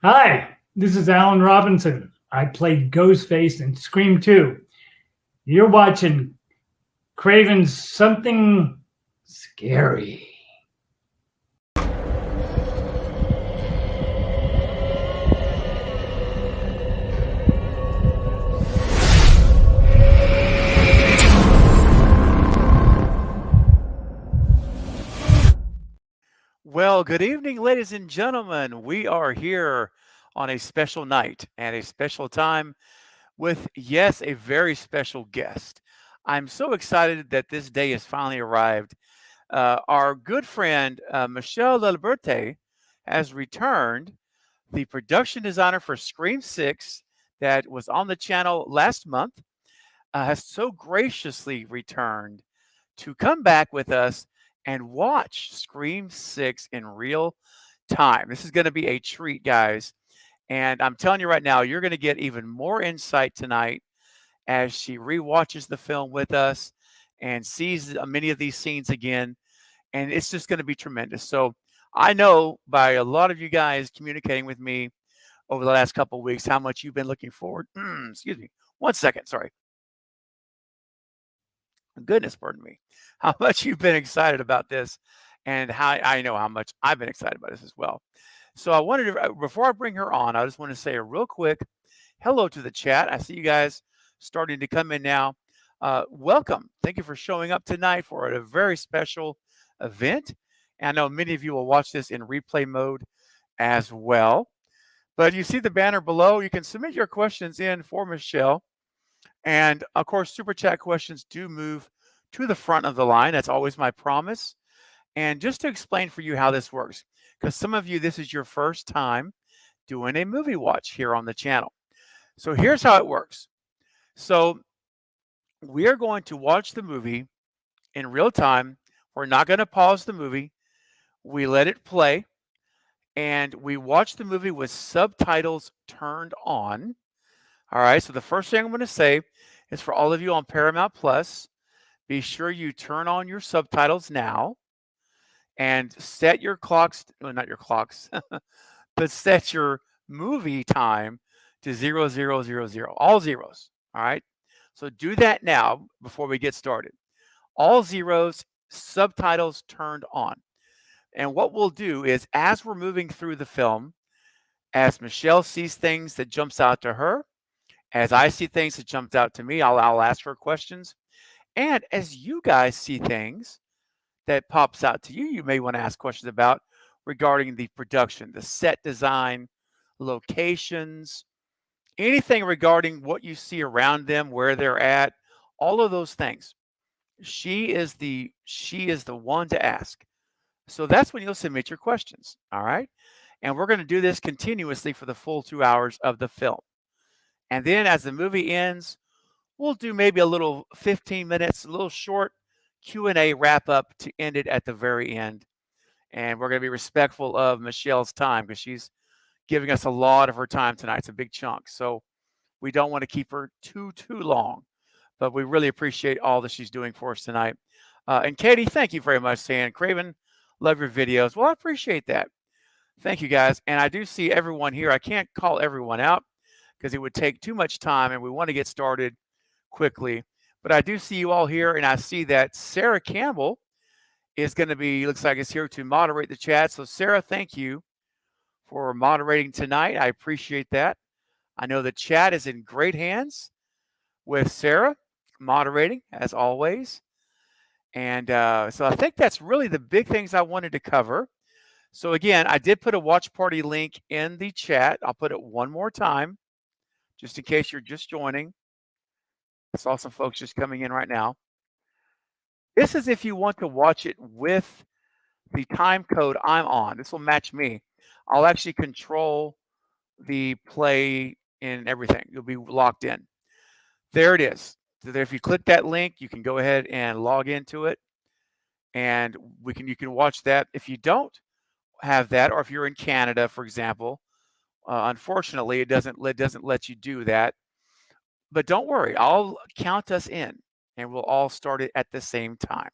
Hi, this is Alan Robinson. I played Ghostface in Scream 2. You're watching Craven's Something Scary. Well, good evening, ladies and gentlemen. We are here on a special night and a special time with, yes, a very special guest. I'm so excited that this day has finally arrived. Our good friend, Michele Laliberte, has returned, the production designer for Scream 6 that was on the channel last month, has so graciously returned to come back with us and watch Scream 6 in real time. This is going to be a treat, guys. And I'm telling you right now, you're going to get even more insight tonight as she rewatches the film with us and sees many of these scenes again. And it's just going to be tremendous. So I know by a lot of you guys communicating with me over the last couple of weeks how much you've been looking forward. Excuse me. 1 second. Sorry. Goodness, pardon me, how much you've been excited about this and how I know how much I've been excited about this as well. So I wanted to, before I bring her on, I just want to say a real quick hello to the chat. I see you guys starting to come in now. Welcome. Thank you for showing up tonight for a very special event. And I know many of you will watch this in replay mode as well. But you see the banner below. You can submit your questions in for Michele. And of course, super chat questions do move to the front of the line. That's always my promise. And just to explain for you how this works, because some of you, this is your first time doing a movie watch here on the channel. So here's how it works. So we are going to watch the movie in real time. We're not going to pause the movie. We let it play and we watch the movie with subtitles turned on. All right. So the first thing I'm going to say is for all of you on Paramount Plus, be sure you turn on your subtitles now and set your clocks, well, not your clocks, but set your movie time to 0000, all zeros. All right. So do that now before we get started. All zeros, subtitles turned on. And what we'll do is as we're moving through the film, as Michele sees things that jumps out to her, as I see things that jumped out to me, I'll ask her questions. And as you guys see things that pops out to you, you may want to ask questions about regarding the production, the set design, locations, anything regarding what you see around them, where they're at, all of those things. She is the one to ask. So that's when you'll submit your questions. All right. And we're going to do this continuously for the full 2 hours of the film. And then as the movie ends, we'll do maybe a little 15 minutes, a little short Q&A wrap up to end it at the very end. And we're going to be respectful of Michele's time because she's giving us a lot of her time tonight. It's a big chunk. So we don't want to keep her too long. But we really appreciate all that she's doing for us tonight. And Katie, thank you very much, saying, Craven, love your videos. Well, I appreciate that. Thank you, guys. And I do see everyone here. I can't call everyone out because it would take too much time, and we want to get started quickly. But I do see you all here, and I see that Sarah Campbell is going to be, looks like it's here to moderate the chat. So, Sarah, thank you for moderating tonight. I appreciate that. I know the chat is in great hands with Sarah moderating, as always. And so I think that's really the big things I wanted to cover. So again, I did put a watch party link in the chat. I'll put it one more time, just in case you're just joining. I saw some folks just coming in right now. This is if you want to watch it with the time code I'm on. This will match me. I'll actually control the play and everything. You'll be locked in. There it is. So there, if you click that link, you can go ahead and log into it, and you can watch that. If you don't have that, or if you're in Canada, for example, unfortunately, it doesn't let you do that. But don't worry, I'll count us in, and we'll all start it at the same time.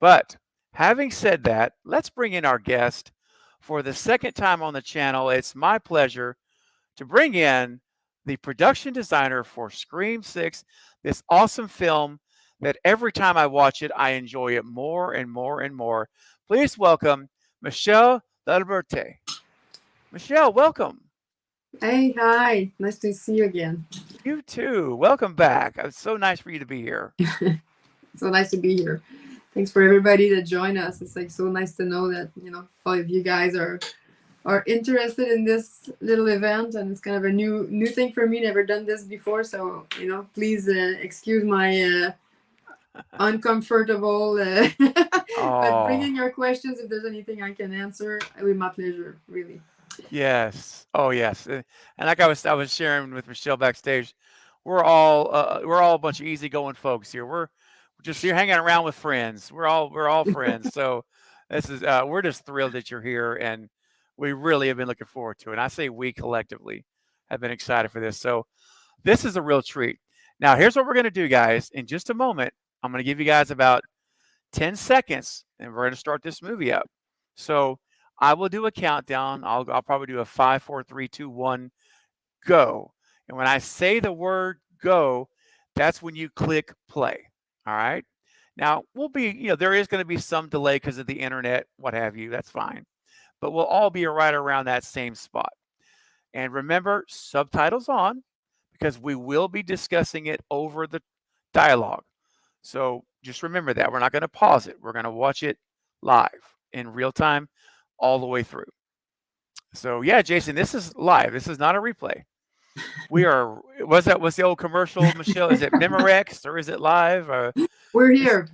But having said that, let's bring in our guest for the second time on the channel, it's my pleasure to bring in the production designer for Scream 6, this awesome film that every time I watch it, I enjoy it more and more and more. Please welcome Michele Laliberte. Michele, welcome. Hey, hi. Nice to see you again. You too. Welcome back. It's so nice for you to be here. So nice to be here. Thanks for everybody that joined us. It's like so nice to know that, all of you guys are interested in this little event, and it's kind of a new thing for me. Never done this before, so please excuse my uncomfortable but bringing your questions. If there's anything I can answer, it would be my pleasure, really. Yes. Oh, yes. And like I was sharing with Michele backstage, we're all a bunch of easygoing folks here. We're just here hanging around with friends. We're all friends. So this is we're just thrilled that you're here, and we really have been looking forward to it. And I say we collectively have been excited for this. So this is a real treat. Now, here's what we're going to do, guys. In just a moment, I'm going to give you guys about 10 seconds, and we're going to start this movie up. So I will do a countdown. I'll probably do a 5, 4, 3, 2, 1, go. And when I say the word go, that's when you click play. All right. Now we'll be, there is going to be some delay because of the internet, what have you. That's fine. But we'll all be right around that same spot. And remember, subtitles on, because we will be discussing it over the dialogue. So just remember that. We're not going to pause it. We're going to watch it live in real time all the way through. So yeah, Jason, this is live. This is not a replay. What's the old commercial, Michele? Is it Memorex or is it live? We're here.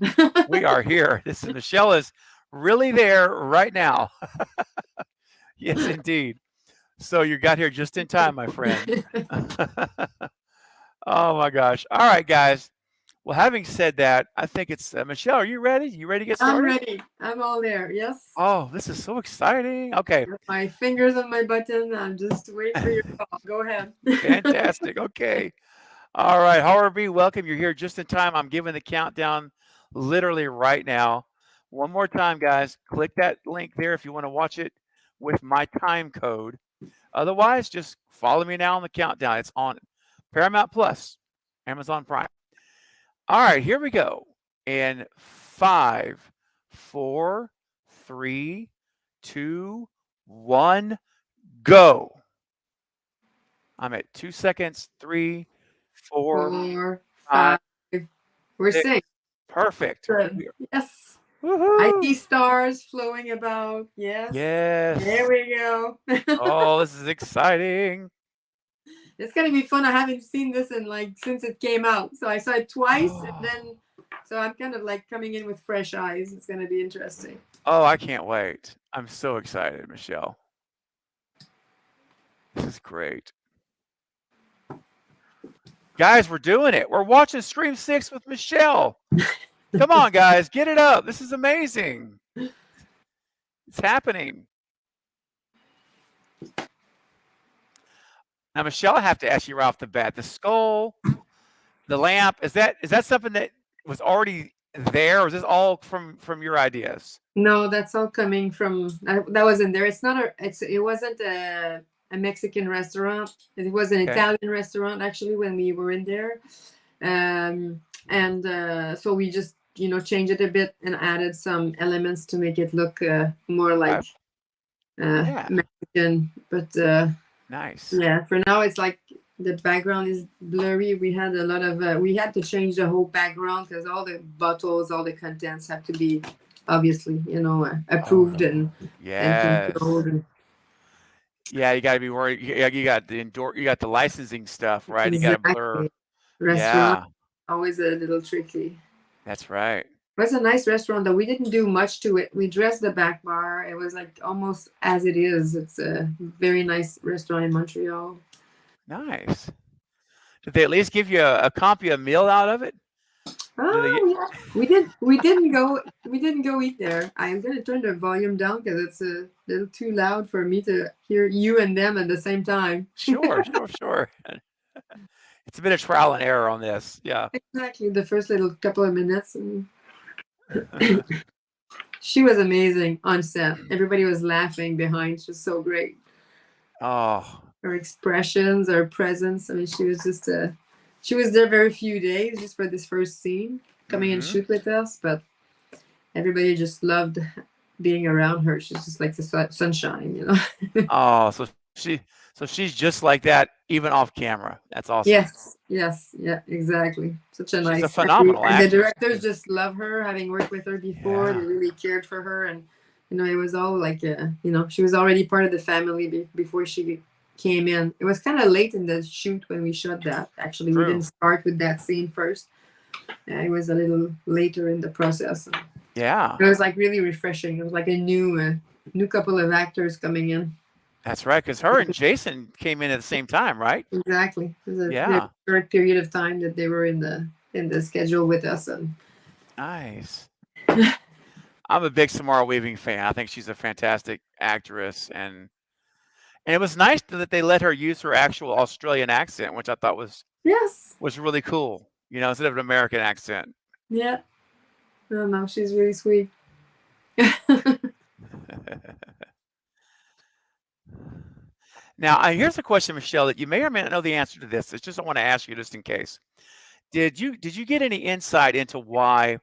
We are here. Michele is really there right now. Yes, indeed. So you got here just in time, my friend. Oh my gosh. All right, guys. Well, having said that, I think it's Michele. Are you ready? You ready to get started? I'm ready. I'm all there. Yes. Oh, this is so exciting. Okay. My fingers on my button. I'm just waiting for your call. Go ahead. Fantastic. Okay. All right. Horror B, welcome. You're here just in time. I'm giving the countdown literally right now. One more time, guys. Click that link there if you want to watch it with my time code. Otherwise, just follow me now on the countdown. It's on Paramount Plus, Amazon Prime. All right, here we go. In 5, 4, 3, 2, 1, go. I'm at 2 seconds. 3, 4, 5. We're safe. Perfect. Yes. Woohoo. I see stars flowing about. Yes. Yes. There we go. Oh, this is exciting. It's gonna be fun. I haven't seen this since it came out. So I saw it twice, and then I'm kind of coming in with fresh eyes. It's gonna be interesting. Oh, I can't wait. I'm so excited, Michele. This is great. Guys, we're doing it. We're watching Scream 6 with Michele. Come on, guys, get it up. This is amazing. It's happening. Now, Michele, I have to ask you right off the bat. The skull, the lamp, is that something that was already there, or is this all from your ideas? No, that's all coming from that wasn't there. It wasn't a Mexican restaurant. It was an Italian restaurant actually when we were in there, so we just changed it a bit and added some elements to make it look more like Mexican. But nice. Yeah, for now it's the background is blurry. We had a lot of we had to change the whole background because all the bottles, all the contents have to be obviously approved and controlled. Yeah, you got to be worried. You got the licensing stuff, right? Exactly. You got to blur. Restaurant always a little tricky. That's right. It was a nice restaurant though. We didn't do much to it. We dressed the back bar. It was almost as it is. It's a very nice restaurant in Montreal. Nice. Did they at least give you a copy of meal out of it? Yeah. We didn't go eat there. I'm gonna turn the volume down because it's a little too loud for me to hear you and them at the same time. Sure. It's a bit of trial and error on this. Yeah. Exactly. The first little couple of minutes. And She was amazing on set. Everybody was laughing behind. She was so great. Oh, Her expressions, her presence. I mean, she was just she was there very few days just for this first scene, coming and hmm shoot with us, but everybody just loved being around her. She's just like the sunshine, you know. oh, so she's just like that, even off camera. That's awesome. Yes, yes, yeah, exactly. Such a She's a nice, phenomenal and the actress. directors just love her. Having worked with her before, they Yeah. really cared for her, and it was all like, she was already part of the family before she came in. It was kind of late in the shoot when we shot that. Actually, we True. didn't start with that scene first. It was a little later in the process. Yeah. It was like really refreshing. It was like a new couple of actors coming in. That's right. Because her and Jason came in at the same time, right? Exactly. It was a very Yeah. short period of time that they were in the schedule with us, and Nice. I'm a big Samara Weaving fan. I think she's a fantastic actress, and it was nice that they let her use her actual Australian accent, which I thought was yes, really cool. Instead of an American accent. yeah. No, she's really sweet. Now, here's a question, Michele, that you may or may not know the answer to this. It's just I want to ask you just in case. Did you get any insight into why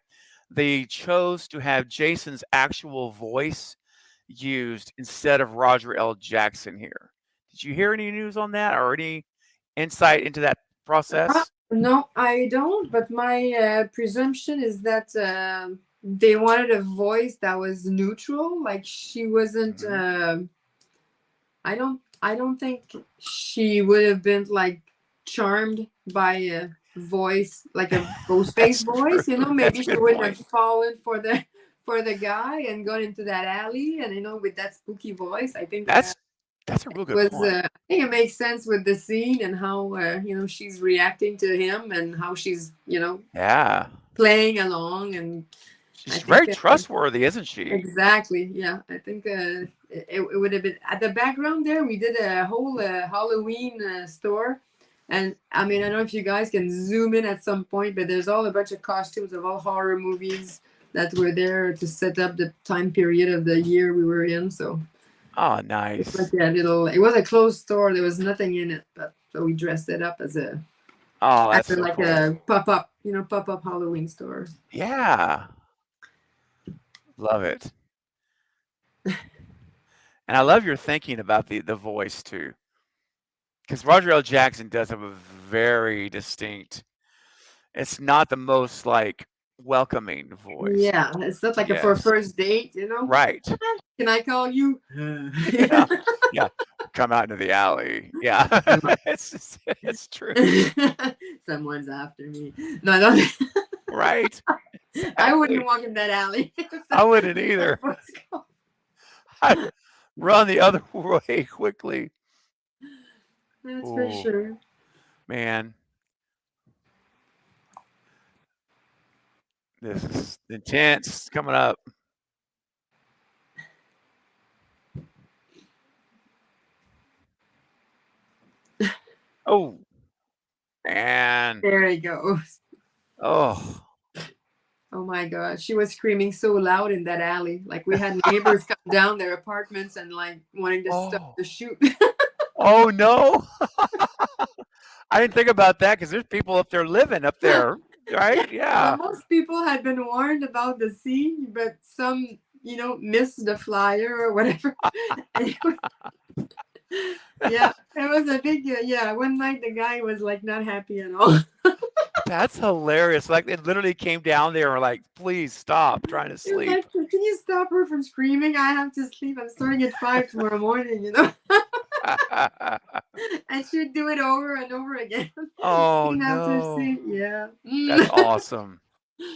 they chose to have Jason's actual voice used instead of Roger L. Jackson here? Did you hear any news on that or any insight into that process? No, I don't. But my presumption is that they wanted a voice that was neutral. Like she wasn't. Mhm. I don't think she would have been like charmed by a voice like a Ghostface That's true. voice. That's Maybe a she good wouldn't have point. fallen for the guy and gone into that alley, and with that spooky voice. I think That's a real good was point. I think it makes sense with the scene and how she's reacting to him and how she's Yeah. playing along, and I She's think very trustworthy, isn't she? exactly, yeah, I think it would have been at the background there. We did a whole Halloween store, and I mean, I don't know if you guys can zoom in at some point, but there's all a bunch of costumes of all horror movies that were there to set up the time period of the year we were in. So Oh, it's like nice. a little. It was a closed store. There was nothing in it, but so we dressed it up as Oh, that's so like cool. a pop up Halloween store. Yeah. Love it. And I love your thinking about the voice too. Because Roger L. Jackson does have a very distinct, it's not the most like welcoming voice. Yeah, it's not like a for a Yes. first date. Right. Can I call you? Yeah. Yeah. Come out into the alley. Yeah. It's true. Someone's after me. No, I don't. Right. I wouldn't Exactly. walk in that alley. I wouldn't either. I'd run the other way quickly. That's for Oh, sure. man. This is intense coming up. Oh, man. There it goes. Oh. Oh my God, she was screaming so loud in that alley. Like we had neighbors come down their apartments and like wanting to stop Oh. the shoot. Oh, no. I didn't think about that because there's people up there living up there, right? Yeah. Most people had been warned about the scene, but some, missed the flyer or whatever. Yeah, it was a big, yeah. One night the guy was like not happy at all. That's hilarious. Like it literally came down there and like, please stop trying to He was sleep. like, can you stop her from screaming? I have to sleep. I'm starting at 5 tomorrow morning, And she would do it over and over again. Oh, Scene after no. scene. Yeah. That's awesome.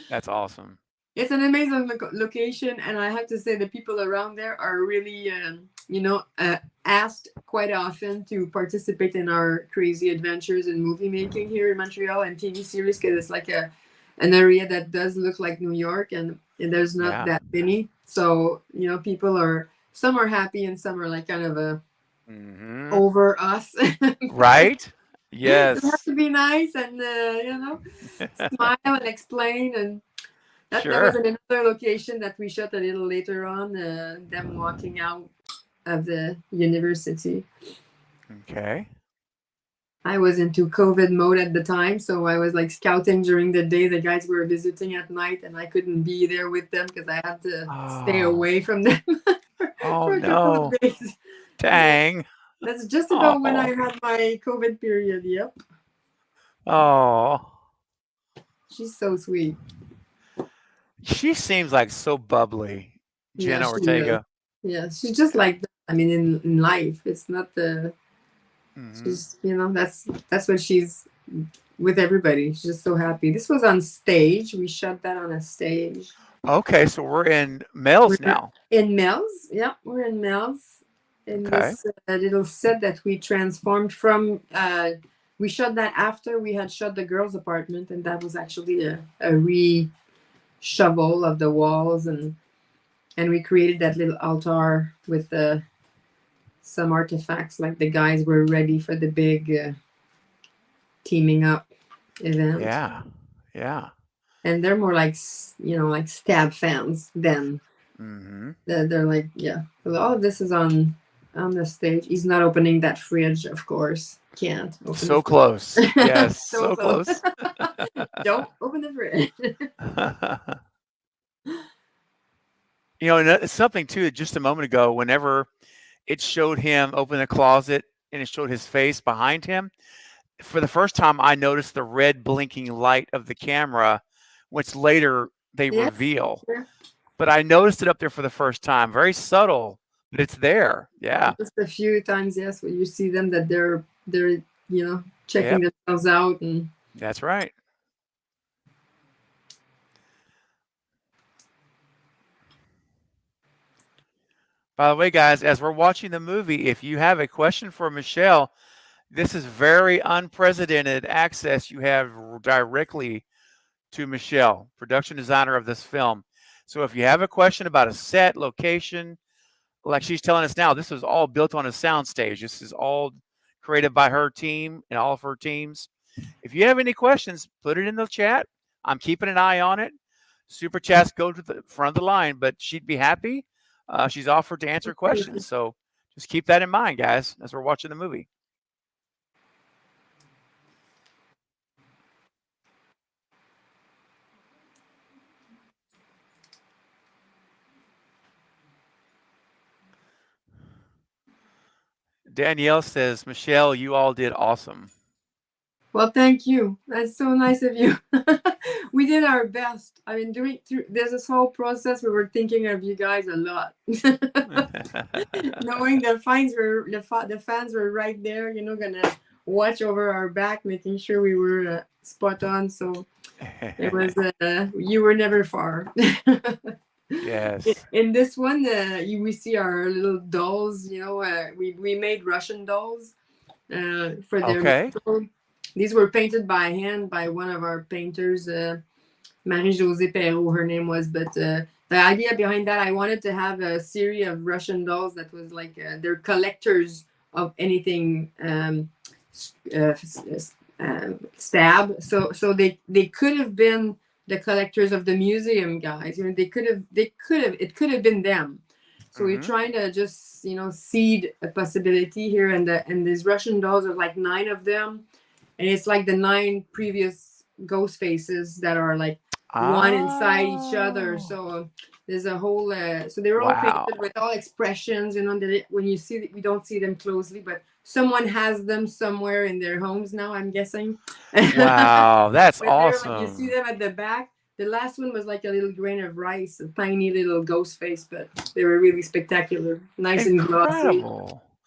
That's awesome. It's an amazing location, and I have to say the people around there are really, asked quite often to participate in our crazy adventures in movie making here in Montreal and TV series, because it's like an area that does look like New York, and there's not Yeah. that many. So people some are happy and some are like kind of Mhm. over us. Right? You have Yes. to be nice and smile and explain, and That was another location that we shot a little later on. Them walking out of the university. Okay. I was into COVID mode at the time, so I was like scouting during the day. The guys were visiting at night, and I couldn't be there with them because I had to stay away from them for a couple of days. Dang. Yeah. That's just about when I had my COVID period. Yep. Oh. She's so sweet. She seems like so bubbly, Jenna Ortega. Yeah, she's just like that. I mean, in life, it's not the. She's, that's what she's with everybody. She's just so happy. This was on stage. We shot that on a stage. Okay, so we're in Mel's now. In Mel's, yeah, we're in Mel's. In this little set that we transformed from. We shot that after we had shot the girls' apartment, and that was actually a re-shovel of the walls, and we created that little altar with some artifacts, like the guys were ready for the big teaming up event. Yeah. And they're more like, like Stab fans than they're like, yeah. So all of this is on the stage. He's not opening that fridge, of course. Can't open so close. Yes, so close. Don't open the fridge. It's something too, just a moment ago, whenever it showed him open the closet and it showed his face behind him, for the first time I noticed the red blinking light of the camera, which later they reveal. Yeah. But I noticed it up there for the first time. Very subtle, but it's there. Yeah. Just a few times, yes, where you see them that they're checking themselves out. And that's right. By the way, guys, as we're watching the movie, if you have a question for Michele, this is very unprecedented access you have directly to Michele, production designer of this film. So if you have a question about a set, location, like she's telling us now, this was all built on a soundstage. This is all created by her team and all of her teams. If you have any questions, put it in the chat. I'm keeping an eye on it. Super chats go to the front of the line, but she'd be happy. She's offered to answer questions. So just keep that in mind, guys, as we're watching the movie. Danielle says, Michele, you all did awesome. Well, thank you. That's so nice of you. We did our best. I mean, there's this whole process, we were thinking of you guys a lot. Knowing the fans were right there, gonna watch over our back, making sure we were spot on. So it was, you were never far. Yes. In this one, we see our little dolls. We made Russian dolls for their. These were painted by hand by one of our painters, Marie-Josée Perrault, her name was. But the idea behind that, I wanted to have a series of Russian dolls that was like they're collectors of anything stab. So they could have been the collectors of the museum guys. It could have been them. So we're trying to just seed a possibility here, and these Russian dolls are like 9 of them, and it's like the 9 previous ghost faces that are like one inside each other. So there's a whole so they're all painted with all expressions, when you see we don't see them closely, but someone has them somewhere in their homes now, I'm guessing. Wow, that's awesome. When you see them at the back, the last one was like a little grain of rice, a tiny little ghost face, but they were really spectacular, nice and glossy.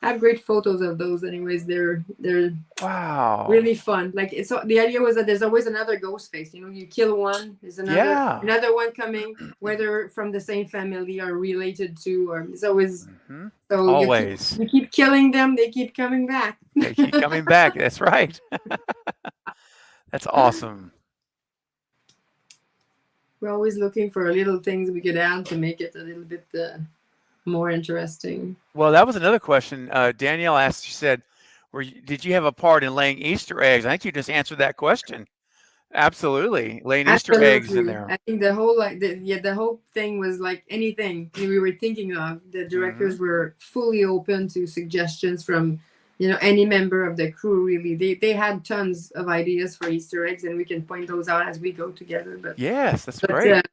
I have great photos of those. Anyways, they're really fun. Like the idea was that there's always another ghost face. You kill one, there's another one coming, whether from the same family or related to, or it's always so always you keep killing them, they keep coming back. They keep coming back. That's right. That's awesome. We're always looking for little things we could add to make it a little bit more interesting. Well, that was another question. Danielle asked, she said, did you have a part in laying Easter eggs? I think you just answered that question. Absolutely. Laying Easter eggs in Absolutely. there. I think the whole the whole thing was like anything we were thinking of. The directors were fully open to suggestions from, any member of the crew. Really, they had tons of ideas for Easter eggs, and we can point those out as we go together. Yes, that's But great.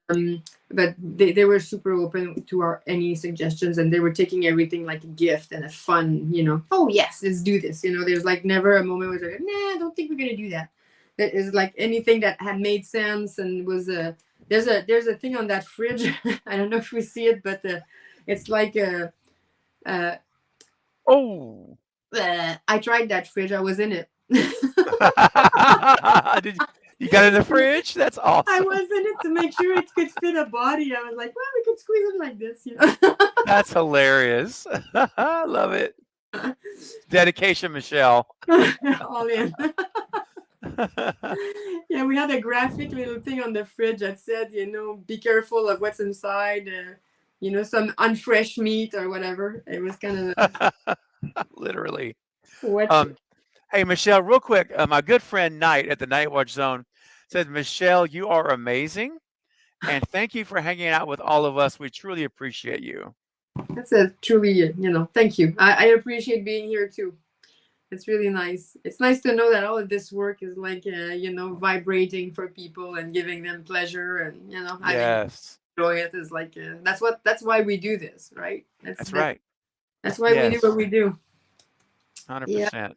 but they were super open to our any suggestions, and they were taking everything like a gift and a fun. Oh yes, let's do this. There's like never a moment where they're like, nah, I don't think we're gonna do that. That is like anything that had made sense and was a there's a thing on that fridge. I don't know if we see it, but it's like uh, Oh. I tried that fridge. I was in it. You got it in the fridge? That's I awesome. was in it to make sure it could fit a body. I was like, well, we could squeeze it like this, That's hilarious. I love it. Dedication, Michele. All in. Yeah, we had a graphic little thing on the fridge that said, be careful of what's inside, some unfresh meat or whatever. It was kind of Literally. what. Hey, Michele, real quick. My good friend Knight at the Night Watch Zone said, Michele, you are amazing. And thank you for hanging out with all of us. We truly appreciate you. That's a truly, thank you. I appreciate being here too. It's really nice. It's nice to know that all of this work is like, vibrating for people and giving them pleasure, and Yes. enjoy it is like that's why we do this, right? That's right. That's why we do Yes. what we do. 100%.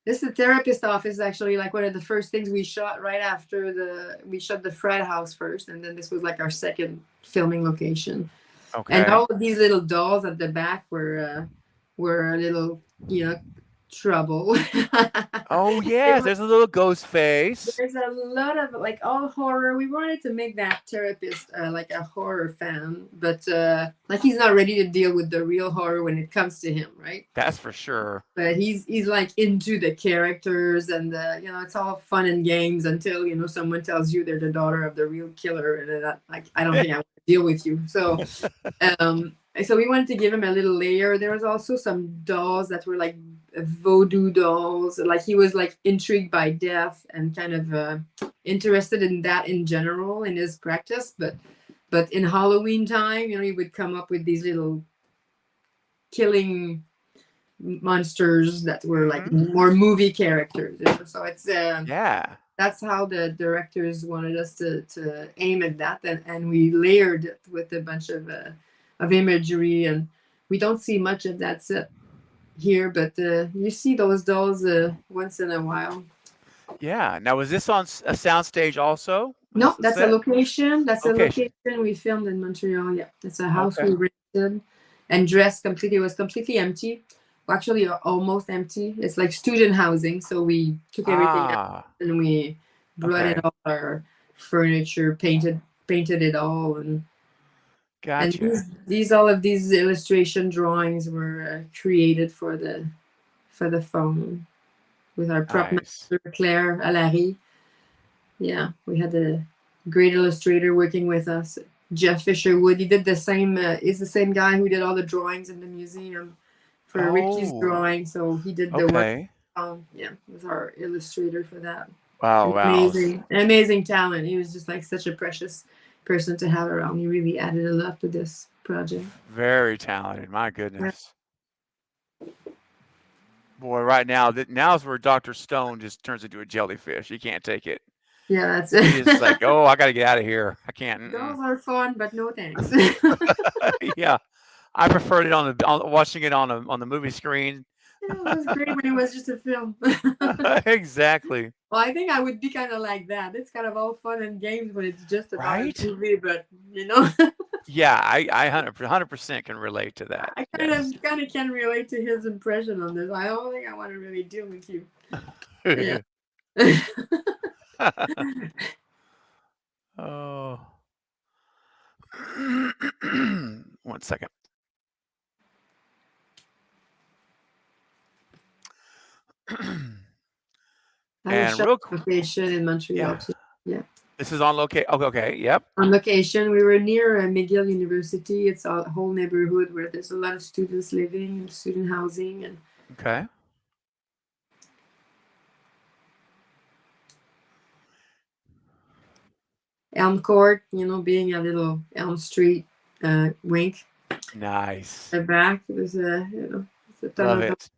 This is the therapist office, actually, like one of the first things we shot right after we shot the frat house first, and then this was like our second filming location. Okay. And all of these little dolls at the back were a little, trouble. Oh yes, there's a little Ghostface. There's a lot of like all horror. We wanted to make that therapist like a horror fan, but like he's not ready to deal with the real horror when it comes to him, right? That's for sure. But he's like into the characters, and it's all fun and games until someone tells you they're the daughter of the real killer, and that, like, I don't think I want to deal with you. So so we wanted to give him a little layer. There was also some dolls that were like voodoo dolls. Like he was like intrigued by death and kind of interested in that in general in his practice. But in Halloween time, he would come up with these little killing monsters that were like more movie characters. So it's Yeah. that's how the directors wanted us to aim at that, and we layered it with a bunch of imagery, and we don't see much of that set here, but you see those dolls once in a while. Yeah. Now, was this on a soundstage also? No, that's a location. That's a Location. location we filmed in Montreal. Yeah, it's a house we rented and dressed completely. It was completely empty. Well, actually, almost empty. It's like student housing, so we took everything out and we brought in all our furniture, painted it all, and Gotcha. And all of these illustration drawings were created for the phone with our prop master Claire Alary. Yeah, we had a great illustrator working with us, Jeff Fisherwood. He did the same. He's the same guy who did all the drawings in the museum for Ricky's drawing. So he did the work. Yeah, was our illustrator for that. Wow! Amazing talent. He was just like such a precious person to have around. He really added a lot to this project. Very talented. My goodness. Boy, right now is where Dr. Stone just turns into a jellyfish. You can't take it. Yeah, that's it. He's just like, I got to get out of here. I can't. Those are fun, but no thanks. Yeah, I preferred it watching it on the movie screen. Yeah, it was great when it was just a film. Exactly. Well, I think I would be kind of like that. It's kind of all fun and games when it's just about a movie, but Yeah, I 100% can relate to that. I kind of can relate to his impression on this. I don't think I want to really deal with you. Yeah. Oh. 1 second. And location in Montreal too. Yeah. This is on location. Okay. Yep. On location, we were near McGill University. It's a whole neighborhood where there's a lot of students living, student housing, and. Okay. Elm Court, being a little Elm Street wink. Nice. The back, there's it's a ton Love of them. it.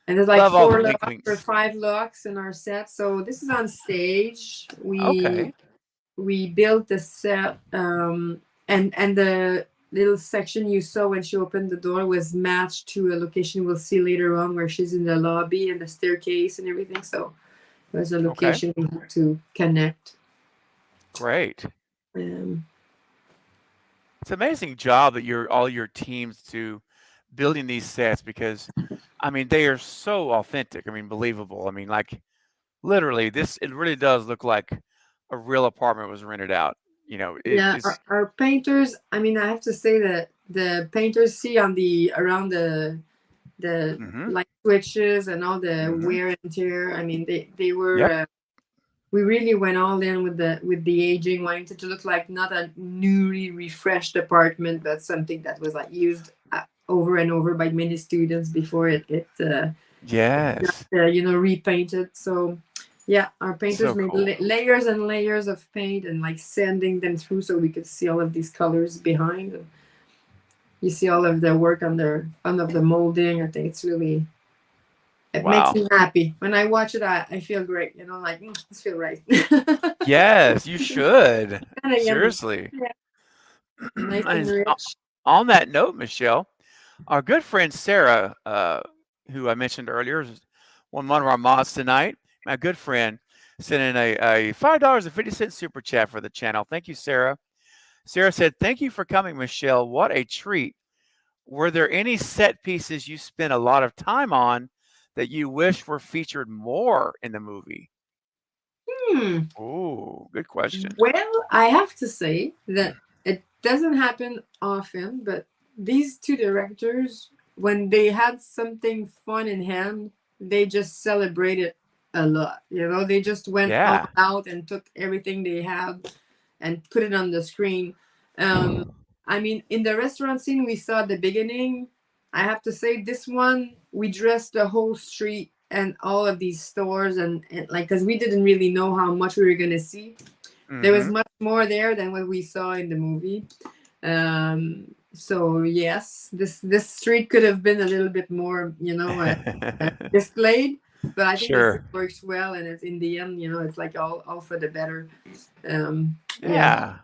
And there's like Love all the 4 wink locks or winks. 5 locks in our set. So this is on stage. Okay. We built the set, and the little section you saw when she opened the door was matched to a location we'll see later on, where she's in the lobby and the staircase and everything. So there's a Okay. location we have to connect. Great. Um, It's an amazing job that all your teams do building these sets, because I mean they are so authentic. I mean, believable. I mean, like literally it really does look like a real apartment was rented out. yeah, It's our painters. I mean, I have to say that the painters see on the around the mm-hmm. light switches and all the Mm-hmm. wear and tear. I mean, they were. Yep. We really went all in with the aging, wanting it to look like not a newly refreshed apartment, but something that was like used over and over by many students before it Yes. repainted. So yeah, our painters So made cool. layers and layers of paint and like sanding them through so we could see all of these colors behind. And you see all of the work on the molding. I think it's really. It makes Wow. me happy when I watch it. I feel great, like this feel right. Yes, you should. And again, Seriously. yeah, nice and And rich. on that note, Michelle, our good friend Sarah, who I mentioned earlier, is one of our mods tonight. My good friend sent in a $5.50 super chat for the channel. Thank you, Sarah. Sarah said, "Thank you for coming, Michelle. What a treat. Were there any set pieces you spent a lot of time on that you wish were featured more in the movie?" Hmm. Oh, good question. Well, I have to say that it doesn't happen often, but these two directors, when they had something fun in hand, they just celebrated a lot. They just went all Yeah. out and took everything they had and put it on the screen. I mean, in the restaurant scene we saw at the beginning, I have to say this one, we dressed the whole street and all of these stores and like, because we didn't really know how much we were going to see. There was Mm-hmm. much more there than what we saw in the movie. So yes, this street could have been a little bit more, displayed, but I think it Sure. works well, and it's in the end, it's like all for the better. Yeah, Yeah.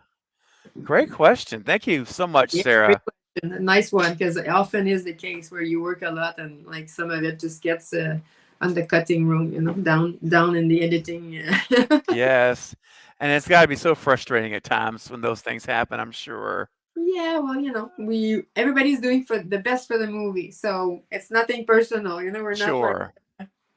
Great question. Thank you so much, yeah, great Sarah. question. A nice one, because it often is the case where you work a lot and like some of it just gets on the cutting room, down in the editing. Yeah. Yes. And it's got to be so frustrating at times when those things happen, I'm sure. Yeah, well, everybody's doing for the best for the movie, so it's nothing personal. We're not like Sure.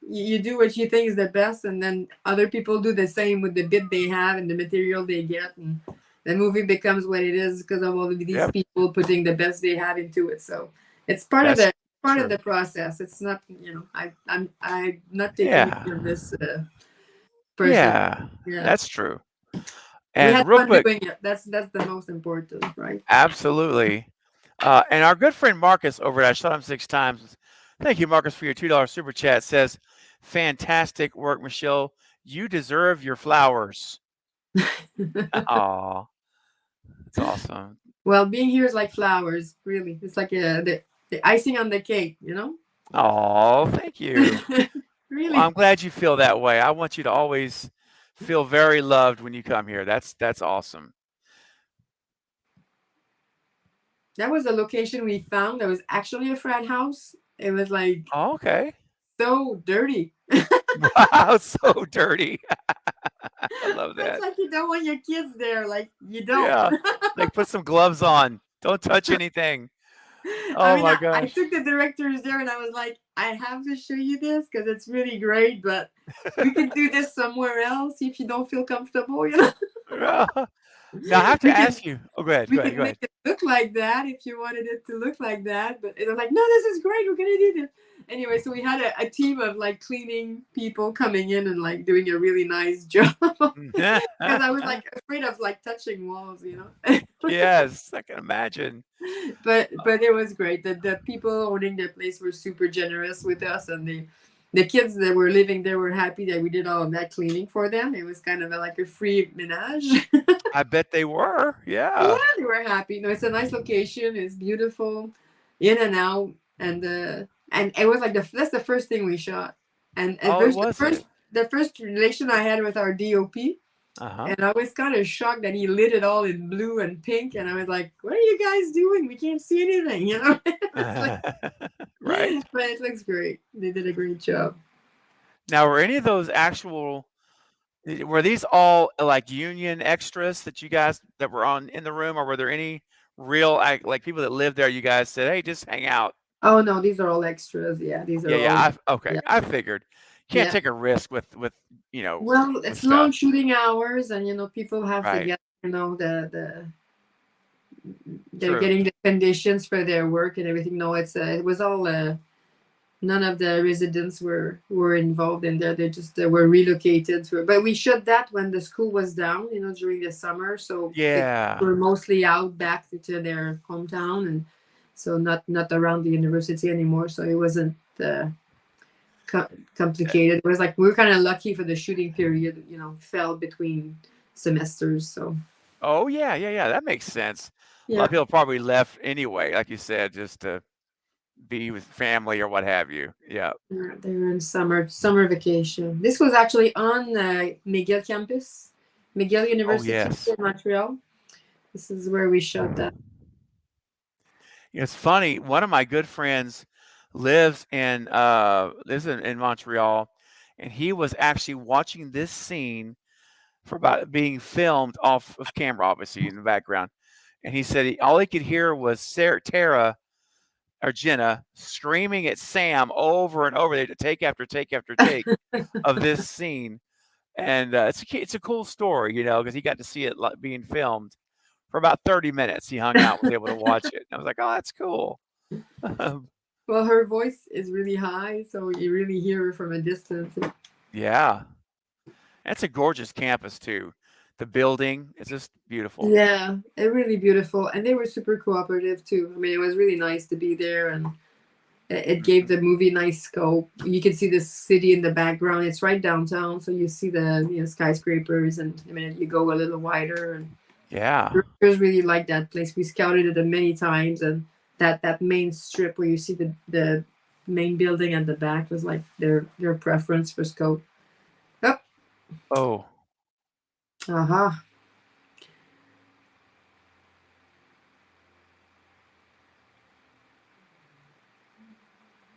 you do what you think is the best, and then other people do the same with the bit they have and the material they get, and the movie becomes what it is because of all of these Yep. people putting the best they have into it. So it's part of That's the true. process. It's not, I'm not taking Yeah. any of this person. Yeah. Yeah, That's true. we had And real fun quick, doing it. That's the most important, right? absolutely. And our good friend Marcus over at Shot Him Six Times, thank you, Marcus, for your $2 super chat, says, "Fantastic work, Michelle. You deserve your flowers." Aw, that's awesome. Well, being here is like flowers, really. It's like the icing on the cake, Oh, thank you. Well, Really. I'm glad you feel that way. I want you to always feel very loved when you come here. That's awesome. That was a location we found that was actually a frat house. It was like Oh, okay. so dirty. Wow, so dirty. I love It's that. like you don't want your kids there. Like you don't. Yeah. Like put some gloves on. Don't touch anything. I Oh mean, my I gosh. took the directors there and I was like, I have to show you this because it's really great, but we could do this somewhere else if you don't feel comfortable, Yeah. Now I have to We can ask you. Oh, go ahead. we Go ahead. could Go make ahead. it look like that if you wanted it to look like that. But it was like, no, this is great. We're gonna do this. Anyway, so we had a team of like cleaning people coming in and like doing a really nice job. Because I was like afraid of like touching walls. Yes, I can imagine. But it was great. The people owning the place were super generous with us, and the kids that were living there were happy that we did all of that cleaning for them. It was kind of like a free menage. I bet they were. Yeah, Yeah. they were happy. No, it's a nice location. It's beautiful, in and out, and it was like that's the first thing we shot, and it Oh, was was it? the first relation I had with our DOP, Uh-huh. and I was kind of shocked that he lit it all in blue and pink, and I was like, "What are you guys doing? We can't see anything," you know. It's like, Right. but it looks great. They did a great job. Now, were any of those were these all like union extras that you guys that were on in the room, or were there any real like people that lived there? You guys said, "Hey, just hang out." Oh no, these are all extras. Yeah, these Yeah, are all. yeah. Okay, Yeah, I figured. Can't yeah. take a risk with Well, with it's long stuff. shooting hours, and people have to Right. get they're True. getting the conditions for their work and everything. No, it was all none of the residents were involved in there. They just were relocated to. But we shot that when the school was down, during the summer. So they Yeah. were mostly out back to their hometown, and so not around the university anymore. So it wasn't complicated. It was like we were kind of lucky for the shooting period. Fell between semesters. So Oh yeah, yeah, yeah. That makes sense. A lot yeah. of people probably left anyway, like you said, just to be with family or what have you. Yeah. Yeah, they were in summer vacation. This was actually on McGill campus, McGill Oh University yes. in Montreal. This is where we shot that. It's funny. One of my good friends lives in Montreal, and he was actually watching this scene for about being filmed off of camera, obviously in the background. And he said all he could hear was Tara or Jenna screaming at Sam over and over. They had to take after take after take of this scene, and it's a cool story, because he got to see it being filmed for about 30 minutes. He hung out, was able to watch it. And I was like, oh, that's cool. Well, her voice is really high, so you really hear her from a distance. Yeah, that's a gorgeous campus too. The building is just beautiful. Yeah, it really beautiful, and they were super cooperative too. I mean, it was really nice to be there, and it gave the movie nice scope. You can see the city in the background. It's right downtown, so you see the skyscrapers, and I mean, you go a little wider. And Yeah. Rangers really like that place. We scouted it many times, and that main strip where you see the main building at the back was like their preference for scope. Oh, Oh, aha.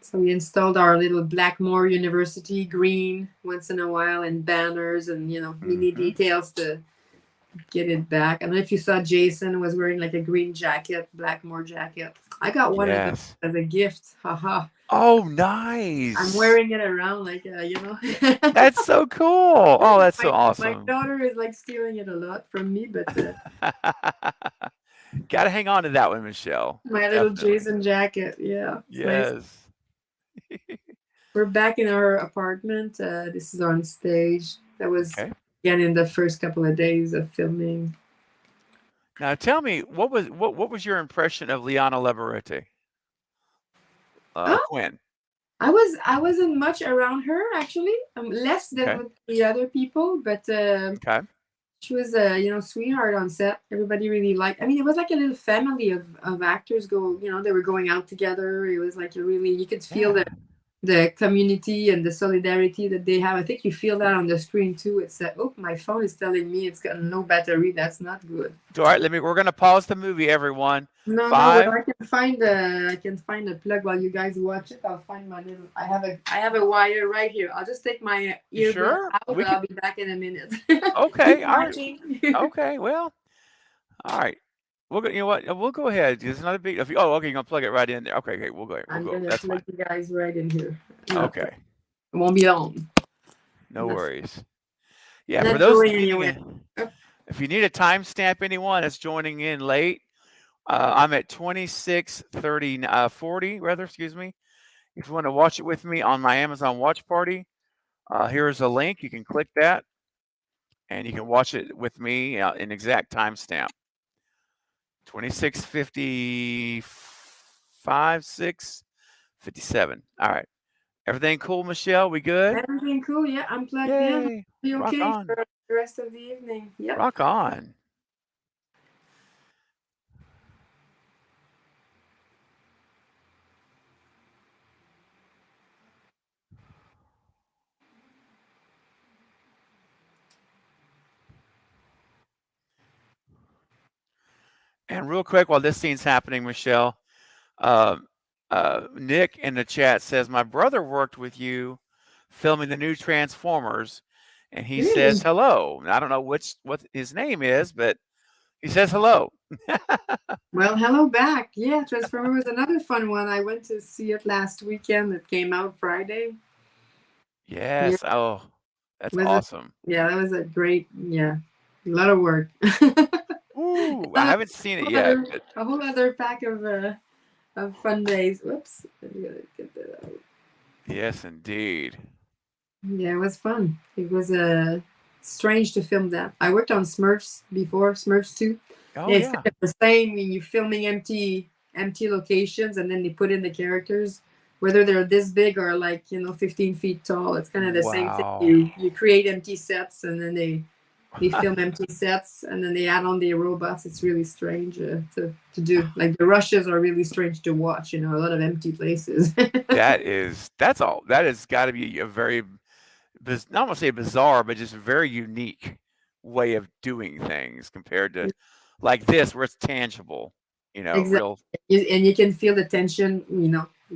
So we installed our little Blackmore University green once in a while, and banners, and mini mhm. details to get it back. I don't know if you saw Jason was wearing like a green jacket, Blackmore jacket. I got one of them Yes. as a gift. Haha. Oh, I'm nice. wearing it around like That's so cool. Oh, that's so my awesome. daughter is like stealing it a lot from me, but Gotta hang on to that one, Michelle. my little Definitely. Jason jacket, yeah, it's nice. Yes. We're back in our apartment. This is on stage. That was Okay. again in the first couple of days of filming. Now tell me, what was your impression of Liana Laliberte? Oh, Quinn. I wasn't much around her actually, less than Okay. with the other people, but Okay. she was a sweetheart on set. Everybody really liked. I mean, it was like a little family of actors they were going out together. It was like you could feel Yeah. the community and the solidarity that they have. I think you feel that on the screen too. It's oh, my phone is telling me it's got no battery. That's not good. All right, we're gonna pause the movie, everyone. No, but 5. I can find the plug while you guys watch it. I'll find my little. I have a wire right here. I'll just take my You earbud sure? out, We but could. I'll be back in a minute. Okay. Keep All right. watching. Okay. Well. All right. We'll go. You know what? We'll go ahead. There's another big. Oh, okay. You're gonna plug it right in there. Okay. Okay. We'll go. We'll I'm go. gonna That's plug fine. you guys right in here. No, Okay. it won't be long. No Not, worries. Yeah. For not those going needing anywhere. if you need a timestamp, anyone that's joining in late, I'm at 26:30, 40 rather. Excuse me. If you want to watch it with me on my Amazon Watch Party, here's a link. You can click that, and you can watch it with me in exact timestamp. 26:55, 6:57. All right. Everything cool, Michele? We good? Everything cool? Yeah, I'm plugged in. Yay! Be Rock okay on! for the rest of the evening. Yep. Rock on! And real quick, while this scene's happening, Michele, uh, Nick in the chat says, "My brother worked with you filming the new Transformers, and he says Really? hello." I don't know what his name is, but he says hello. Well, hello back. Yeah, Transformer was another fun one. I went to see it last weekend. It came out Friday. Yeah, Yes. Oh, that's was it? awesome. Yeah, that was a great. Yeah, a lot of work. Ooh, I a haven't seen it whole yet, other, but a whole other pack of fun days. Whoops, I gotta get that out. yes, indeed. Yeah, it was fun. It was strange to film that. I worked on Smurfs before, Smurfs 2. Oh Yeah, it's yeah. kind of the same when you're filming empty locations and then they put in the characters, whether they're this big or like 15 feet tall. It's kind of the same thing. Wow. You create empty sets and then they film empty sets and then they add on the robots. It's really strange to do. Like the rushes are really strange to watch. A lot of empty places. That's all. That has got to be a very, not want to say bizarre, but just very unique way of doing things compared to like this, where it's tangible. Exactly. Real And you can feel the tension,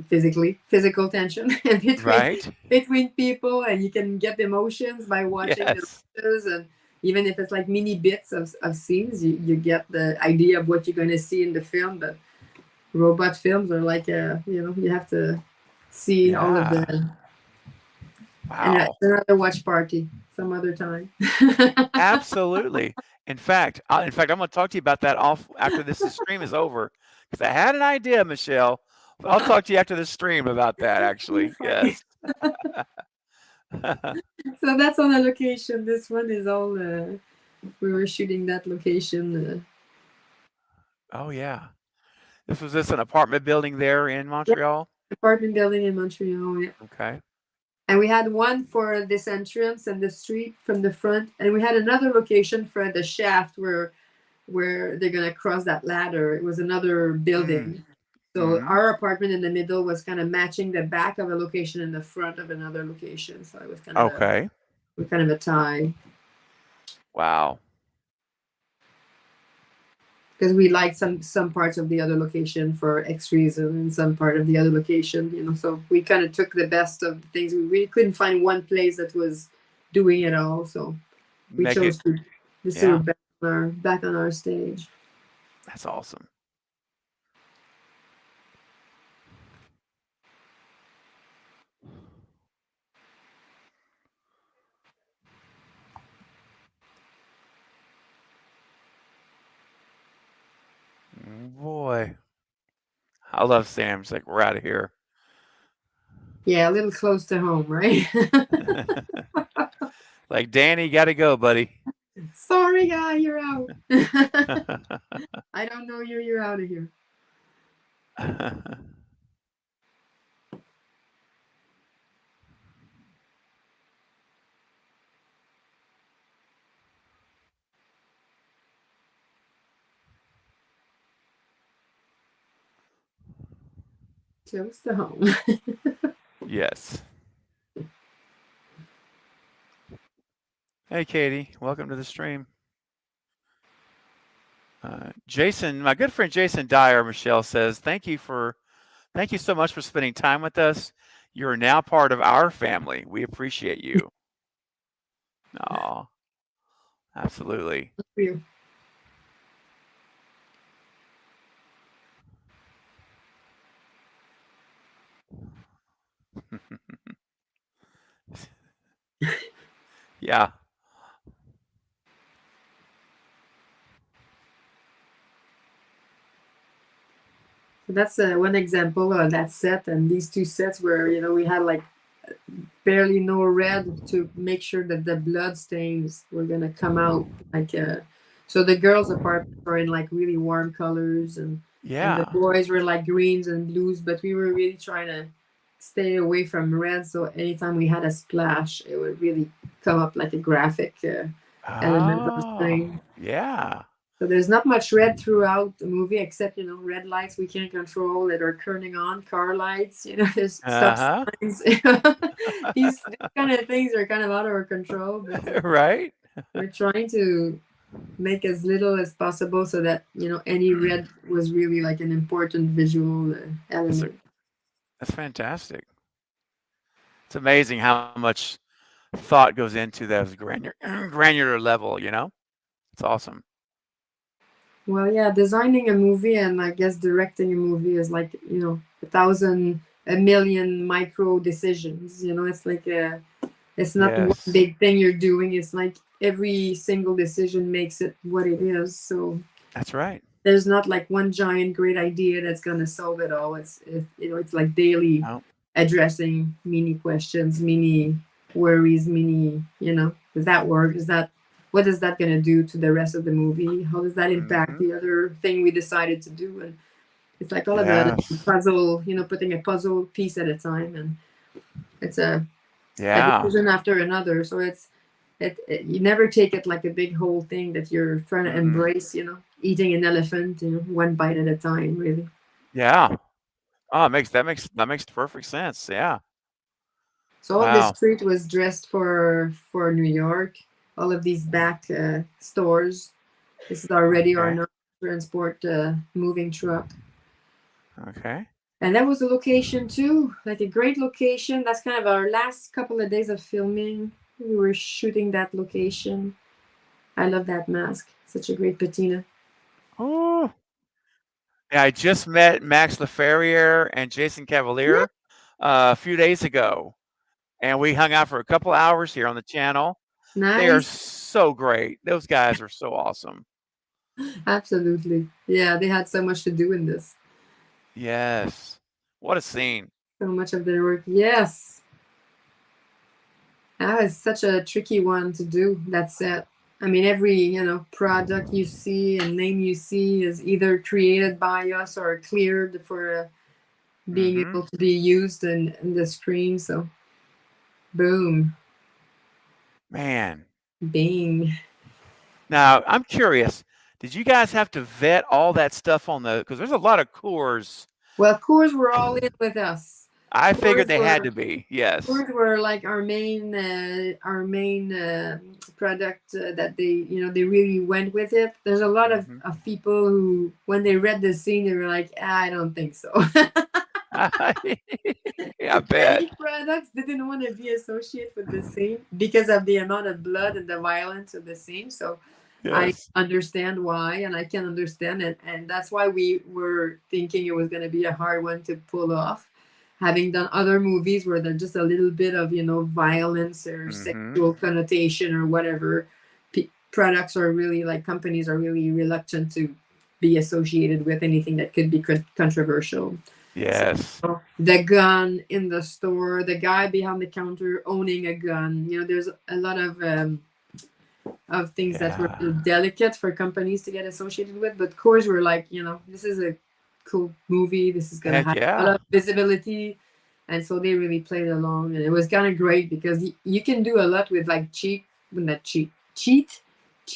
physical tension between right. people, and you can get emotions by watching the Yes. rushes. And even if it's like mini bits of scenes, you get the idea of what you're going to see in the film. But robot films are like, you have to see all of Yeah. the. And Wow. another watch party some other time. Absolutely. In fact, I'm going to talk to you about that off after this stream is over, because I had an idea, Michele. But I'll talk to you after the stream about that. You're Actually, funny. yes. So that's on a location. This one is all. We were shooting that location. Oh yeah. This an apartment building there in Yeah, Montreal? apartment building in Montreal. Yeah. Okay. And we had one for this entrance and the street from the front, and we had another location for the shaft where they're gonna cross that ladder. It was another Mm. building. So Mhm. our apartment in the middle was kind of matching the back of a location and the front of another location. So it was Okay. kind of a tie. Wow. Because we liked some parts of the other location for X reason and some part of the other location. So we kind of took the best of the things. We really couldn't find one place that was doing it all, so we Make it. chose to just do Yeah. it back on our stage. That's awesome. Boy, I love Sam's. Like, we're out of here. Yeah, a little close to home, right? Like, Danny, got to go, buddy. Sorry, guy, you're out. I don't know you. You're out of here. Close to home. Yes. Hey, Katie. Welcome to the stream. Jason, my good friend Jason Dyer, Michele says, thank you so much for spending time with us. You're now part of our family. We appreciate you. Oh, absolutely. For you. Yeah. So that's one example of that set, and these two sets where we had like barely no red to make sure that the blood stains were gonna come out. Like so the girls' apartments were in like really warm colors, and the Yeah. boys were like greens and blues. But we were really trying to stay away from red. So anytime we had a splash, it would really come up like a graphic element on screen. Oh, yeah. So there's not much red throughout the movie, except red lights we can't control that are turning on, car lights. There's stop Uh-huh. signs. These kind of things are kind of out of our control, but Right? we're trying to make as little as possible so that any red was really like an important visual element. That's fantastic. It's amazing how much thought goes into those granular level, It's awesome. Well, yeah, designing a movie and I guess directing a movie is like, a million micro decisions. It's like it's not one Yes. big thing you're doing. It's like every single decision makes it what it is. So That's right. there's not like one giant great idea that's gonna solve it all. It's like daily Oh, addressing mini questions, mini worries, mini, does that work? What is that going to do to the rest of the movie? How does that impact mhm. the other thing we decided to do? And it's like all of the Yes. puzzle, putting a puzzle piece at a time, and it's a Yeah. decision after another. So you never take it like a big whole thing that you're trying to Mm-mm. embrace. Eating an elephant, one bite at a time, really. Yeah. Oh, that makes perfect sense. Yeah. So all this Wow. street was dressed for New York. All of these back stores. This is our Ready or Okay. Not transport moving truck. Okay. And that was a location too, like a great location. That's kind of our last couple of days of filming. We were shooting that location. I love that mask. Such a great patina. Oh. Yeah, I just met Max Leferrier and Jason Yeah, Cavalier a few days ago, and we hung out for a couple hours here on the channel. They are nice. so great. Those guys are so awesome. Absolutely. Yeah, they had so much to do in this. Yes. What a scene. So much of their work. Yes. That was such a tricky one to do. That set. I mean, every product you see and name you see is either created by us or cleared for being Mm-hmm. able to be used in the screen. So, boom, Man. bing. Now, I'm curious. Did you guys have to vet all that stuff because there's a lot of Coors. Well, Coors were all in with us. I figured Coors they had to were be. Yes. Coors were like our main product that they really went with it. There's a lot Mm-hmm. of people who, when they read the scene, they were like, I don't think so. Yeah, I bet. Many products didn't want to be associated with the scene because of the amount of blood and the violence of the scene. So I Yes. understand why, and I can understand it. And that's why we were thinking it was going to be a hard one to pull off. Having done other movies where there's just a little bit of, violence or Mm-hmm. sexual connotation or whatever, products are really, like, companies are really reluctant to be associated with anything that could be controversial. Yes. So, the gun in the store, the guy behind the counter owning a gun, there's a lot of things that were Yeah. delicate for companies to get associated with. But Coors were like, this is a cool movie. This is going to Heck have a yeah. lot of visibility. And so they really played along. And it was kind of great because you can do a lot with like cheap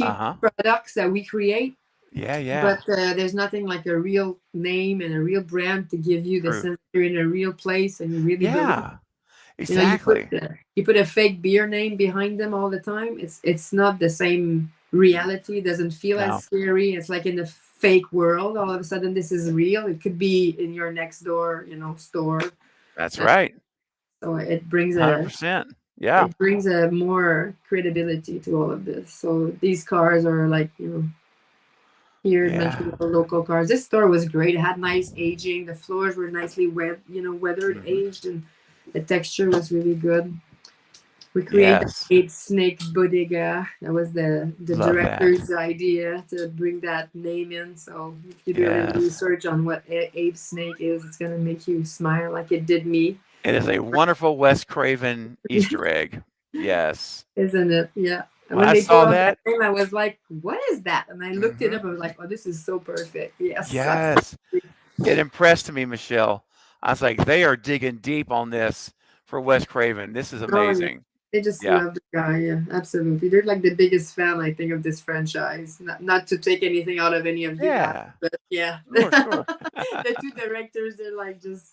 Uh-huh. products that we create. Yeah, yeah. But there's nothing like a real name and a real brand to give you the True. sense you're in a real place and you really believe. Yeah. Exactly. You put a fake beer name behind them all the time. It's not the same reality. It doesn't feel No. as scary. It's like in the fake world. All of a sudden, this is real. It could be in your next door, store. That's right. So it brings 100%. Yeah. it brings a more credibility to all of this. So these cars are like here in Yeah. Montreal, local cars. This store was great. It had nice aging. The floors were nicely weathered, Mhm. aged, and the texture was really good. We created Yes. Ape Snake Bodega. That was the Love that. director's idea to bring that name in. So if you do a little Yes. research on what Ape Snake is, it's gonna make you smile like it did me, It is a wonderful Wes Craven Easter egg. Yes. isn't it? Yeah. And When when I they saw told us that, that name, I was like, "What is that?" And I looked it Mhm. up. I was like, "Oh, this is so perfect." Yes. Yes. It impressed me, Michele. I was like, they are digging deep on this for Wes Craven. This is Oh, yeah. amazing. They just Yeah. love the guy. Yeah, absolutely. They're like the biggest fan, I think, of this franchise. Not to take anything out of any of you guys, Yeah. but yeah, Sure, sure. the two directors, they're like just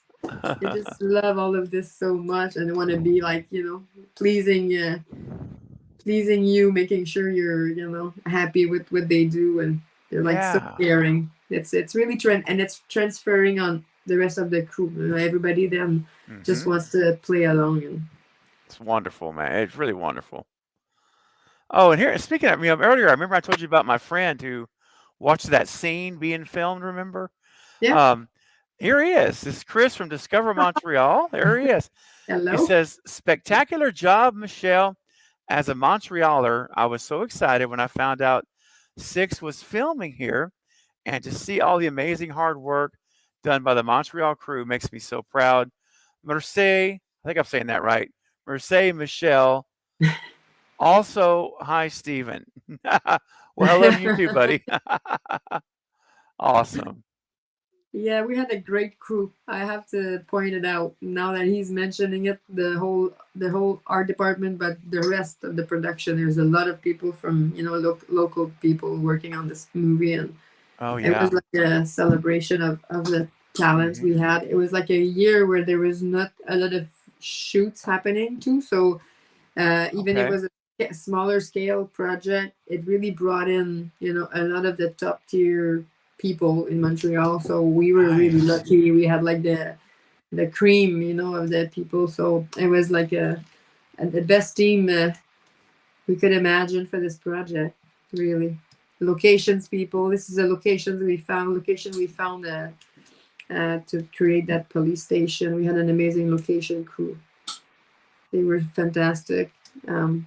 they just love all of this so much, and they want to be like pleasing, pleasing you, making sure you're happy with what they do, and they're like so Yeah. caring. It's really and it's transferring on the rest of the crew. Everybody then just wants to play along and. It's wonderful, man. It's really wonderful. Oh, and here, speaking of, earlier, I remember I told you about my friend who watched that scene being filmed, remember? Yeah. Here he is. This is Chris from Discover Montreal. There he is. Hello. He says, spectacular job, Michele. As a Montrealer, I was so excited when I found out Six was filming here, and to see all the amazing hard work done by the Montreal crew makes me so proud. Merci, I think I'm saying that right. Merci, Michele. Also, hi, Stephen. Well, hello to you too, buddy. Awesome. Yeah, we had a great crew. I have to point it out now that he's mentioning it. The whole art department, but the rest of the production. There's a lot of people from local people working on this movie, and Oh, it yeah. was like a celebration of the talent we had. It was like a year where there was not a lot of shoots happening too. So even if it was a smaller scale project, it really brought in a lot of the top tier people in Montreal. So we were really lucky. We had like the cream of the people. So it was like the best team we could imagine for this project. Really, locations people. This is a location we found to create that police station. We had an amazing location crew. They were fantastic.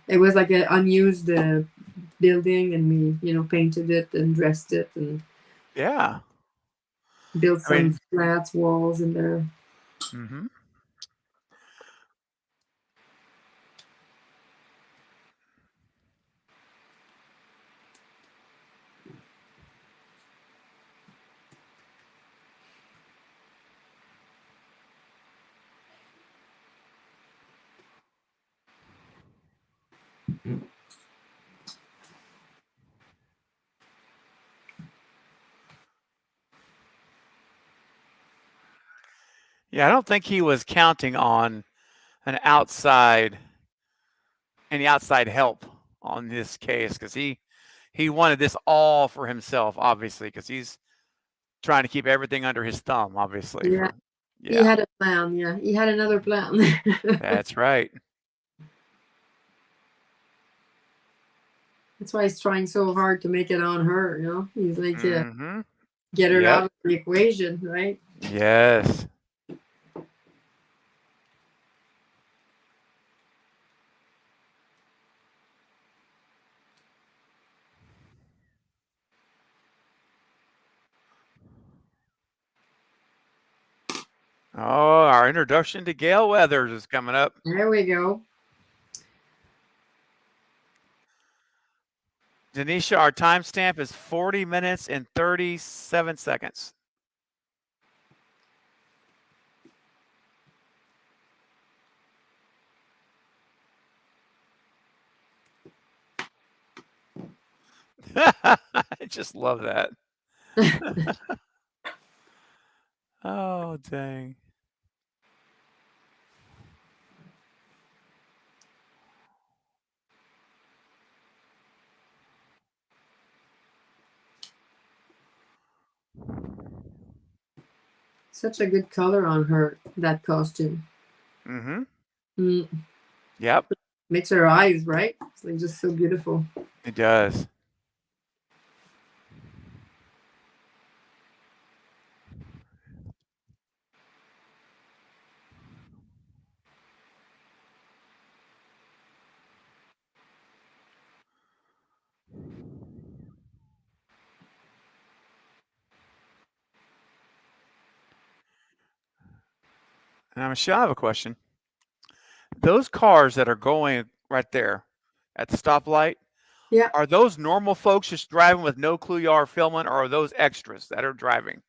It was like an unused building, and we painted it and dressed it and built some flats walls in there. Mm-hmm. Yeah, I don't think he was counting on any outside help on this case, because he wanted this all for himself, obviously, because he's trying to keep everything under his thumb, obviously. Yeah. He had a plan. Yeah, he had another plan. That's right. That's why he's trying so hard to make it on her. He's like, Mm-hmm. get her out of the equation, right? Yes. Oh, our introduction to Gale Weathers is coming up. There we go. Denisha, our timestamp is 40 minutes and 37 seconds. I just love that. Oh, dang. Such a good color on her, that costume. Mm-hmm. Yep. Makes her eyes, right? It's like just so beautiful. It does. Now, Michele, I have a question. Those cars that are going right there at the stoplight, are those normal folks just driving with no clue you are filming, or are those extras that are driving?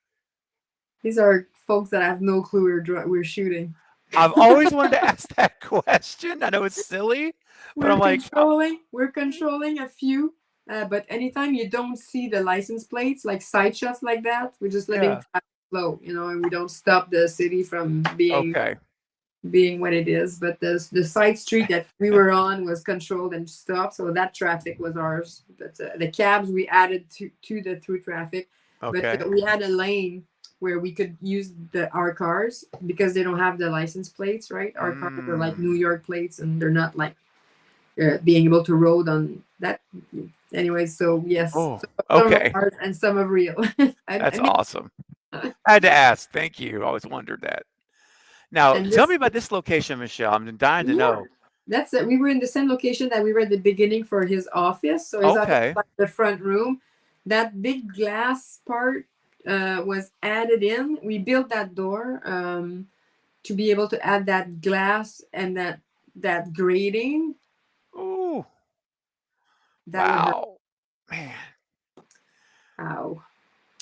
These are folks that have no clue we're shooting. I've always wanted to ask that question. I know it's silly, but I'm like, We're controlling a few, but anytime you don't see the license plates, like side shots like that, we're just letting yeah, traffic flow, and we don't stop the city from okay, being what it is. But the side street that we were on was controlled and stopped, so that traffic was ours. But the cabs we added to the through traffic, but okay. we had a lane where we could use our cars because they don't have the license plates, right? Our cars are like New York plates, and they're not like being able to road on that. Anyway, so yes, Oh, some of okay. ours and some of real. That's I mean, awesome. I had to ask. Thank you. I always wondered that. Now, and tell this me about this location, Michele. I'm dying to Yeah, know. that's it. We were in the same location that we were at the beginning for his office. So his office Okay. was like the front room. That big glass part was added in. We built that door to be able to add that glass and that grating. Ooh, That would hurt. wow. Man, Ow.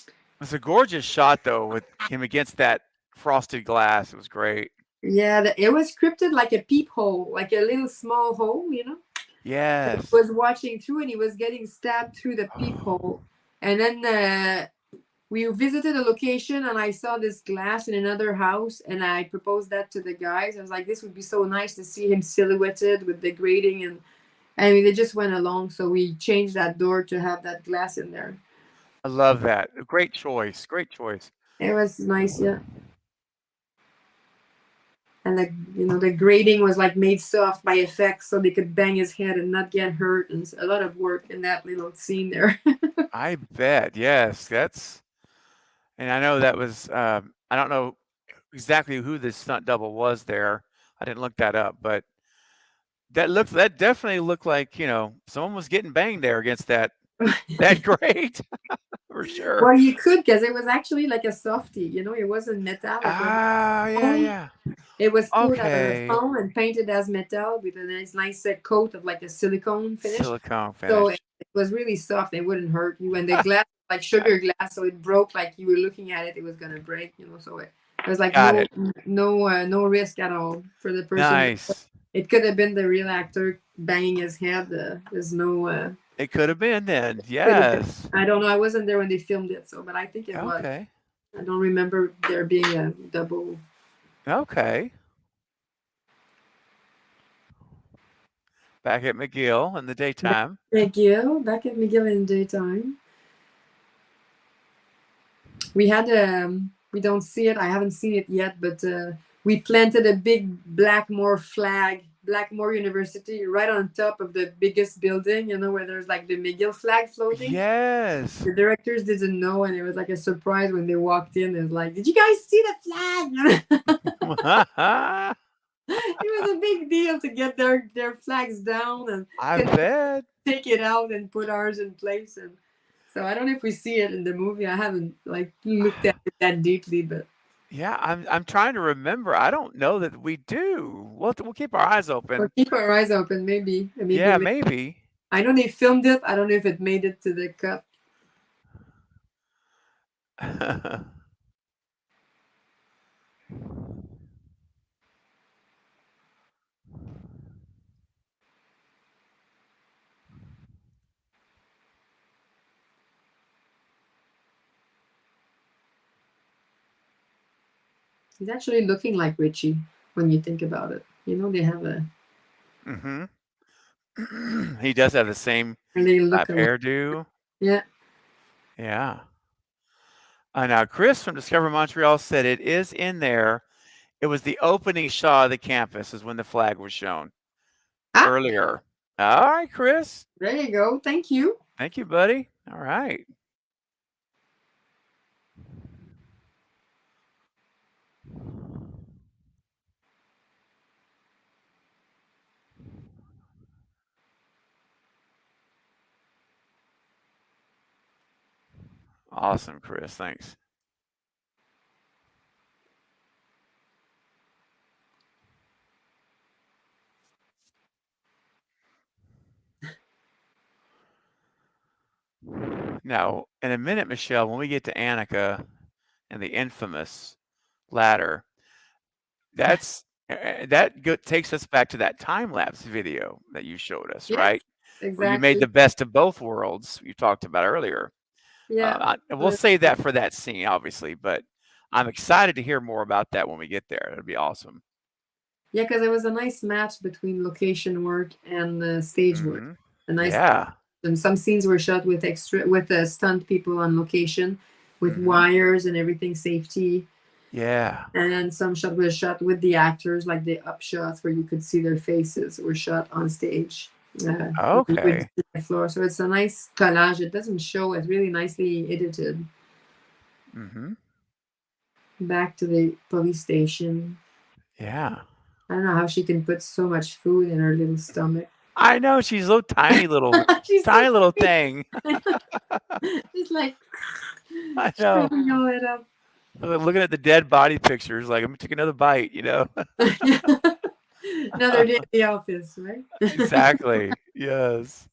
it was a gorgeous shot, though, with him against that frosted glass. It was great. Yeah, it was scripted like a peephole, like a little small hole, He Yes. was watching through and he was getting stabbed through the peephole. And then we visited a location and I saw this glass in another house and I proposed that to the guys. I was like, this would be so nice to see him silhouetted with the grating. And I mean, they just went along. So we changed that door to have that glass in there. I love that. Great choice. Great choice. It was nice, yeah. And the grating was like made soft by effects so they could bang his head and not get hurt. And a lot of work in that little scene there. I bet. Yes. And I know that was, I don't know exactly who the stunt double was there. I didn't look that up, but that definitely looked like, someone was getting banged there against that grate for sure. Well, you could because it was actually like a softie, it wasn't metal. It was Ah, yeah, foam. yeah. It was poured out of Okay. foam and painted as metal with a nice coat of like a silicone finish. Silicone So finish. it was really soft. It wouldn't hurt you. And the glass like sugar glass, so it broke like you were looking at it. It was gonna break, So it was like Got it. no risk at all for the person. Nice. It could have been the real actor banging his head. There's no. It could have been then. Could have been. Yes. I don't know. I wasn't there when they filmed it, but I think it was. Okay. I don't remember there being a double. Okay. Back at McGill in the daytime. McGill, back at McGill in the daytime. We had we don't see it. I haven't seen it yet, but we planted a big Blackmore flag, Blackmore University, right on top of the biggest building. Where there's like the McGill flag floating. Yes. The directors didn't know, and it was like a surprise when they walked in. It was like, "Did you guys see the flag?" It was a big deal to get their flags down and I bet. take it out and put ours in place. And so I don't know if we see it in the movie. I haven't looked at it that deeply, but Yeah, I'm trying to remember. I don't know that we do. We'll keep our eyes we'll open. keep our eyes open. Maybe. Yeah, maybe. I know they filmed it. I don't know if it made it to the cut. He's actually looking like Richie when you think about it. They have a. Mm-hmm. He does have the same They look alike. hairdo. Yeah. Yeah. Now, Chris from Discover Montreal said it is in there. It was the opening shot of the campus is when the flag was shown earlier. All right, Chris. There you go. Thank you. Thank you, buddy. All right. Awesome, Chris. Thanks. Now, in a minute, Michele, when we get to Annika and the infamous ladder. That's takes us back to that time lapse video that you showed us, Yes, right? Where you made exactly. the best of both worlds you talked about earlier. Yeah. We'll save that for that scene, obviously, but I'm excited to hear more about that when we get there. That'd be awesome. Yeah, because it was a nice match between location work and stage work. Hmm. A nice, Yeah. and some scenes were shot with stunt people on location, with Hmm. wires and everything, safety. Yeah. And some shot was shot with the actors, like the up shots where you could see their faces, were shot on stage. With Okay. the floor. So it's a nice collage. It doesn't show. It's really nicely edited. Hmm. Back to the police station. Yeah. I don't know how she can put so much food in her little stomach. I know she's a little tiny little She's tiny so little sweet. thing. Just like I know. shriveling all it up. Looking at the dead body pictures, like, let me take another bite, you know? Another day at the office, right? Exactly. Yes.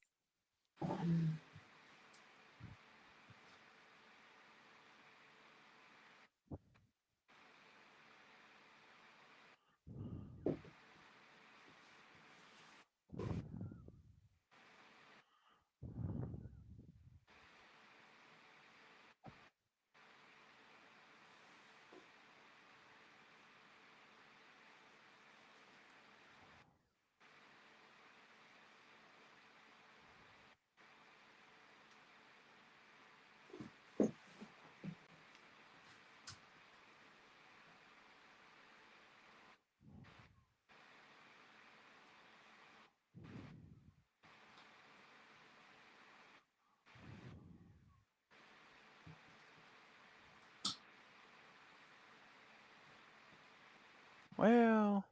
Well,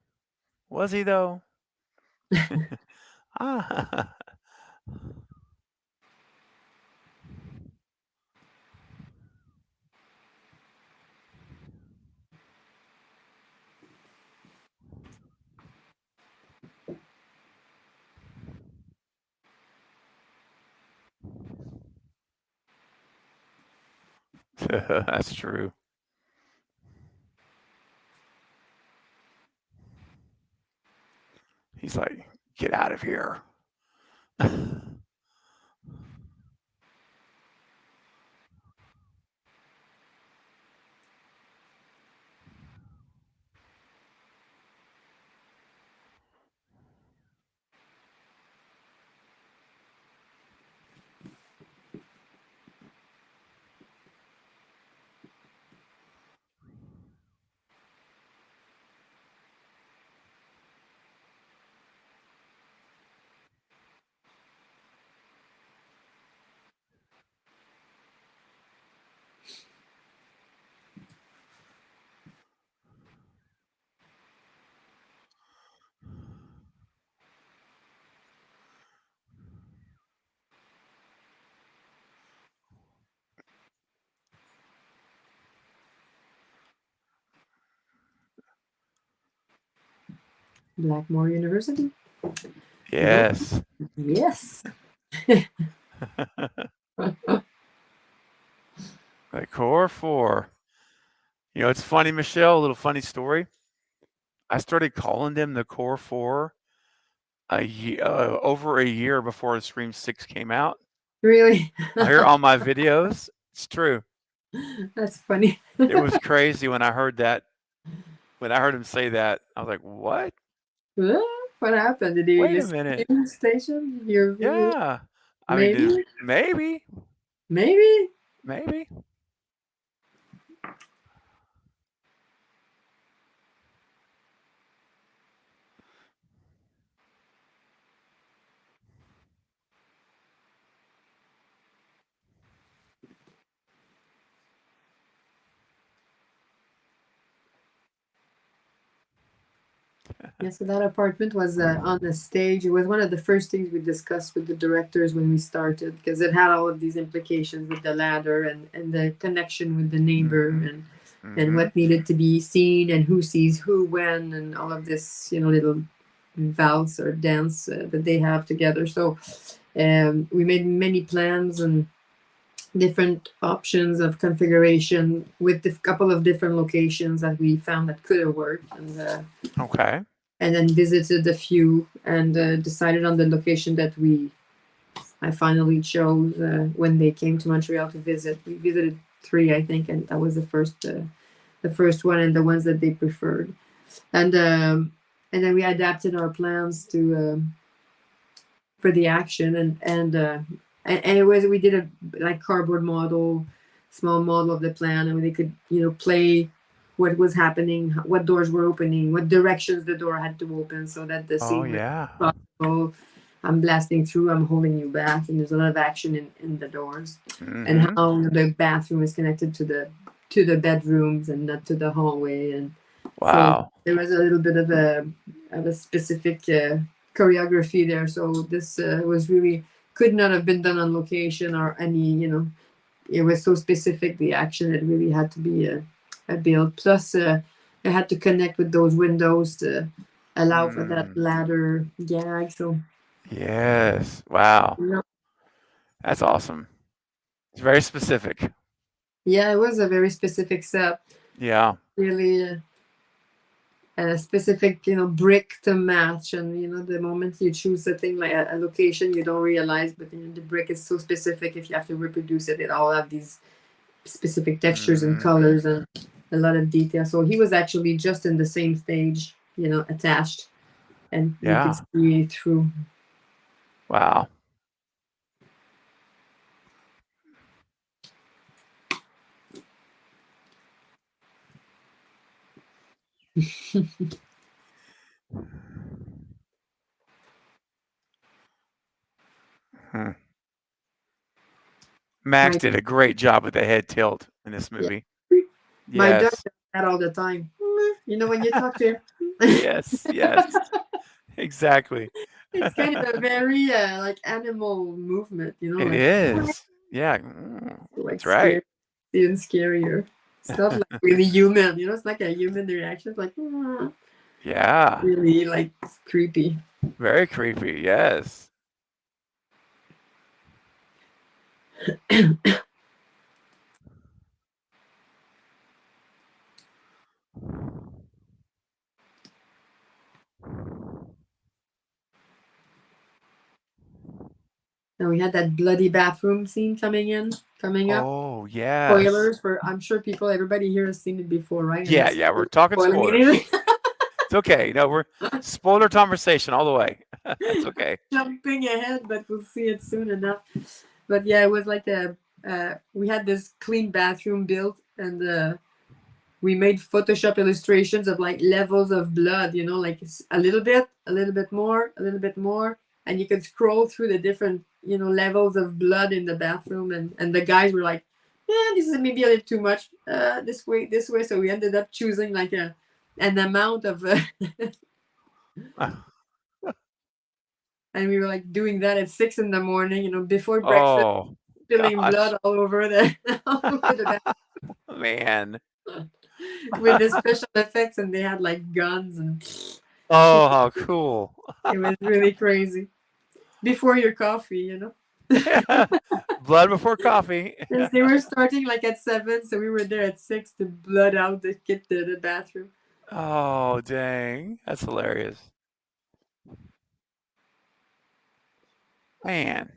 was he though? Ah. That's true. He's like, get out of here. Blackmore University. Yes. Yes. Like core 4. You know, it's funny, Michelle, a little funny story. I started calling them the core 4 over a year before Scream 6 came out. Really? I hear all my videos. It's true. That's funny. It was crazy when I heard that. When I heard him say that, I was like, what? What happened? Did you Wait a listen minute. to the station? Your Yeah. I mean, maybe? maybe. Maybe? Maybe. Yeah, so that apartment was on the stage. It was one of the first things we discussed with the directors when we started, because it had all of these implications with the ladder and the connection with the neighbor and Mhm. what needed to be seen and who sees who when and all of this, little valse or dance that they have together. So we made many plans and different options of configuration with a couple of different locations that we found that could have worked, Okay. and then visited a few and decided on the location that I finally chose when they came to Montreal to visit. We visited 3, I think, and that was the first one and the ones that they preferred. And then we adapted our plans to for the action, and it was, we did a like cardboard model, small model of the plan, and they could play what was happening, what doors were opening, what directions the door had to open, so that the Oh scene was yeah. possible. I'm blasting through, I'm holding you back, and there's a lot of action in the doors, and Mhm. how the bathroom is connected to the bedrooms and not to the hallway, and so Wow. there was a little bit of a specific choreography there. So this was really could not have been done on location or any, it was so specific, the action, it really had to be a build. Plus, it had to connect with those windows to allow for that ladder gag. So Yes. Wow. yeah, That's awesome. It's very specific. yeah, it was a very specific set. Yeah. Really. A specific brick to match, and the moment you choose a thing like a location, you don't realize, but the brick is so specific. If you have to reproduce it, it all have these specific textures and colors and a lot of detail. So he was actually just in the same stage, attached, and you Yeah. could see through. Wow. Hmm. Max my did a great job with the head tilt in this yeah, movie. my dog Yes. does that all the time. When you talk to him. Yes. Yes. Exactly. It's kind of a very like animal movement, It like is. Yeah. like That's right. scary, even scarier. It's not like really human, it's like a human reaction. It's like Yeah. really like creepy. Very creepy. Yes. And we had that bloody bathroom scene coming up. Oh, yes. Spoilers for, I'm sure everybody here has seen it before, right? I'm Yeah. not Yeah. We're talking spoiling spoilers. anything. It's okay. No, we're spoiler conversation all the way. That's okay. Jumping ahead, but we'll see it soon enough. But yeah, it was like we had this clean bathroom built, and we made Photoshop illustrations of like levels of blood, like a little bit more, a little bit more. And you could scroll through the different, levels of blood in the bathroom. And the guys were like, yeah, this is maybe a little too much. This way, this way. So we ended up choosing like an amount of, and we were like doing that at 6 a.m, before breakfast, Oh, spilling gosh. blood all over the, all over the Man. bathroom with the special effects. And they had like guns and Oh, how cool. it was really crazy. Before your coffee. Blood before coffee. Yes, they were starting like at 7, so we were there at 6 to blood out the bathroom. Oh, dang. That's hilarious. Man.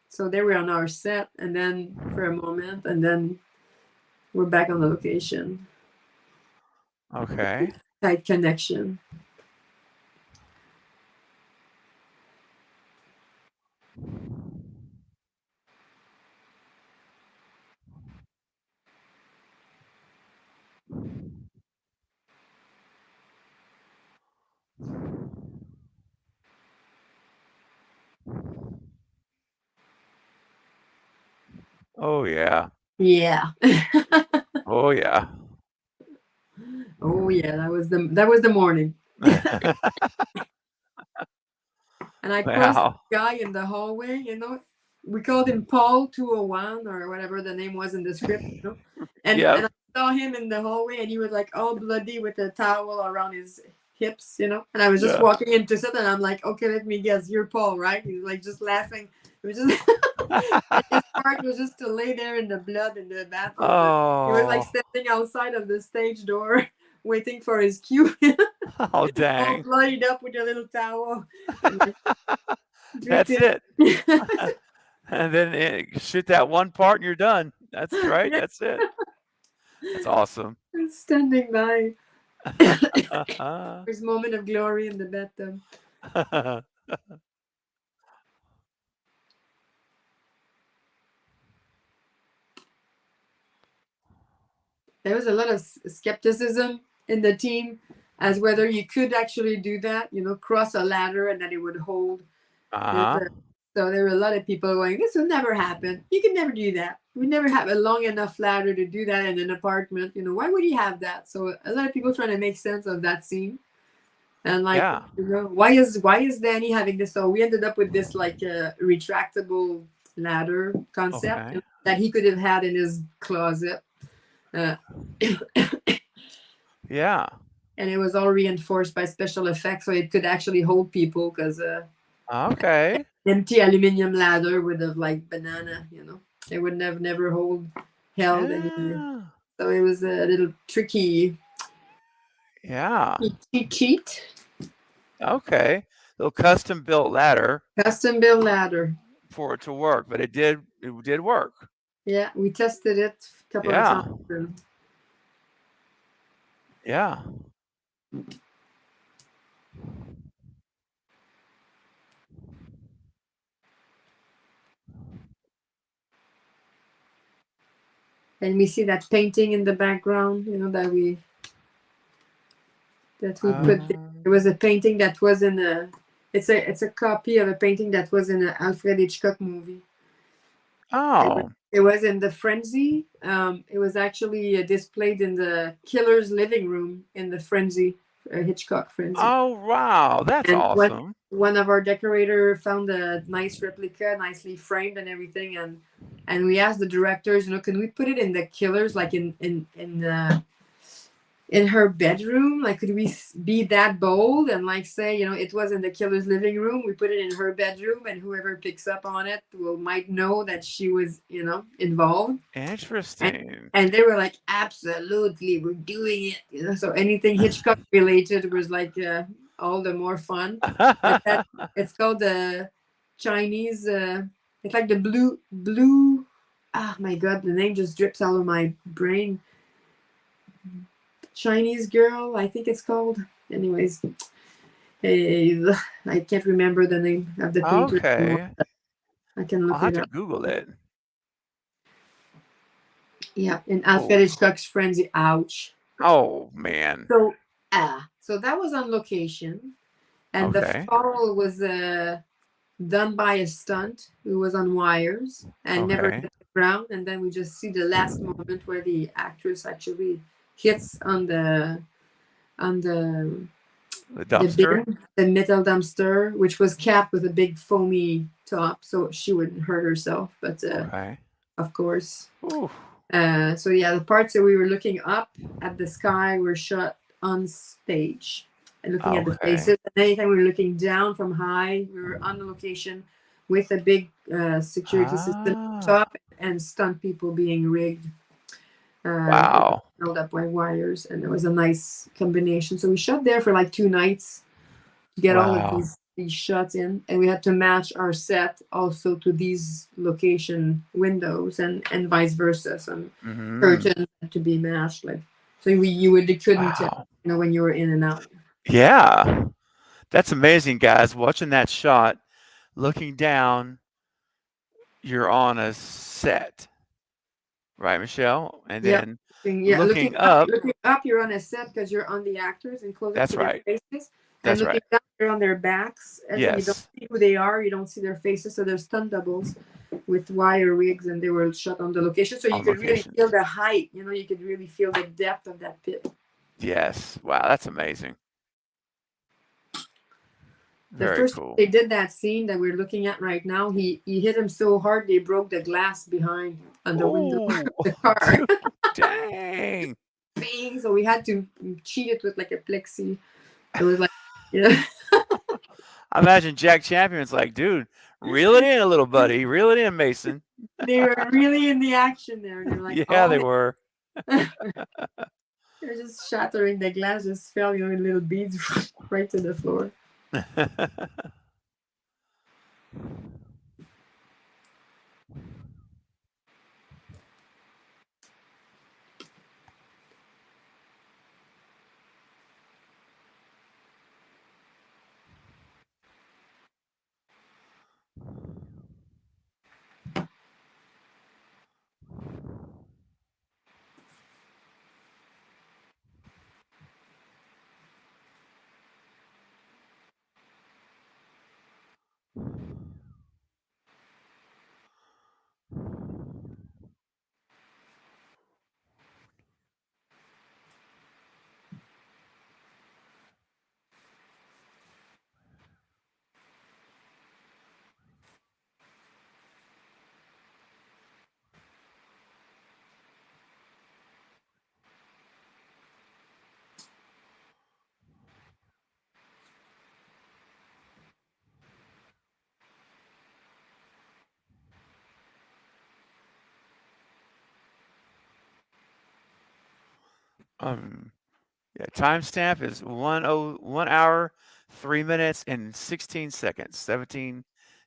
So they were on our set, and then for a moment, and then we're back on the location. Okay. Tight connection. Oh, yeah. Yeah. Oh, yeah. Oh yeah, that was the morning. And I crossed Wow. the guy in the hallway, we called him Paul 201 or whatever the name was in the script, And Yep. I saw him in the hallway, and he was like all bloody with a towel around his hips, you know. And I was just Yeah. walking into set, and I'm like, okay, let me guess, you're Paul, right? He's like just laughing. It was just and his part was just to lay there in the blood in the bathroom. He was like Oh, standing outside of the stage door, waiting for his cue, oh, all dang. bloodied up with a little towel. And like, That's dripping. it. And then shoot that one part and you're done. That's right. Yeah, That's it. That's awesome. standing by. His moment of glory in the bathtub. There was a lot of skepticism in the team as whether you could actually do that, you know, cross a ladder and that it would hold. Uh-huh. So there were a lot of people going, this will never happen. You can never do that. We never have a long enough ladder to do that in an apartment. You know, why would you have that? So a lot of people trying to make sense of that scene. And like, Yeah. you know, why is Danny having this? So we ended up with this like retractable ladder concept Okay. that he could have had in his closet. Yeah. And it was all reinforced by special effects, so it could actually hold people because Okay. empty aluminum ladder with a like banana, you know, it would never held anything. Yeah. So it was a little tricky Yeah. cheat. Okay. Little custom built ladder Custom built ladder. for it to work, but it did work. Yeah, we tested it a couple of Yeah. times. And Yeah. we see that painting in the background, you know, that we put there. It was a painting that was in a it's a copy of a painting that was in an Alfred Hitchcock movie. Oh. It was in the Frenzy. It was actually displayed in the killer's living room in the Frenzy, Hitchcock Frenzy. Oh, wow. That's And awesome. one of our decorator found a nice replica, nicely framed and everything, and we asked the directors, you know, can we put it in the killer's, like in her bedroom? Like, could we be that bold and like say, you know, it was in the killer's living room, we put it in her bedroom, and whoever picks up on it might know that she was, you know, involved. Interesting. And they were like, absolutely, we're doing it, you know. So anything Hitchcock related was like all the more fun. But that, it's called the Chinese it's like the blue oh my god, the name just drips out of my brain. Chinese girl, I think it's called. Anyways, I can't remember the name of the painter anymore. Okay. I can I'll look have it to up. Google it. Yeah, in Alfred Hitchcock's Frenzy. Ouch. Oh, man. So that was on location, and the Okay. fall was done by a stunt who was on wires and never Okay. hit the ground, and then we just see the last moment where the actress actually hits on the dumpster. bin, the metal dumpster, which was capped with a big foamy top, so she wouldn't hurt herself. But Okay. of course. Ooh. So yeah, the parts that we were looking up at the sky were shot on stage and looking at the Okay. faces. And anytime we were looking down from high, we were on the location with a big security system Ah. top and stunt people being rigged. Wow. Held up by wires, and it was a nice combination. So we shot there for like 2 nights to get all Wow. of these shots in, and we had to match our set also to these location windows and vice versa. Some curtains had to be matched, like so you couldn't tell, you know, when you were in and out. Yeah. That's amazing, guys. Watching that shot, looking down, you're on a set. Right, Michelle? And then looking up. Looking up, you're on a set because you're on the actors and close up That's to right. their faces. That's and looking right. down, you're on their backs, and then you don't Yes. see who they are. You don't see their faces, so there's stunt doubles with wire rigs, and they were shot on the location, so you On could really location. feel the height. You know, you could really feel the depth of that pit. Yes. Wow, that's amazing. The Very first cool. they did that scene that we're looking at right now, he hit him so hard they broke the glass behind on the window of the car. Dang. Bang! So we had to cheat it with like a plexi It was like, yeah. I imagine Jack Champion's like, dude, reel it in a little buddy. Reel it in, Mason. They were really in the action there. They're like, Yeah, they oh, were. they're just shattering the glass, just fell, in little beads right to the floor. um, yeah, timestamp is 1 hour, 3 minutes, and 16 seconds. 17,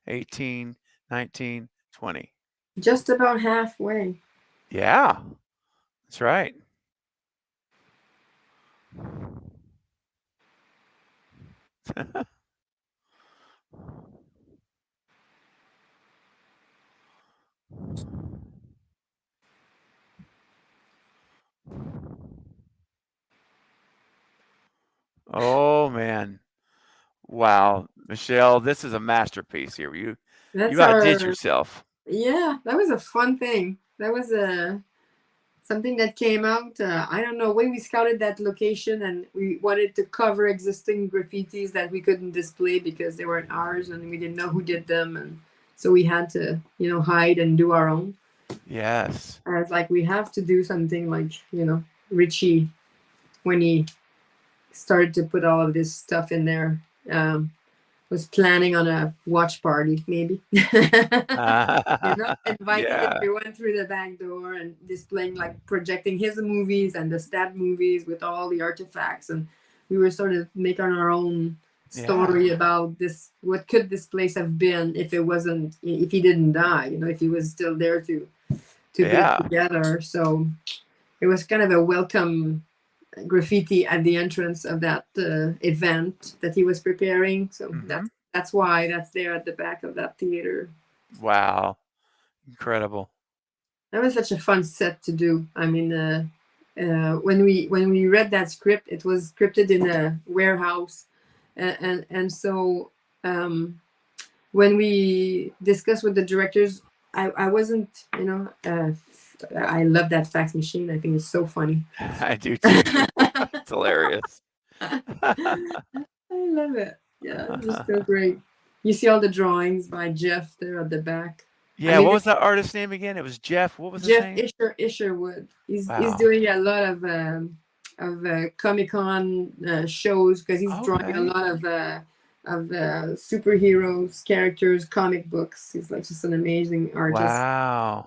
18, 19, 20. Just about halfway. Yeah, that's right. Oh man. Wow. Michele, this is a masterpiece here. You That's outdid our, yourself. yeah, that was a fun thing. That was something that came out. I don't know, when we scouted that location and we wanted to cover existing graffitis that we couldn't display because they weren't ours and we didn't know who did them. And so we had to, hide and do our own. Yes. I was like, we have to do something like, Richie, when he started to put all of this stuff in there, was planning on a watch party, maybe. Inviting Yeah. everyone through the back door and displaying, like projecting his movies and the stab movies with all the artifacts. And we were sort of making our own story about this. What could this place have been if he didn't die? If he was still there to put it together. So it was kind of a welcome graffiti at the entrance of that event that he was preparing. So that's why that's there at the back of that theater. Wow. Incredible. That was such a fun set to do. I mean, when we read that script, it was scripted in a warehouse, and so when we discussed with the directors, I wasn't, I love that fax machine. I think it's so funny. I do too. It's hilarious. I love it. Yeah, it's so great. You see all the drawings by Jeff there at the back. Yeah, what was that artist's name again? It was Jeff. What was his name? Jeff Isherwood. He's doing a lot of Comic-Con shows because he's drawing a lot of superheroes, characters, comic books. He's like just an amazing artist. Wow.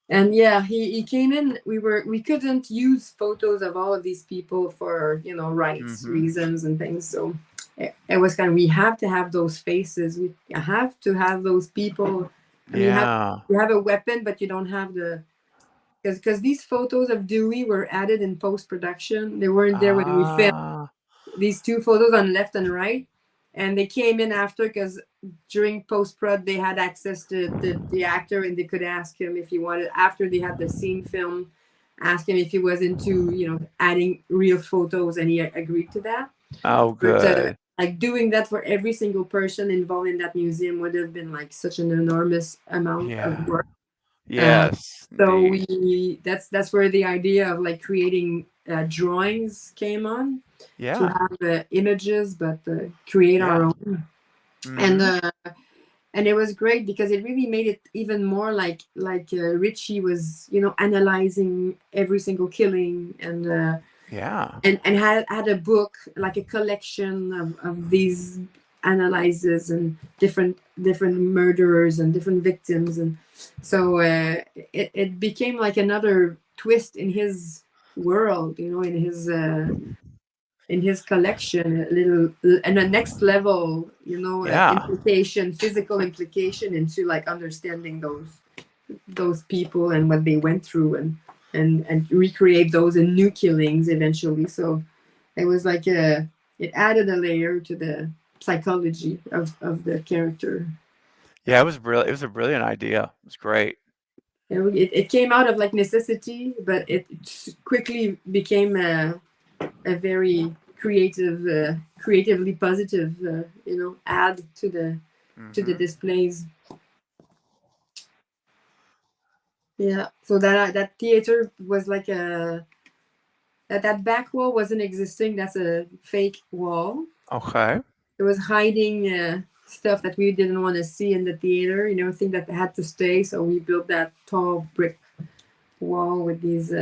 And yeah, he came in. We couldn't use photos of all of these people for rights reasons and things. So it was kind of, we have to have those faces. We have to have those people. And you have a weapon, but you don't have because these photos of Dewey were added in post-production. They weren't there when we filmed. These two photos on left and right, and they came in after because during post-prod they had access to the actor and they could ask him if he wanted, after they had the scene film, ask him if he was into adding real photos, and he agreed to that. Oh, good. Like doing that for every single person involved in that museum would have been like such an enormous amount of work. Yes. So that's where the idea of like creating drawings came on. To have images, but create our own. And it was great because it really made it even more like Richie was analyzing every single killing, and Yeah. and had a book, like a collection of these analyses and different murderers and different victims. And so it became like another twist in his world, in his collection, a little, and a next level, Yeah. implication, physical implication into like understanding those people and what they went through, and recreate those in new killings eventually. So it was like it added a layer to the psychology of the character. Yeah, it was brilliant. It was a brilliant idea. It was great. It came out of like necessity, but it quickly became a very creatively positive add to the Hmm. displays. Yeah, so that theater was like that back wall wasn't existing. That's a fake wall. Okay. It was hiding stuff that we didn't want to see in the theater, thing that had to stay. So we built that tall brick wall with these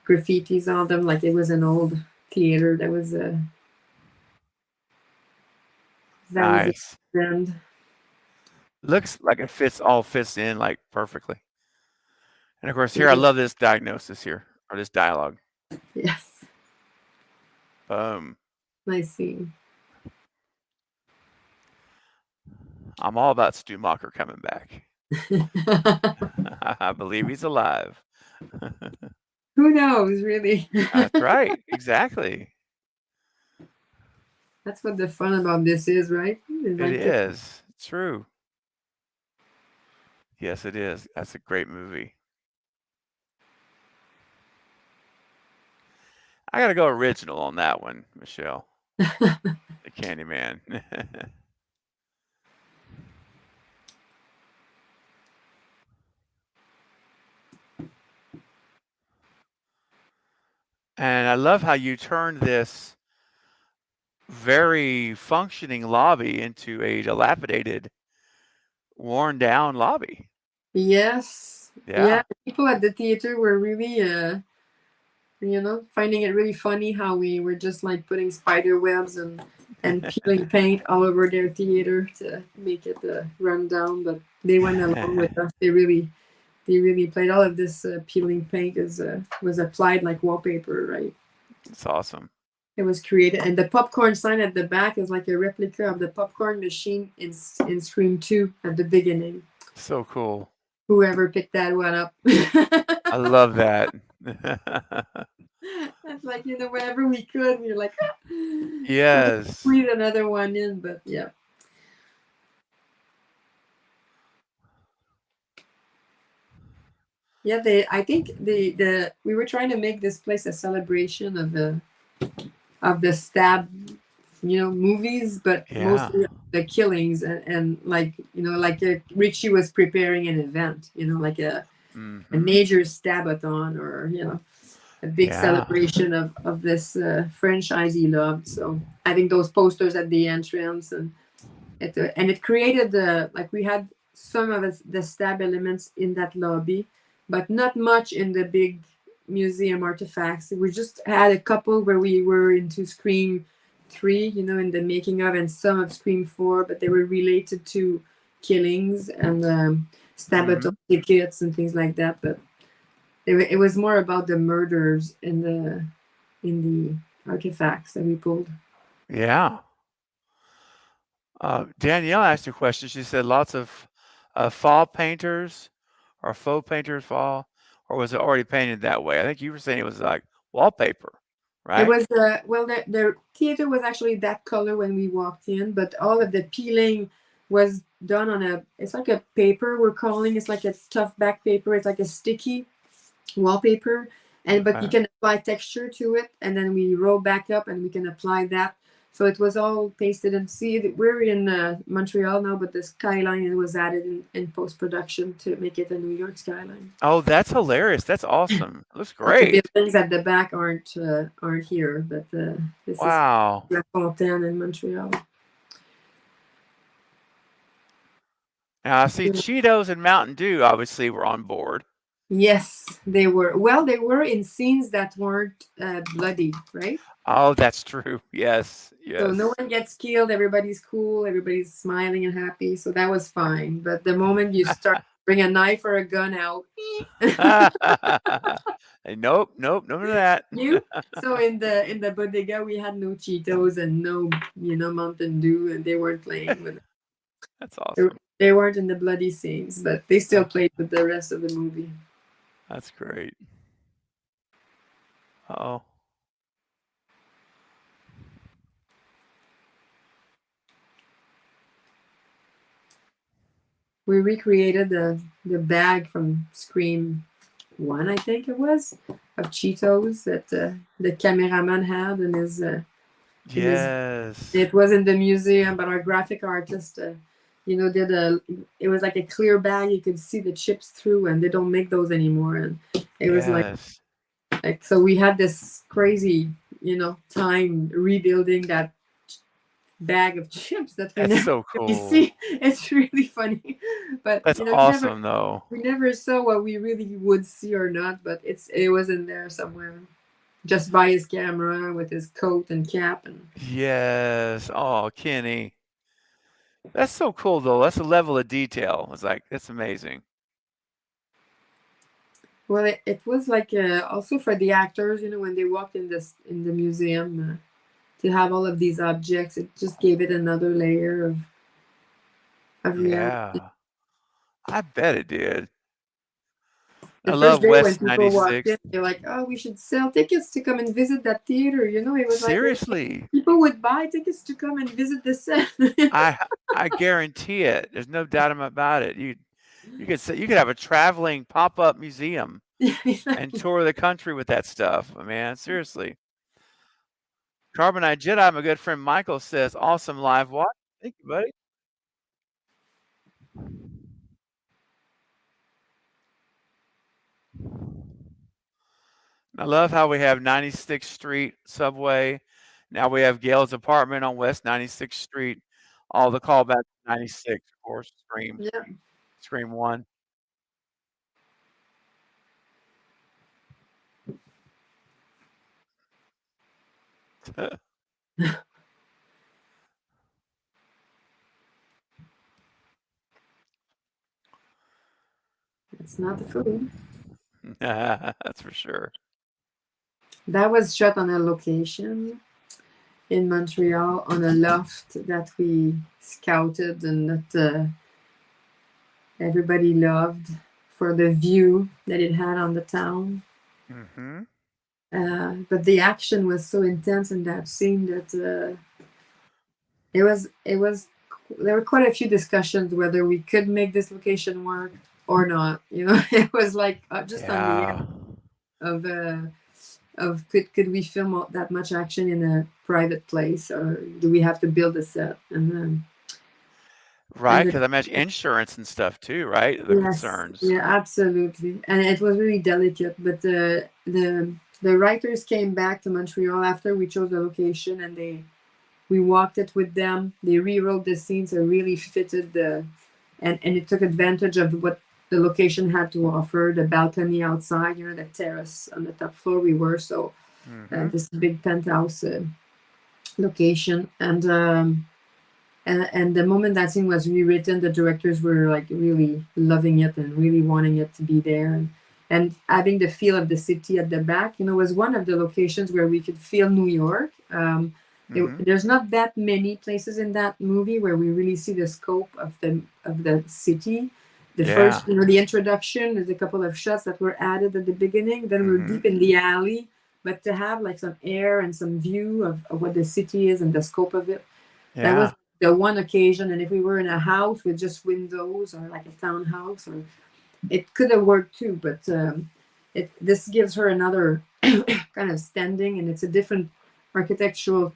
graffitis on them, like it was an old theater. That was the Nice. end. Looks like it fits in like perfectly. And of course, here I Yeah. love this diagnosis here or this dialogue. Yes, Boom. nice scene. I'm all about Stumacher coming back. I believe he's alive. Who knows, really? That's right. Exactly. That's what the fun about this is, right? It's It like is. True. Yes, it is. That's a great movie. I got to go original on that one, Michele. The Candyman. And I love how you turned this very functioning lobby into a dilapidated, worn down lobby. yes, Yeah. yeah. People at the theater were really, finding it really funny how we were just like putting spider webs and peeling paint all over their theater to make it run down. But they went along with us. They really played all of this peeling paint was applied like wallpaper, right? It's awesome. It was created, and the popcorn sign at the back is like a replica of the popcorn machine in Scream 2 at the beginning. So cool. Whoever picked that one up. I love that. That's like, whenever we could, we were like, Yes. squeeze another one in, but yeah. Yeah, I think we were trying to make this place a celebration of the stab, movies, but Yeah. mostly the killings, and like, like Richie was preparing an event, like a Hmm. major stabathon, or a big Yeah. celebration of this franchise he loved. So I think those posters at the entrance, and it created like we had some of the stab elements in that lobby, but not much in the big museum artifacts. We just had a couple where we were into Scream 3, in the making of, and some of Scream 4, but they were related to killings and stabathon tickets and things like that. But it was more about the murders in the artifacts that we pulled. Yeah. Danielle asked a question. She said lots of fall painters or faux painters fall, or was it already painted that way? I think you were saying it was like wallpaper, It right? was well, the theater was actually that color when we walked in, but all of the peeling was done on it's like a paper we're calling. It's like a tough back paper. It's like a sticky wallpaper, but you Okay. can apply texture to it, and then we roll back up and we can apply that. So it was all pasted, and see, we're in Montreal now, but the skyline was added in post-production to make it a New York skyline. Oh, that's hilarious. That's awesome. It looks But the great. buildings at the back aren't here, but this is Wow. La Fontaine in Montreal. Now I see Cheetos and Mountain Dew obviously were on board. Yes, they were. Well, they were in scenes that weren't bloody, right? Oh, that's true. Yes, So no yes. one gets killed. Everybody's cool. Everybody's smiling and happy. So that was fine. But the moment you start bring a knife or a gun out, Hey, nope, nope, none of that. you. So in the bodega, we had no Cheetos and no Mountain Dew, and they weren't playing with. That's awesome. They weren't in the bloody scenes, but they still played with the rest of the movie. That's great. Oh, We recreated the bag from Scream One, I think it was, of Cheetos that the cameraman had in his. yes, It was in the museum, but our graphic artist, did a. It was like a clear bag you could see the chips through, and they don't make those anymore. And it was yes. like so we had this crazy, time rebuilding that bag of chips that we That's never so really cool. see. It's really funny, but That's awesome, though. we never saw what we really would see or not. But it was in there somewhere, just by his camera with his coat and cap and. Yes. Oh, Kenny. That's so cool, though. That's a level of detail. It's like, that's amazing. Well, it was like also for the actors, when they walked in the museum to have all of these objects, it just gave it another layer of reality. Yeah, I bet it did. I The first love day when West people walked 96. in, they're like, "Oh, we should sell tickets to come and visit that theater." It was like Seriously, people would buy tickets to come and visit the set. I I guarantee it. There's no doubt about it. You could say you could have a traveling pop-up museum and tour the country with that stuff, man. Seriously. Carbonite Jedi, my good friend Michael says, awesome live watch. Thank you, buddy. I love how we have 96th Street subway. Now we have Gale's apartment on West 96th Street. All the callbacks to 96, of course, Yeah. Scream 1. It's not the food. That's for sure. That was shot on a location in Montreal on a loft that we scouted and that everybody loved for the view that it had on the town. Mm-hmm. But the action was so intense in that scene that it was there were quite a few discussions whether we could make this location work or not. It was like just on the edge Yeah. of could we film that much action in a private place or do we have to build a set Right, and because I imagine insurance and stuff too, right? The yes, concerns. yeah, absolutely, and it was really delicate. But the writers came back to Montreal after we chose the location, and we walked it with them. They rewrote the scenes and really fitted and it took advantage of what the location had to offer. The balcony outside, the terrace on the top floor we were. So Mm-hmm. this big penthouse location, and the moment that scene was rewritten, the directors were like really loving it and really wanting it to be there, and having the feel of the city at the back. Was one of the locations where we could feel New York. Mm-hmm. There's not that many places in that movie where we really see the scope of the city. The Yeah. first, the introduction, there's a couple of shots that were added at the beginning. Then we're Mm-hmm. deep in the alley, but to have like some air and some view of what the city is and the scope of it, that was Yeah. the one occasion. And if we were in a house with just windows or like a townhouse, or it could have worked too. But this gives her another kind of standing, and it's a different architectural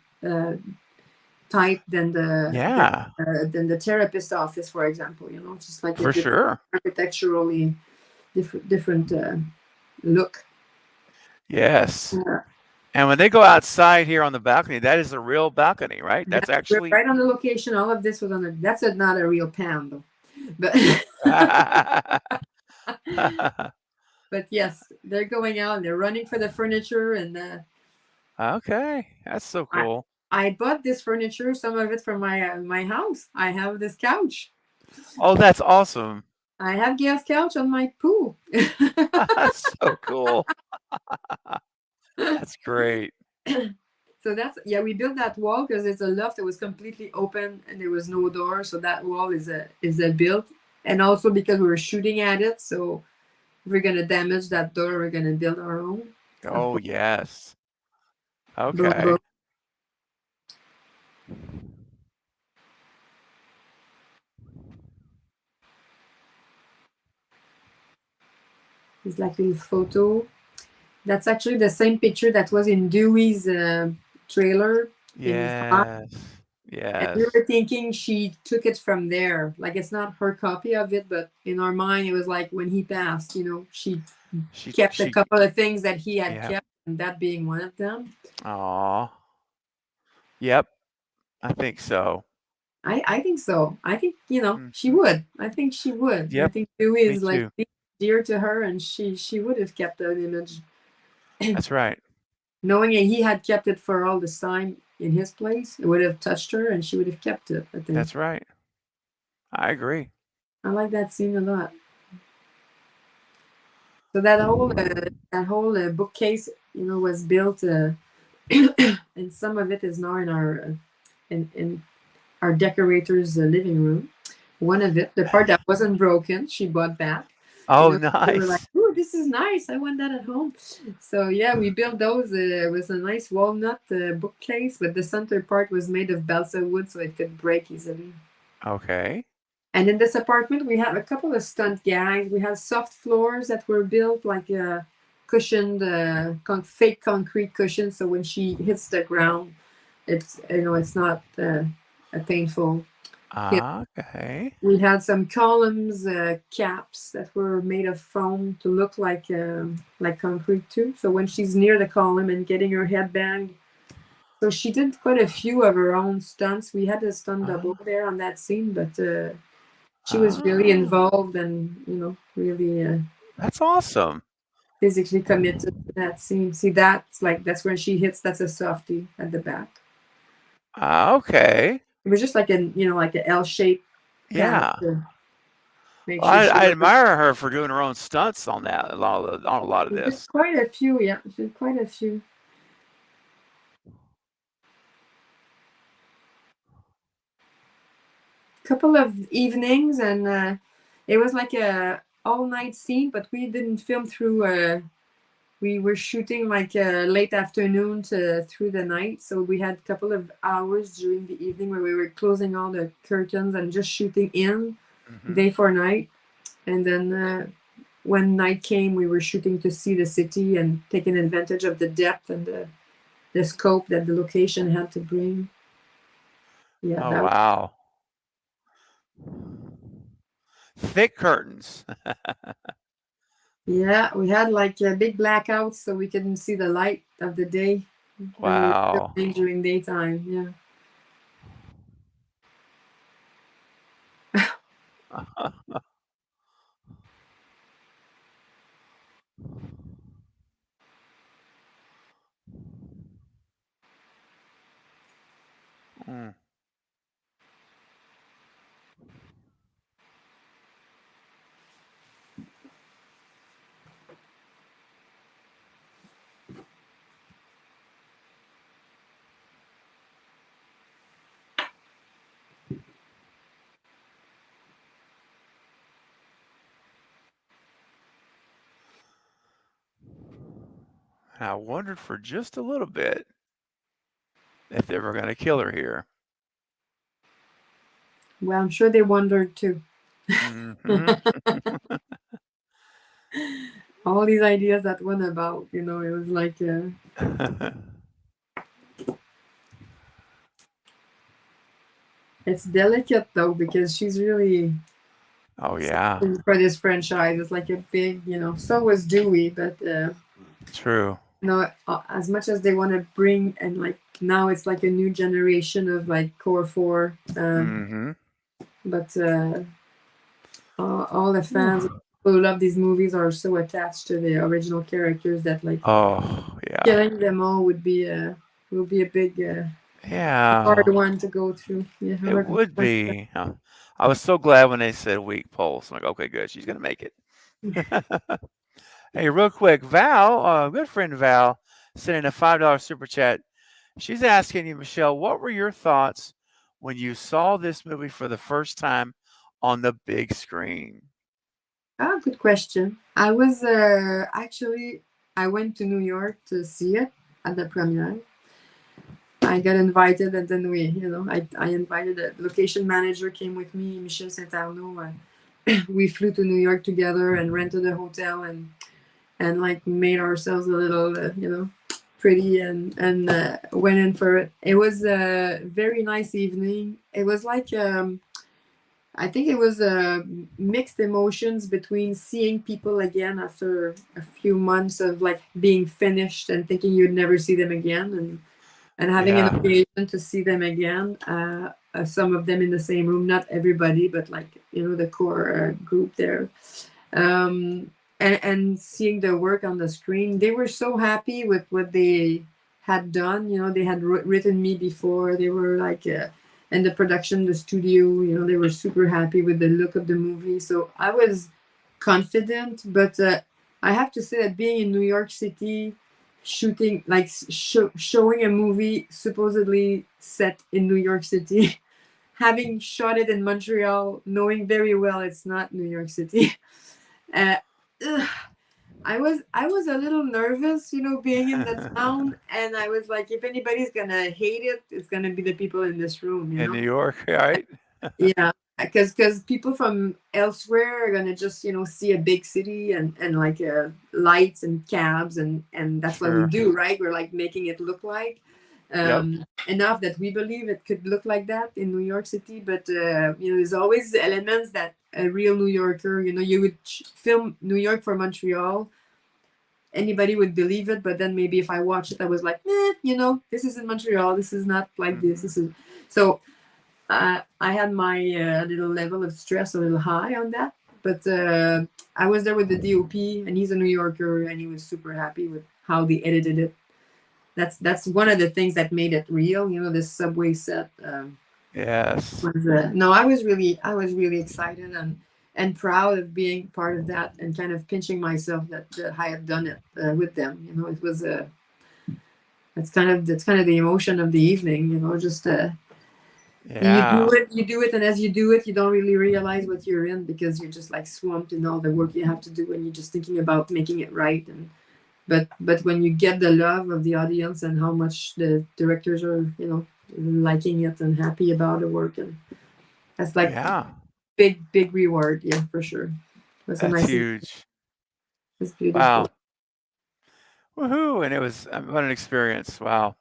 type than Yeah. than the therapist office, for example. It's just like For sure. architecturally different look. Yes. And when they go outside here on the balcony, that is a real balcony, right? That's We're actually. right on the location. All of this was on that's not a real pan though, but But yes, they're going out and they're running for the furniture. And Okay, that's so cool. I bought this furniture, some of it from my house. I have this couch. Oh, that's awesome. I have Gale's couch on my pool. That's so cool. That's great. So we built that wall because it's a loft that was completely open and there was no door. So that wall is a built, and also because we were shooting at it. So if we're gonna damage that door, we're gonna build our own. Oh, yes. Boom, Okay. boom. It's like a little photo. That's actually the same picture that was in Dewey's trailer. Yes. And we Yes. were thinking she took it from there. Like it's not her copy of it, but in our mind, it was like when he passed, she kept a couple of things that he had kept, and that being one of them. Aw. Yep. I think so. I think so. I think, she would. I think she would. Yep. I think Dewey is Me like too. dear to her, and she would have kept that image. That's right. Knowing that he had kept it for all this time in his place, it would have touched her and she would have kept it, I think. That's right. I agree. I like that scene a lot. So that whole bookcase, was built, and some of it is now in our decorator's living room. One of it, the part that wasn't broken, she bought back. Oh, We were like, nice. "Ooh, this is nice. I want that at home." So yeah, we built those. It was a nice walnut bookcase, but the center part was made of balsa wood, so it could break easily. Okay. And in this apartment, we have a couple of stunt gags. We have soft floors that were built like cushioned, fake concrete cushions. So when she hits the ground, it's not a painful hit. Okay. We had some columns, caps that were made of foam to look like concrete too. So when she's near the column and getting her head banged, so she did quite a few of her own stunts. We had a stunt double there on that scene, but she was really involved and really That's awesome. physically committed to that scene. See, that's when she hits. That's a softie at the back. Okay. It was just like an L shape. Yeah. Make Well, sure I admire her for doing her own stunts on that, on a lot of this. Quite a few, yeah. She did quite a few. Couple of evenings, and it was like a all-night scene, but we didn't film through. We were shooting like late afternoon through the night, so we had a couple of hours during the evening where we were closing all the curtains and just shooting in day for night. And then when night came, we were shooting to see the city and taking advantage of the depth and the scope that the location had to bring. Yeah. Oh, wow. Thick curtains. Yeah, we had like big blackouts so we couldn't see the light of the day. Wow. During daytime, yeah. I wondered for just a little bit if they were going to kill her here. Well, I'm sure they wondered too. All these ideas that went about, it was like it's delicate though because she's really for this franchise. It's like a big, so was Dewey, but true. As much as they want to bring and like now it's like a new generation of like core 4 but all the fans people who love these movies are so attached to the original characters that like Oh, yeah. killing them all would be a big hard Yeah. one to go through. Yeah, It hard would one. be. I was so glad when they said weak pulse. I'm like, okay, good. She's gonna make it. Hey, real quick, Val, good friend Val, sent in a $5 super chat. She's asking you, Michele, what were your thoughts when you saw this movie for the first time on the big screen? Ah, good question. I was actually I went to New York to see it at the premiere. I got invited, and then I invited a location manager came with me, Michele Saint Arnaud. We flew to New York together and rented a hotel and like made ourselves a little pretty and went in for it. It was a very nice evening. It was like I think it was mixed emotions between seeing people again after a few months of like being finished and thinking you'd never see them again, and having an Yeah. occasion to see them again. Some of them in the same room, not everybody, but like the core group there. And seeing the work on the screen, they were so happy with what they had done. They had written me before. They were like in the production, the studio. They were super happy with the look of the movie. So I was confident, but I have to say that being in New York City, shooting like showing a movie supposedly set in New York City, having shot it in Montreal, knowing very well it's not New York City. Uh, ugh, I was a little nervous, being in the town, and I was like, if anybody's gonna hate it, it's gonna be the people in this room. In New York, right? Yeah, because people from elsewhere are gonna just see a big city and like lights and cabs and that's what we Sure. do, right? We're like making it look like Yep. enough that we believe it could look like that in New York City, but there's always elements that a real New Yorker, you would film New York for Montreal, anybody would believe it, but then maybe if I watch it, I was like, this is in Montreal, this is not like this is so. I had my little level of stress a little high on that, but I was there with the DOP, and he's a New Yorker, and he was super happy with how they edited it. That's one of the things that made it real. This subway set. Yes. No, I was really excited and proud of being part of that, and kind of pinching myself that I had done it with them. It was that's kind of the emotion of the evening. Just. Yeah. You do it, and as you do it, you don't really realize what you're in because you're just like swamped in all the work you have to do, and you're just thinking about making it right. But when you get the love of the audience and how much the directors are, liking it and happy about the work, and that's like Yeah. big reward, yeah, for sure. It was a That's nice, huge. it's beautiful. Wow. Woohoo. And it was what an experience. Wow.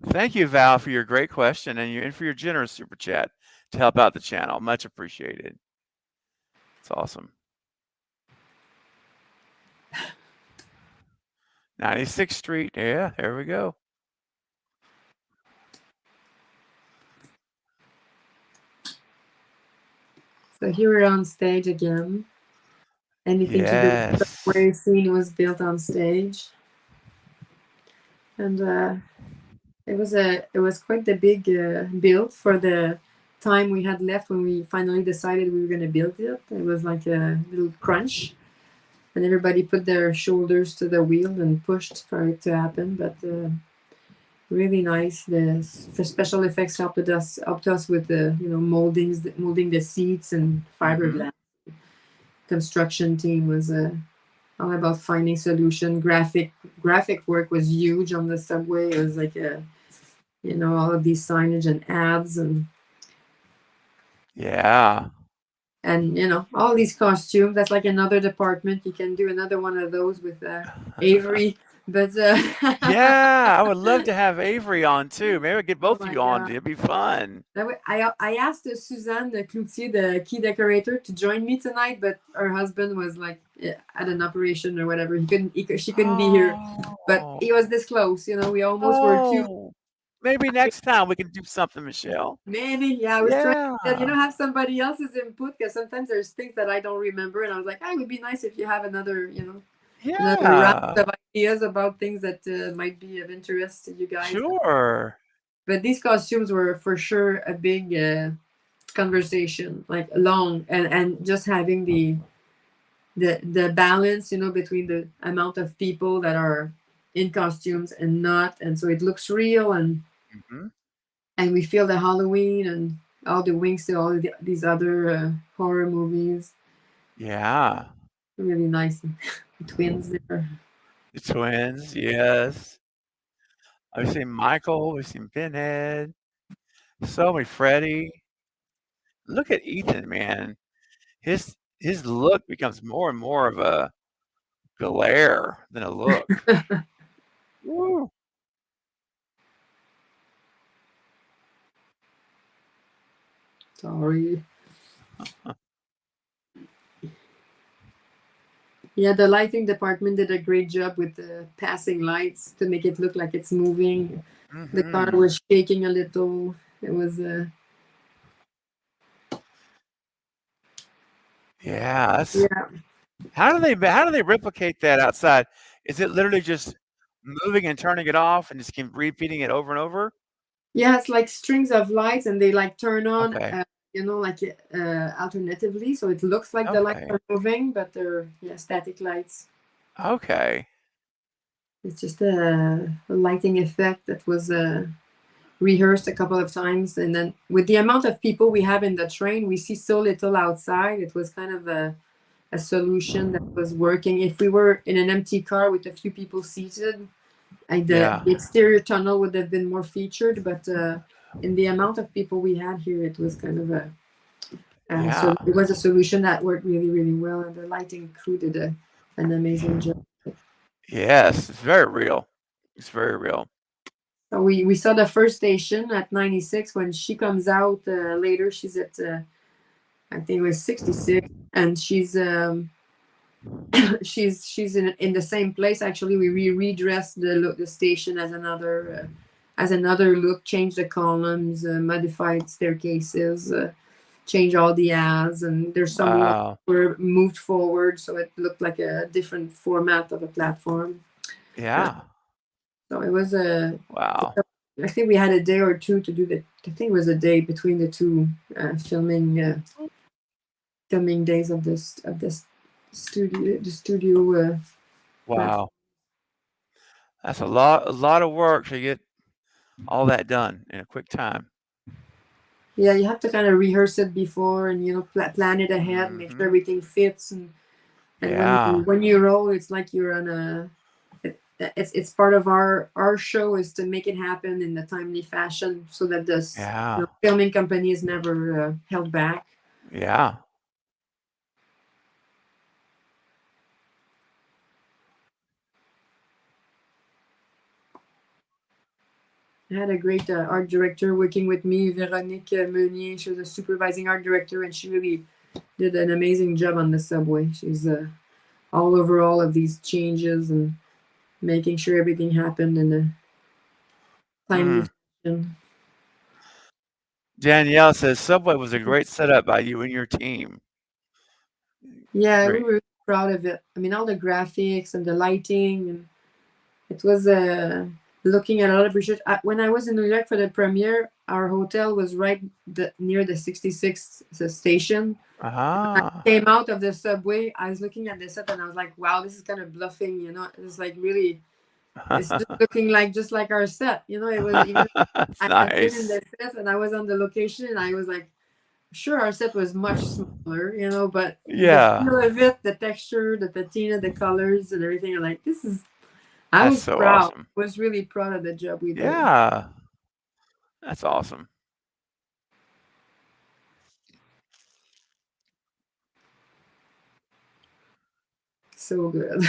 Thank you, Val, for your great question and for your generous super chat to help out the channel. Much appreciated. It's awesome. 96th Street. Yeah, there we go. So here we're on stage again. Anything to do with the Yes. way scene was built on stage, and it was quite the big build for the time we had left when we finally decided we were going to build it. It was like a little crunch, and everybody put their shoulders to the wheel and pushed for it to happen. But really nice. The special effects helped us with the molding the seats and fiberglass. Construction team was all about finding solution. Graphic work was huge on the subway. It was like all of these signage and ads Yeah. and all these costumes. That's like another department. You can do another one of those with Avery, but Yeah, I would love to have Avery on too. Maybe I'd get both my of you on. God. It'd be fun. I asked Suzanne Cloutier, the key decorator, to join me tonight, but her husband was like at an operation or whatever. She couldn't be here, but Oh. he was this close. We almost were too. maybe next time we can do something, Michele. Maybe, yeah. I was trying Yeah. to, have somebody else's input because sometimes there's things that I don't remember, and I was like, it would be nice if you have another, another round Yeah. of ideas about things that might be of interest to you guys. Sure. But these costumes were for sure a big conversation, like long, and just having the balance, between the amount of people that are in costumes and not, and so it looks real, and Hmm. we feel the Halloween and all the winks to all these other horror movies. Yeah. Really nice. Twins there. The twins, yes. I've seen Michael, we've seen Pinhead, so many Freddy. Look at Ethan, man. His look becomes more and more of a glare than a look. Woo. Sorry. Yeah, the lighting department did a great job with the passing lights to make it look like it's moving. The car Hmm. was shaking a little. It was Yeah, yeah. how do they replicate that outside? Is it literally just moving and turning it off and just keep repeating it over and over? Yeah, it's like strings of lights, and they like turn on, Okay. like alternatively, so it looks like the lights Okay. are moving, but they're static lights. Okay. It's just a lighting effect that was rehearsed a couple of times, and then with the amount of people we have in the train, we see so little outside. It was kind of a solution that was working. If we were in an empty car with a few people seated, Yeah. the exterior tunnel would have been more featured, but in the amount of people we had here, it was kind of Yeah. so it was a solution that worked really, really well, and the lighting crew did an amazing job. Yes, it's very real. It's very real. So we saw the first station at 96. When she comes out later, she's at I think it was 66, and she's she's in the same place. Actually, we redressed the station as another look, changed the columns, modified staircases, changed all the ads, and there's some walls Wow. were moved forward, so it looked like a different format of a platform. Yeah. So it was Wow. I think we had a day or two to do the. I think it was a day between the two filming days of this studio. The studio. Wow. That's a lot of work to get all that done in a quick time. Yeah, you have to kind of rehearse it before, and plan it ahead, make sure Hmm. everything fits, and Yeah. when you roll, it's like you're on it's part of our show is to make it happen in a timely fashion so that this Yeah. filming company is never held back. Yeah. I had a great art director working with me, Véronique Meunier. She was a supervising art director, and she really did an amazing job on the subway. She's all over all of these changes and making sure everything happened in a timely Mm. fashion. Danielle says Subway was a great setup by you and your team. Yeah, we Great. were proud of it. I mean, all the graphics and the lighting, and it was looking at a lot of research. When I was in New York for the premiere, our hotel was right near the 66th station. When I Ah. came out of the subway, I was looking at the set and I was like, wow, this is kind of bluffing, It's like really, it's just looking like just like our set, It was even That's I had been in nice. the set and I was on the location and I was like, sure, our set was much smaller, but the Yeah. feel of it, the texture, the patina, the colors, and everything. I'm like, this is. I That's was so proud. awesome. Was really proud of the job we did. Yeah. That's awesome. So good.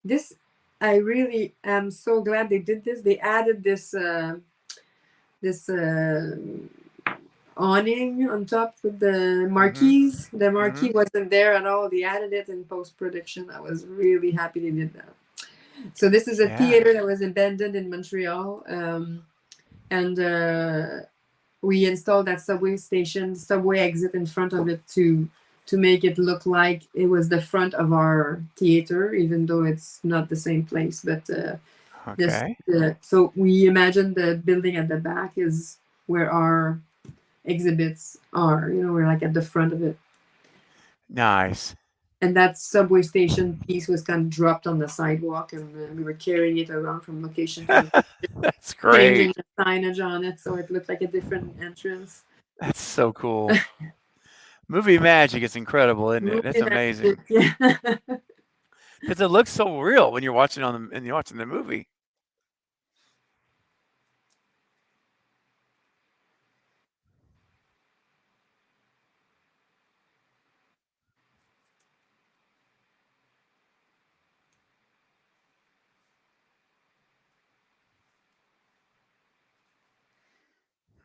This, I really am so glad they did this. They added this awning on top with the Mm-hmm. marquees. The Mm-hmm. marquee wasn't there at all. They added it in post-production. I was really happy they did that. So this is a Yeah. theater that was abandoned in Montreal, and we installed that subway exit in front of it to make it look like it was the front of our theater, even though it's not the same place. But this, Okay. so we imagine the building at the back is where our exhibits are. You know, we're like at the front of it. Nice. And that subway station piece was kind of dropped on the sidewalk, and we were carrying it around from location to location, That's changing great. the signage on it so it looked like a different entrance. That's so cool. Movie magic is incredible, isn't it? That's Movie amazing. magic, yeah. Because it looks so real when you're watching and you're watching the movie.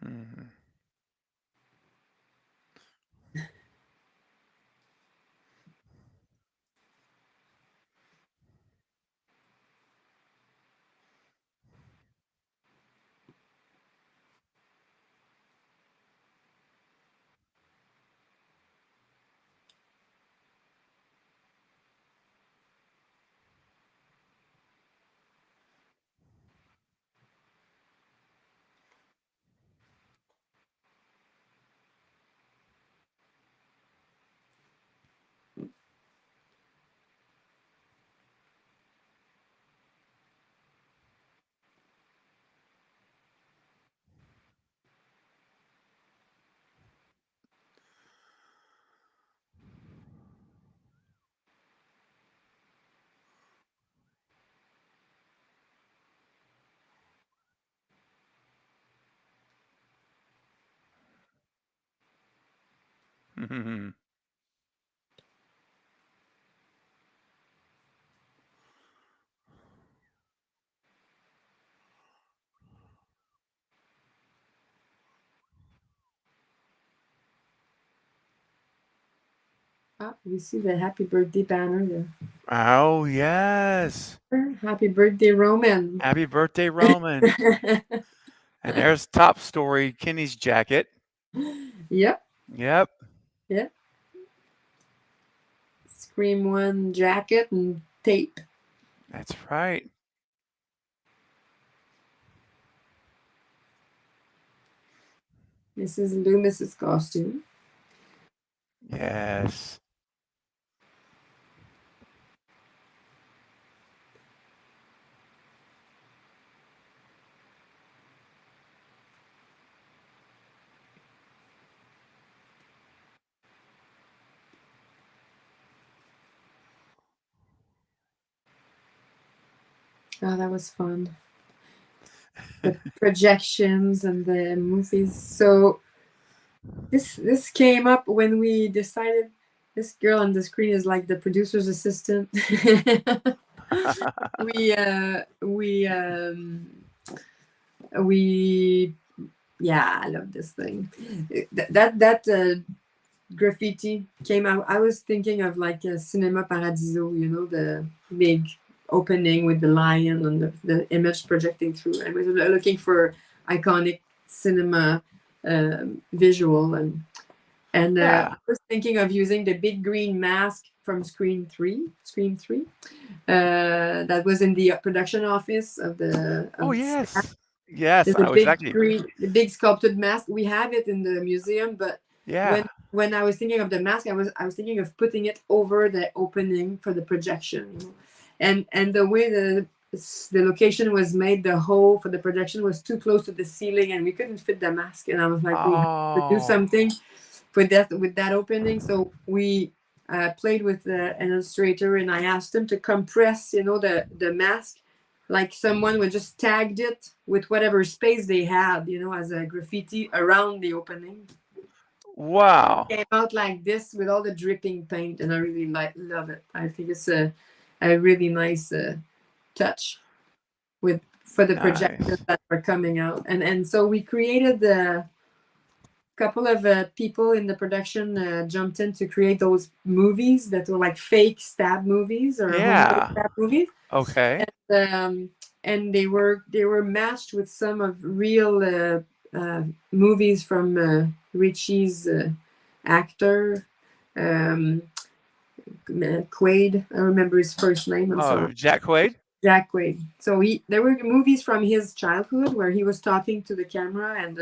Mhm. Mhm. Ah, we see the happy birthday banner there. Oh, yes. Happy birthday, Roman. Happy birthday, Roman. And there's top story Kenny's jacket. Yep, Yep. yep. Scream One jacket and tape. That's right. Mrs. Loomis's costume. Yes. Oh, that was fun. The projections and the movies. So this came up when we decided this girl on the screen is like the producer's assistant. We yeah, I love this thing. That graffiti came out. I was thinking of like a Cinema Paradiso, you know, the big opening with the lion and the image projecting through. I was looking for iconic cinema visual, and Yeah. I was thinking of using the big green mask from Scream 3, that was in the production office of the. Oh, yes. Yes. There's I a was big actually. green, the big sculpted mask. We have it in the museum, but Yeah. when I was thinking of the mask, I was thinking of putting it over the opening for the projection, you know? And the way the location was made, the hole for the projection was too close to the ceiling, and we couldn't fit the mask. And I was like, we have to do Oh. something for that with that opening. So we played with an illustrator, and I asked him to compress, you know, the mask, like someone would just tagged it with whatever space they had, you know, as a graffiti around the opening. Wow. Came out like this with all the dripping paint, and I really love it. I think it's a really nice touch for the projections Nice. that are coming out, and so we created couple of people in the production jumped in to create those movies that were like fake stab movies or homemade Yeah. stab movies. Okay. And they were matched with some of real movies from Richie's actor, Quaid. I remember his first name. I'm Oh, sorry. Jack Quaid. Jack Quaid. So there were movies from his childhood where he was talking to the camera, and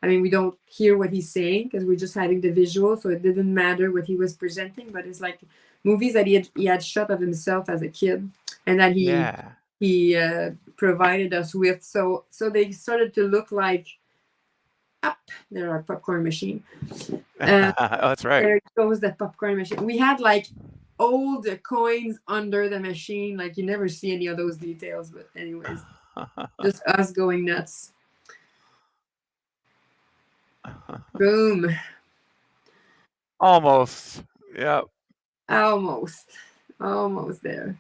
I mean, we don't hear what he's saying because we're just having the visual, so it didn't matter what he was presenting. But it's like movies that he had shot of himself as a kid, and that Yeah. he provided us with. So they started to look like up there, our popcorn machine. Oh, that's right. There goes the popcorn machine. We had like old coins under the machine. Like you never see any of those details, but anyways, just us going nuts. Boom. Almost. Yep. Almost there.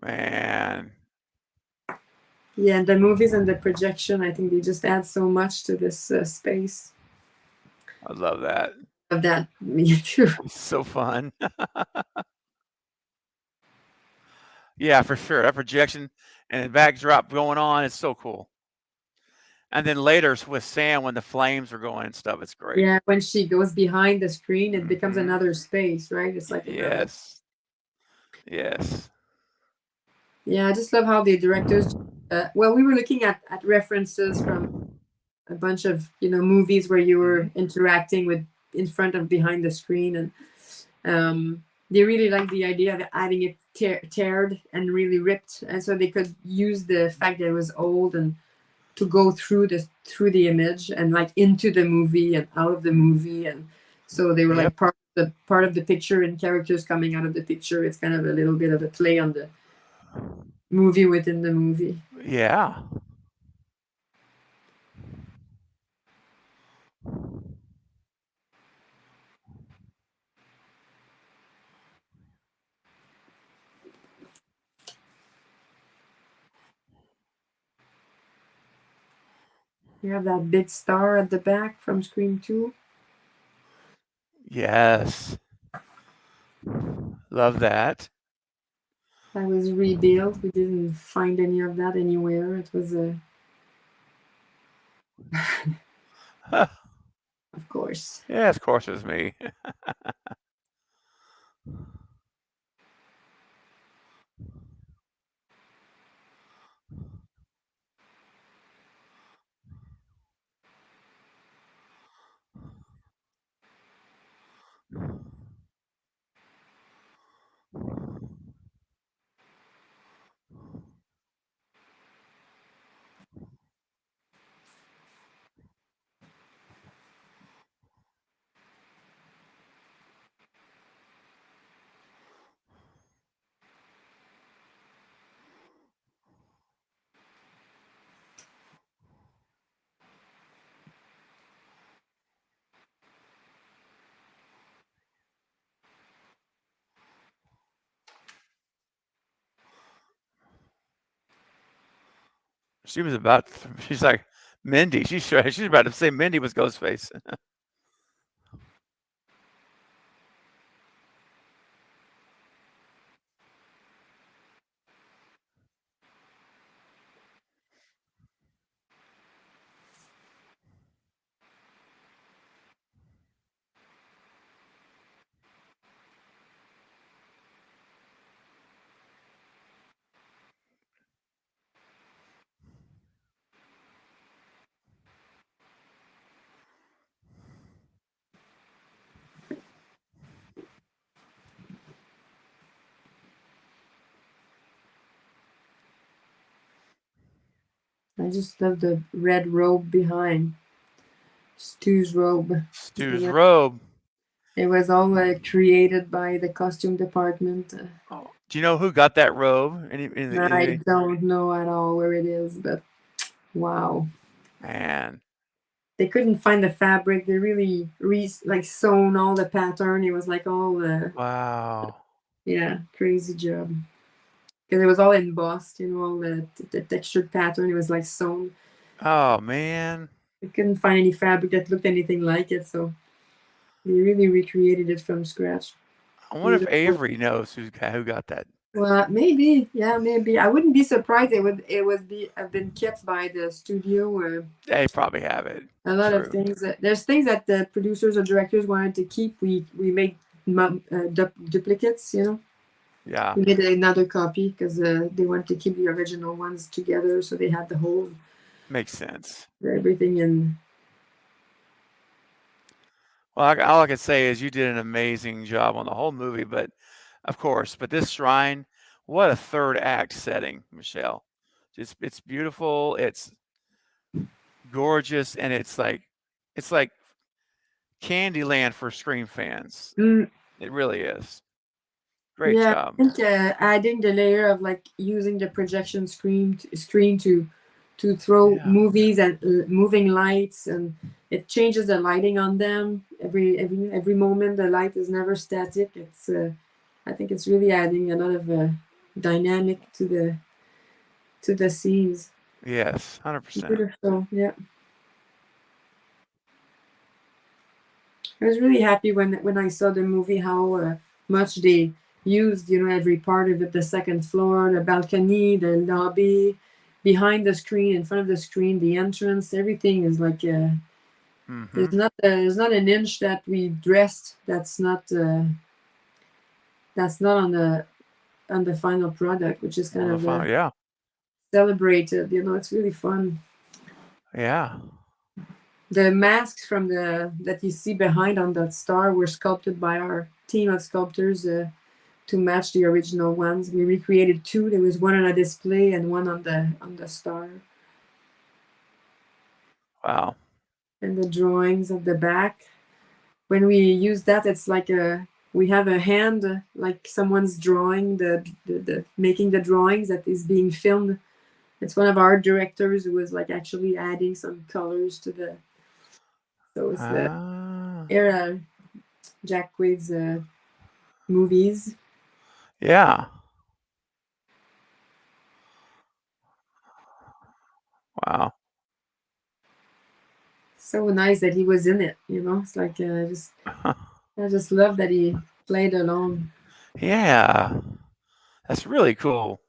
Man. Yeah, and the movies and the projection, I think they just add so much to this space. I love that. Of that, me too. It's so fun. Yeah, for sure. That projection and the backdrop going on, it's so cool. And then later with Sam when the flames are going and stuff, it's great. Yeah, when she goes behind the screen, it becomes Mhm. another space, right? It's like another. Yes. Yes. Yeah, I just love how the directors. Well, we were looking at references from a bunch of movies where you were interacting with in front of behind the screen, and they really like the idea of having it teared and really ripped, and so they could use the fact that it was old and to go through the image and like into the movie and out of the movie, and so they were like part of the picture and characters coming out of the picture. It's kind of a little bit of a play on the movie within the movie. Yeah. You have that big star at the back from Scream 2. Yes. Love that. That was rebuilt. We didn't find any of that anywhere. It was of course. Yeah, of course it was me. She's like Mindy. She's about to say Mindy was Ghostface. I just love the red robe behind. Stu's robe. Stu's robe. It was all created by the costume department. Oh, do you know who got that robe? I don't know at all where it is, but wow. Man. They couldn't find the fabric. They really sewn all the pattern. It was like all the wow. Yeah, crazy job. because it was all embossed, all the textured pattern. It was like sewn. Oh man. We couldn't find any fabric that looked anything like it, so we really recreated it from scratch. I wonder if Avery knows who got that. Well, maybe, yeah, maybe. I wouldn't be surprised. It would have been kept by the studio. They probably have it. A lot of True. things. There's things that the producers or directors wanted to keep. We made duplicates. Yeah. We made another copy because they wanted to keep the original ones together, so they had the whole Makes sense. everything in. Well, all I can say is you did an amazing job on the whole movie, but of course, but this shrine, what a third act setting, Michele. It's beautiful, it's gorgeous, and it's like Candyland for Scream fans. It really is. Great job. I think adding the layer of like using the projection screen to throw movies and moving lights, and it changes the lighting on them every moment. The light is never static. It's I think it's really adding a lot of dynamic to the scenes. Yes, 100%. Beautiful, yeah. I was really happy when I saw the movie how much they used, every part of it, the second floor, the balcony, the lobby, behind the screen, in front of the screen, the entrance, everything is like there's not an inch that we dressed that's not on the final product, which is kind of celebrated. It's really fun. Yeah. The masks that you see behind on that star were sculpted by our team of sculptors to match the original ones. We recreated two. There was one on a display and one on the star. Wow. And the drawings at the back. When we use that, it's like we have a hand, like someone's drawing the making the drawings that is being filmed. It's one of our directors who was like actually adding some colors to the. So it's the era Jack Quaid's movies. Yeah. Wow. So nice that he was in it. It's like I just love that he played along. Yeah, that's really cool.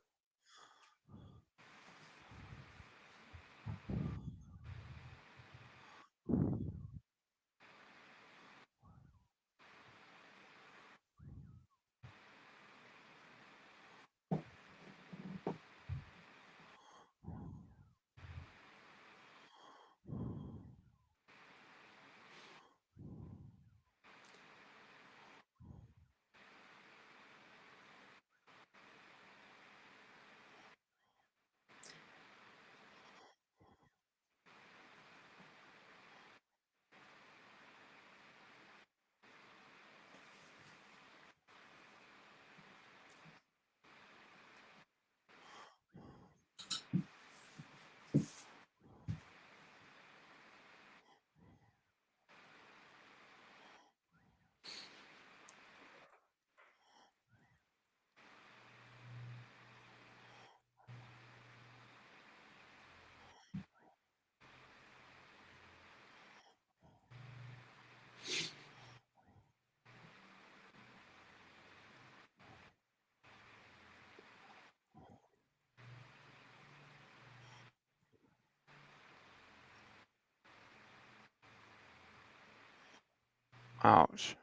Ouch.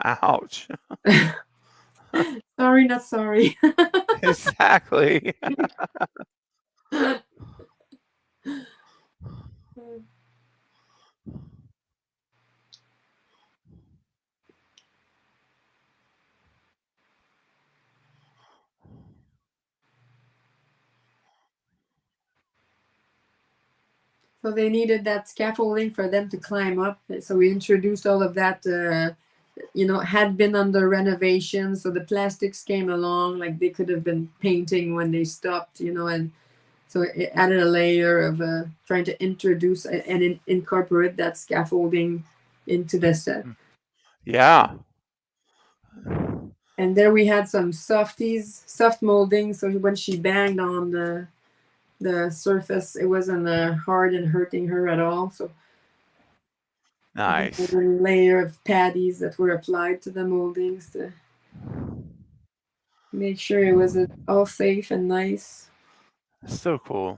Ouch. Sorry, not sorry. Exactly. So they needed that scaffolding for them to climb up. So we introduced all of that, had been under renovation. So the plastics came along, like they could have been painting when they stopped, and so it added a layer of trying to introduce and incorporate that scaffolding into the set. Yeah. And there we had some softies, soft molding. So when she banged on the surface, it wasn't hard and hurting her at all. So Nice. a layer of patties that were applied to the moldings to make sure it was all safe and nice. So cool.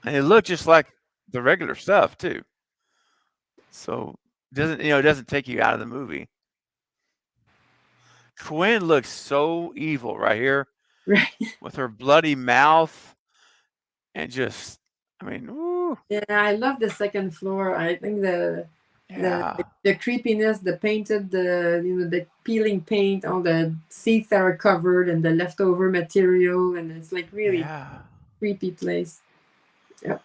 And it looked just like the regular stuff too. So it doesn't take you out of the movie. Quinn looks so evil right here Right. with her bloody mouth and just, I mean, ooh, Yeah, I love the second floor. I think the yeah, the creepiness, the painted, the peeling paint, all the seats that are covered, and the leftover material, and it's like really yeah, creepy place. Yep,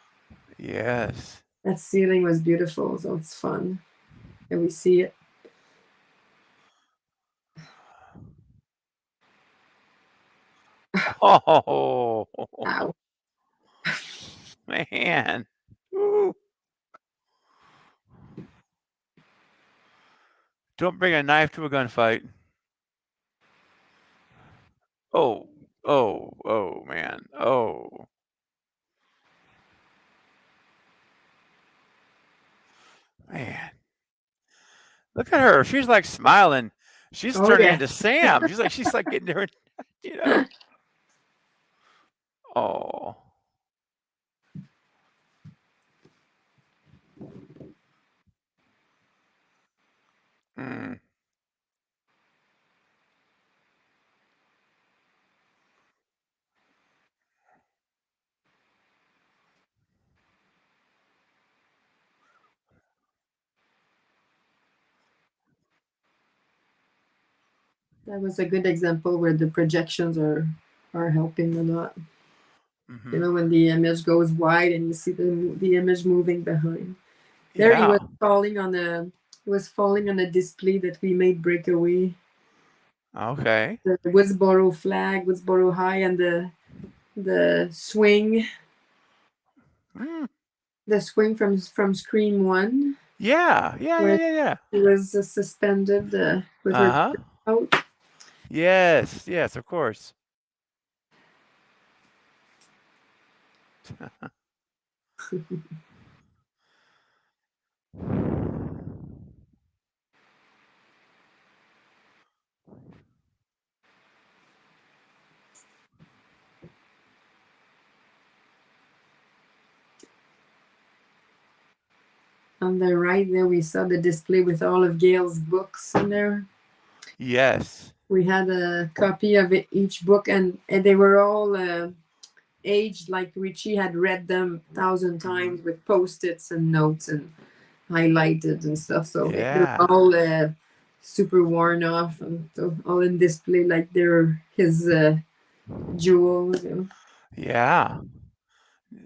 yes. that ceiling was beautiful, so it's fun, and we see it. Oh, Ow. man. Ooh. Don't bring a knife to a gunfight. Oh, oh, man. Oh, man. Look at her. She's like smiling. She's Oh turning yeah. into Sam. She's like getting her, you know. Oh, mm. That was a good example where the projections are helping a lot. Hmm. When the image goes wide and you see the image moving behind. There he Yeah. was falling on a display that we made breakaway. Okay. The Woodsboro flag, Woodsboro High, and the swing, Mm. the swing from Scream One, Yeah. Yeah. Yeah. where Yeah. Yeah. she was suspended with her Uh huh. out. Yes. Yes. Of course. On the right there, we saw the display with all of Gale's books in there. Yes. We had a copy of each book, and they were all aged like Richie had read them 1,000 times with post-its and notes and highlighted and stuff. So they're Yeah. all super worn off and so all in display like they're his jewels. Yeah.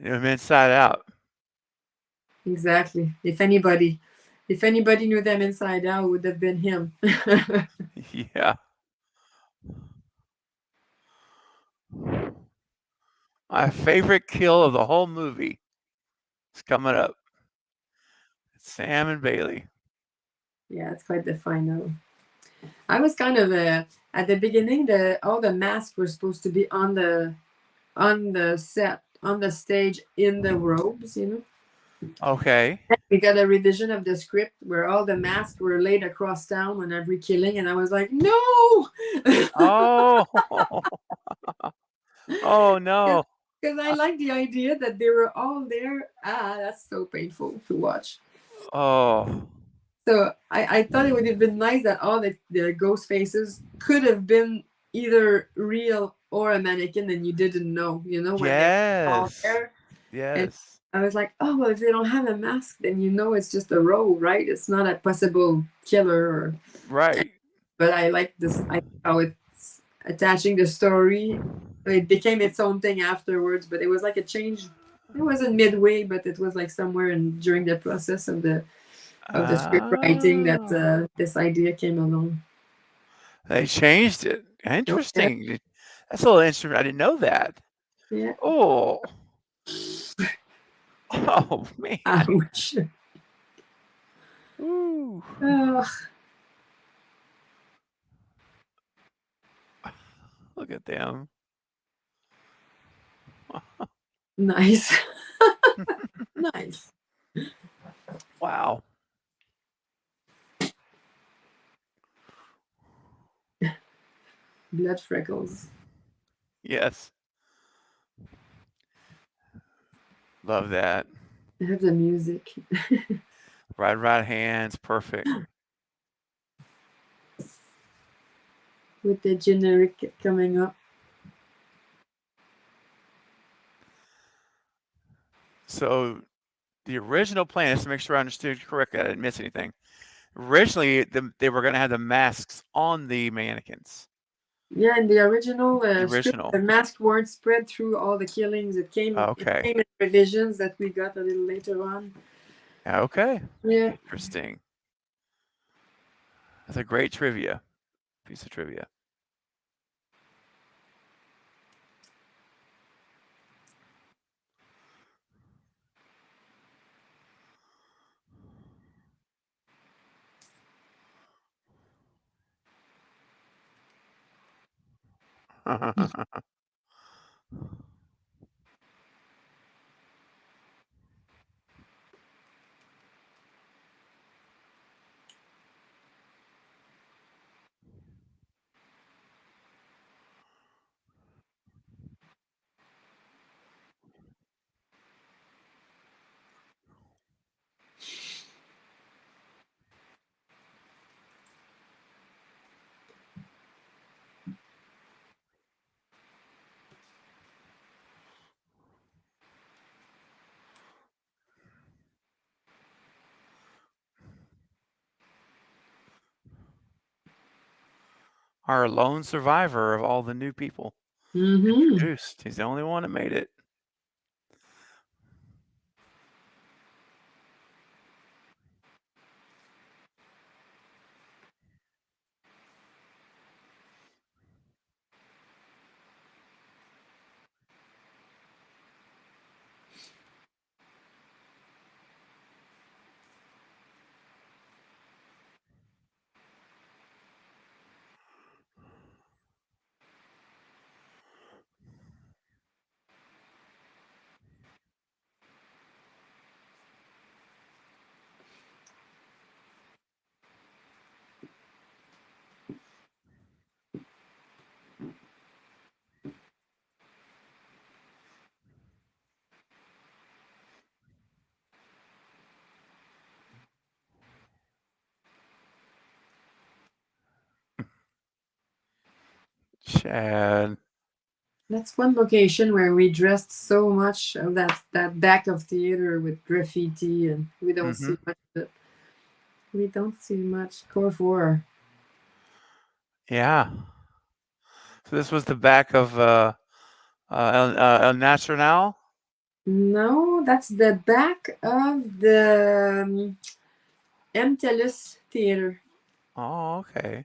I'm inside out. Exactly. If anybody knew them inside out, it would have been him. Yeah. My favorite kill of the whole movie is coming up. It's Sam and Bailey. Yeah, it's quite the final. I was kind of at the beginning. All the masks were supposed to be on the set, on the stage, in the robes. Okay. We got a revision of the script where all the masks were laid across town on every killing, and I was like, no. Oh. Oh no. Because I like the idea that they were all there. That's so painful to watch. Oh. So I thought it would have been nice that all the ghost faces could have been either real or a mannequin and you didn't know, when they're all Yes. there. And Yes. I was like, oh, well, if they don't have a mask, then it's just a role, right? It's not a possible killer. Right. But I like this, how it's attaching the story. It became its own thing afterwards, but it was like a change. It wasn't midway, but it was like somewhere during the process of the script writing that Ah. this idea came along. They changed it. Interesting. That's a little interesting. I didn't know that. Yeah. Oh. Oh man. Ouch. Ooh. Look at them. Nice. Nice. Wow. Blood freckles. Yes. Love that. I have the music. Right hands. Perfect. With the generic coming up. So the original plan, just to make sure I understood correctly, I didn't miss anything. Originally, they were going to have the masks on the mannequins. Yeah, in the original The script, original. the masks weren't spread through all the killings. It came in revisions that we got a little later on. Okay. Yeah. Interesting. That's a great piece of trivia. Our lone survivor of all the new people introduced. He's the only one that made it. Chad. That's one location where we dressed so much of that back of theater with graffiti, and we don't see much of it. We don't see much. Core 4. Yeah. So this was the back of El Nacional? No, that's the back of the MTLUS Theater. Oh, okay.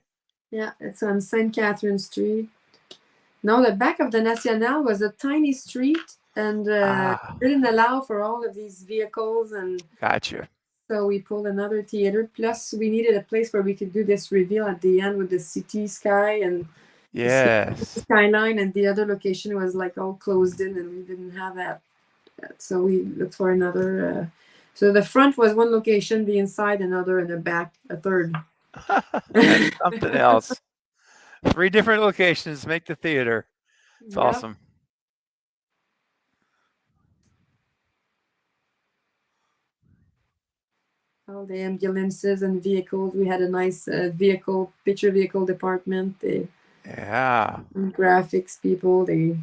Yeah, it's on St. Catherine Street. No, the back of the National was a tiny street, and didn't allow for all of these vehicles. And gotcha. So we pulled another theater. Plus, we needed a place where we could do this reveal at the end with the city sky and the skyline. And the other location was like all closed in, and we didn't have that. So we looked for another. So the front was one location, the inside another, and the back a third. That's something else. 3 different locations make the theater. It's awesome. All the ambulances and vehicles. We had a nice picture vehicle department. Graphics people, they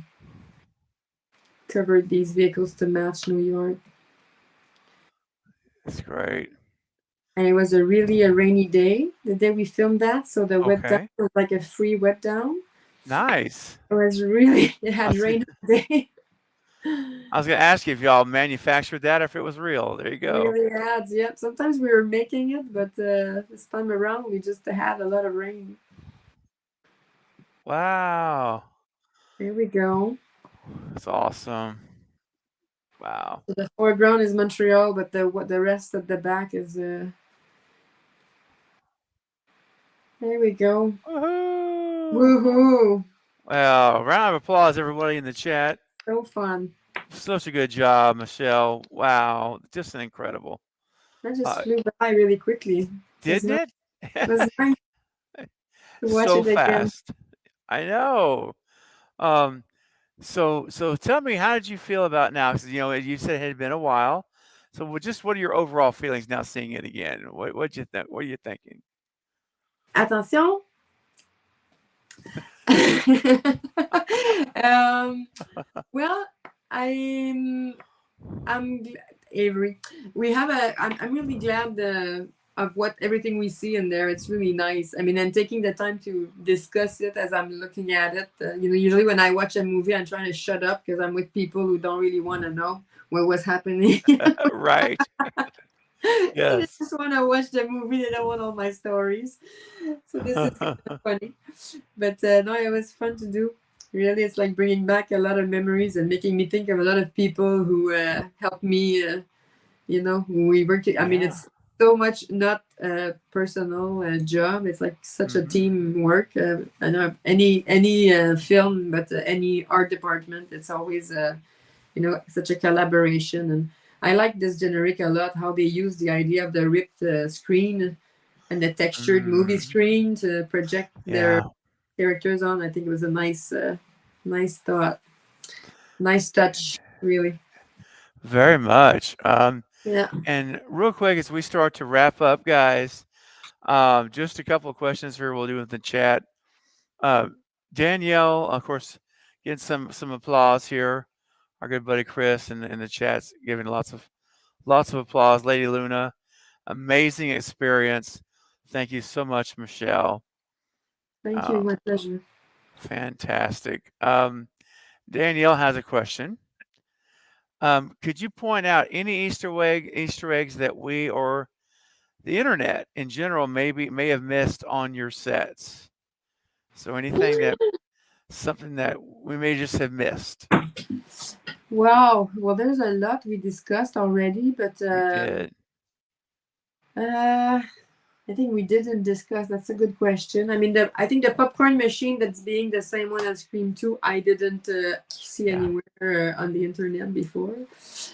covered these vehicles to match New York. That's great. And it was a rainy day, the day we filmed that. So the wet down was like a free wet down. Nice. It had rain all day. I was going to ask you if y'all manufactured that or if it was real. There you go. Really ads, yep. Sometimes we were making it, but this time around we just had a lot of rain. Wow. There we go. That's awesome. Wow. So the foreground is Montreal, but the rest of the back is There we go. Woohoo! Woohoo! Well, round of applause, everybody in the chat. So fun. Such a good job, Michele. Wow, just an incredible. That just flew by really quickly. Didn't it? It was nice to watch So it again. fast. I know. Um, so tell me, how did you feel about now? Because you said it had been a while. So what are your overall feelings now seeing it again? What you think? What are you thinking? Attention. Well, I'm Avery. I'm really glad of what everything we see in there. It's really nice. I mean, and taking the time to discuss it as I'm looking at it. Usually when I watch a movie, I'm trying to shut up because I'm with people who don't really want to know what was happening. Right. They Yes. just want to watch the movie. They don't want all my stories. So this is kind of funny. But no, it was fun to do. Really, it's like bringing back a lot of memories and making me think of a lot of people who helped me. We work. I mean, it's so much not a personal job. It's like such a teamwork. I know any film, but any art department, it's always such a collaboration. And I like this generic a lot. How they use the idea of the ripped screen and the textured movie screen to project their characters on. I think it was a nice thought, nice touch, really. Very much. Yeah. And real quick, as we start to wrap up, guys, just a couple of questions here we'll do in the chat. Danielle, of course, getting some applause here. Our good buddy Chris in the chat's giving lots of applause. Lady Luna, amazing experience. Thank you so much, Michele. Thank you. My pleasure. Fantastic. Danielle has a question. Could you point out any Easter eggs that we or the internet in general may have missed on your sets? So something that we may just have missed. Wow. Well, there's a lot we discussed already, but We did. I think we didn't discuss. That's a good question. I mean, I think the popcorn machine that's being the same one as Scream 2, I didn't see anywhere on the internet before.